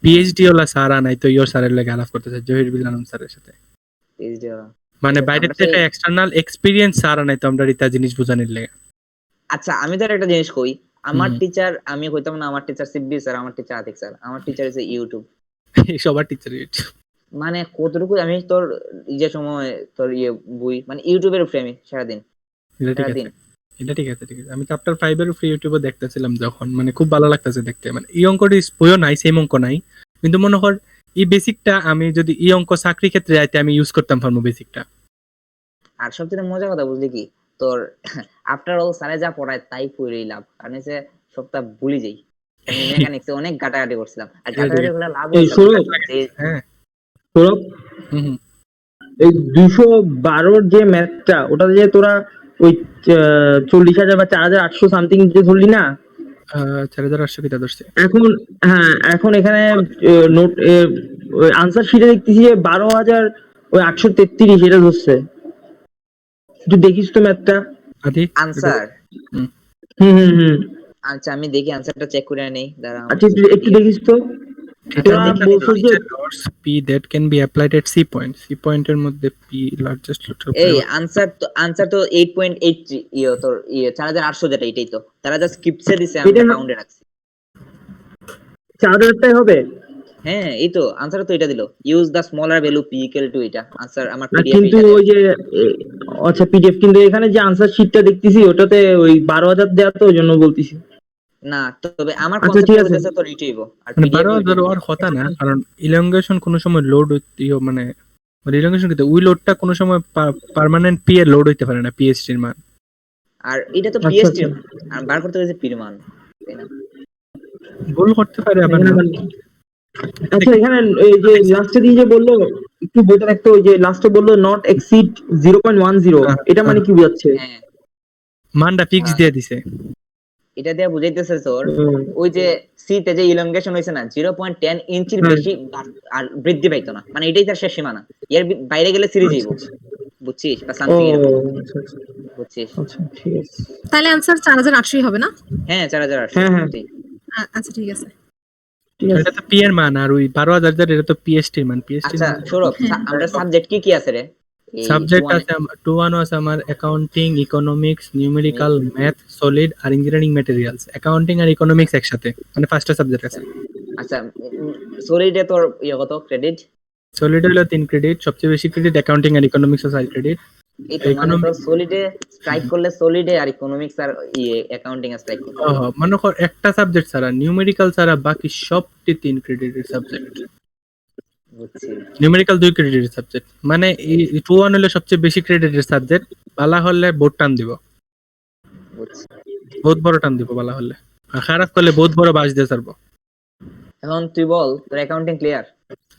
পিএইচডি ওলা স্যার নাই তো ইওর স্যারের লেগা আলাপ করতেছে, জহির বিল আলম স্যারের সাথে। পিএইচডি মানে ঠিক আছে, বাইরের আমরা থেকে সেই- এক্সটার্নাল এক্সপেরিয়েন্স ছাড়া নাই তো আমরা রিতা জিনিস বোঝানির লেগে। আচ্ছা আমি তো একটা জিনিস কই, আমার হুম। টিচার আমি কইতাম না আমার টিচার সিব্বি স্যার, আমার টিচার আতিক স্যার, আমার টিচার হচ্ছে ইউটিউব। সবার টিচার মানে কতটুকু আমি তোর যে সময় তোর বই মানে ইউটিউবের উপরে আমি সারাদিন এটা ঠিক আছে, সারাদিন এটা ঠিক আছে, ঠিক আছে। আমি চ্যাপ্টার 5 এর উপরে ইউটিউবে দেখতেছিলাম যখন, মানে খুব ভালো লাগতেছে দেখতে। মানে এই অঙ্কটি বইও নাই, সেম অঙ্ক নাই, কিন্তু মনে কর এই বেসিকটা আমি যদি এই অঙ্ক চাকরি ক্ষেত্রে যাইতে আমি ইউজ করতাম পারবো বেসিকটা। আর সবচেয়ে মজার কথা বুঝলি কি তোর আফটার অল স্যারে যা পড়ায় তাই পড়েই লাভ, কারণ হচ্ছে সবটা ভুলে যাই। আমি মেকানিক্সে অনেক ঘাটাঘাটি করছিলাম, আর ঘাটাঘাটি করলে লাভ এই হয়েছে সৌরভ, হ্যাঁ। সৌরভ, হুম হুম। এই 212 যে ম্যাথটা ওটা যে তোরা ওই 40,000 বা 4,800 সামথিং যে ধরলি না, 4800 কিতা ধরছে। এখন হ্যাঁ এখন এখানে নোট আনসার শিটে দেখতেছি যে 12,833 এটা ধরছে। একটু দেখিস তো ম্যাথটা। আদি আনসার। হুম হুম হুম। আচ্ছা আমি দেখি আনসারটা চেক করে নেই, দাঁড়া আচ্ছা একটু দেখিস তো। এটা তোরা দেখি, বলছো যে p that can be applied at c point, c point এর মধ্যে p লার্জেস্ট এই আনসার তো 8.83 তোর 4800 যেটা এটাই তো তারা জাস্ট স্কিপসে দিছে, আমি এটা না- কাউন্টে রাখছি। 4,000টাই হবে। হ্যাঁ এই তো আনসার তো এটা দিল, use the smaller value p equal to এটা আনসার আমার না পিডিএফ কিন্তু এটা ওই যে আচ্ছা পিডিএফ, কিন্তু এখানে যে আনসার শিটটা দেখতেছি ওটাতে ওই 12,000 দেয়া, তো ওই জন্য বলতেছি। না, তবে আমার আচ্ছা, কনসেপ্ট ঠিক আছে। হইতেছে তো রিট্রিভ আর মানে পিডিএফ 12,000 আর কথা না, কারণ ইলংগেশন কোনো সময় লোড মানে ইলংগেশন কিন্তু ওই লোডটা কোনো সময় পার্মানেন্ট পি এর লোড হইতে পারে না, পিএসটি এর মান। আর এটা তো আচ্ছা, পিএসটি আচ্ছা। আর বার করতে হয়েছে পির মান, তাই না? ভুল করতে পারে আবার না। আচ্ছা এখানে এই যে লাস্টে দিয়ে যে বললো একটু বইটা দেখতো, ওই যে লাস্টে বললো নট এক্সিড 0.10, এটা মানে কি বোঝাচ্ছে? হ্যাঁ মানটা ফিক্স দিয়ে দিছে। এটা দিয়ে বুঝাইতেছে তোর ওই যে সি তে যে ইলংগেশন হইছে না 0.10 ইঞ্চির হুম। বেশি আর বৃদ্ধি পাইতো না, মানে এটাই তার শেষ সীমানা, এর বাইরে গেলে সিরিজ যাইবো, বুঝছিস বা ও সামথিং এরকম, আচ্ছা আচ্ছা, বুঝছিস? আচ্ছা ঠিক আছে। তাহলে আনসার 4800 হবে না? হ্যাঁ 4800। হ্যাঁ, হ্যাঁ। আচ্ছা ঠিক আছে। ঠিক আছে। এটা তো পি এর মান, আর ওই 12,000 এটা তো পিএসটি এর মান। পিএসটি আচ্ছা সৌরভ, আমরা সাবজেক্ট কি কি আছে রে? এই সাবজেক্ট 21 আছে 2-1 আছে আমার accounting, economics, numerical, math, solid আর ইঞ্জিনিয়ারিং ম্যাটেরিয়ালস। অ্যাকাউন্টিং আর ইকোনমিক্স একসাথে, মানে ফার্স্টটা সাবজেক্ট আছে। আচ্ছা সলিডে তোর কত ক্রেডিট? সলিড হলো 3 ক্রেডিট, সবচেয়ে বেশি ক্রেডিট অ্যাকাউন্টিং আর ইকোনমিক্স এর 4 ক্রেডিট। এই তো মানে তোর সলিডে স্ট্রাইক করলে সলিডে আর ইকোনমিক্স আর অ্যাকাউন্টিং এ স্ট্রাইক করতে হবে। মনে কর একটা সাবজেক্ট ছাড়া, নিউমেরিক্যাল ছাড়া বাকি সবটি 3 ক্রেডিটের সাবজেক্ট। বুঝছি। নিউমেরিক্যাল 2 ক্রেডিটের সাবজেক্ট, মানে এই 2-1 হলো সবচেয়ে বেশি ক্রেডিটের সাবজেক্ট। বালা হলে বহুত টান দিব, বুঝছি। বহুত বড় টান দিব বালা হলে, আর খারাপ করলে বহুত বড় বাস দিয়ে ছাড়বো। এখন তুই বল তোর অ্যাকাউন্টিং ক্লিয়ার?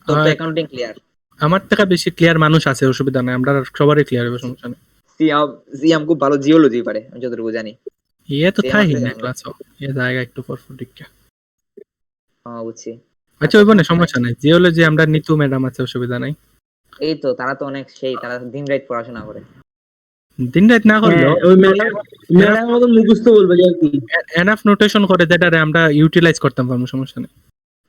তোর তো অ্যাকাউন্টিং ক্লিয়ার। আমার থেকে বেশি ক্লিয়ার মানুষ আছে, অসুবিধা নাই, আমরা সবারই ক্লিয়ার হবে, সমস্যা নেই। সিয়াম খুব ভালো জিওলজি পারে আমি যতটুকু জানি। ये तो Same था ही আছে ना আমার। क्लास ये जाएगा একটু পর পর ঠিক। হ্যাঁ বুঝছি। আচ্ছা ওই বনে সমস্যা নাই, জিওলজি আমরা নিতু ম্যাডাম আছে, অসুবিধা নাই। এই তো তারা তো অনেক সেই, তারা দিন রাত পড়াশোনা করে। দিন রাত না করলেও হ্যাঁ, ওই ম্যাডাম মতো মুখস্থ বলবে যে আর কি। এনাফ নোটেশন করে যেটারে আমরা ইউটিলাইজ করতাম পারবো, সমস্যা নেই।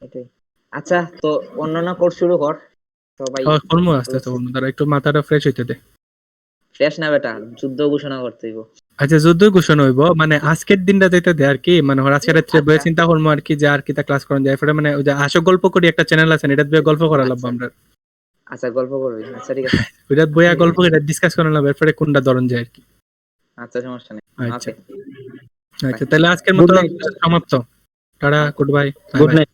এটাই। আচ্ছা তো অন্যান্য কোর্স শুরু কর সবাই। কর্ম আসতে তো তারা একটু মাথাটা ফ্রেশ হইতে দে। ফ্রেশ না বেটা, যুদ্ধ ঘোষণা করতে হইব। আচ্ছা যুদ্ধ ঘোষণা হইব, মানে আজকের দিনটা যেতে দে আর কি, মানে আজকে রাত্রে বয়ে চিন্তা করবো আর কি যে আর কি তা ক্লাস করানো যায়। এরপরে মানে ওই যে আশো গল্প করি একটা চ্যানেল আছে, এটা দিয়ে গল্প করা লাগবে আমরা। আচ্ছা গল্প করবি, আচ্ছা ঠিক আছে। ওইটা বইয়া গল্প করে ডিসকাস করা লাগবে, এরপরে কোনটা ধরন যায় আর কি। আচ্ছা সমস্যা নেই। আচ্ছা ওকে আচ্ছা, তাহলে আজকের মতো Good night. সমাপ্ত। Tata, good bye. Good night.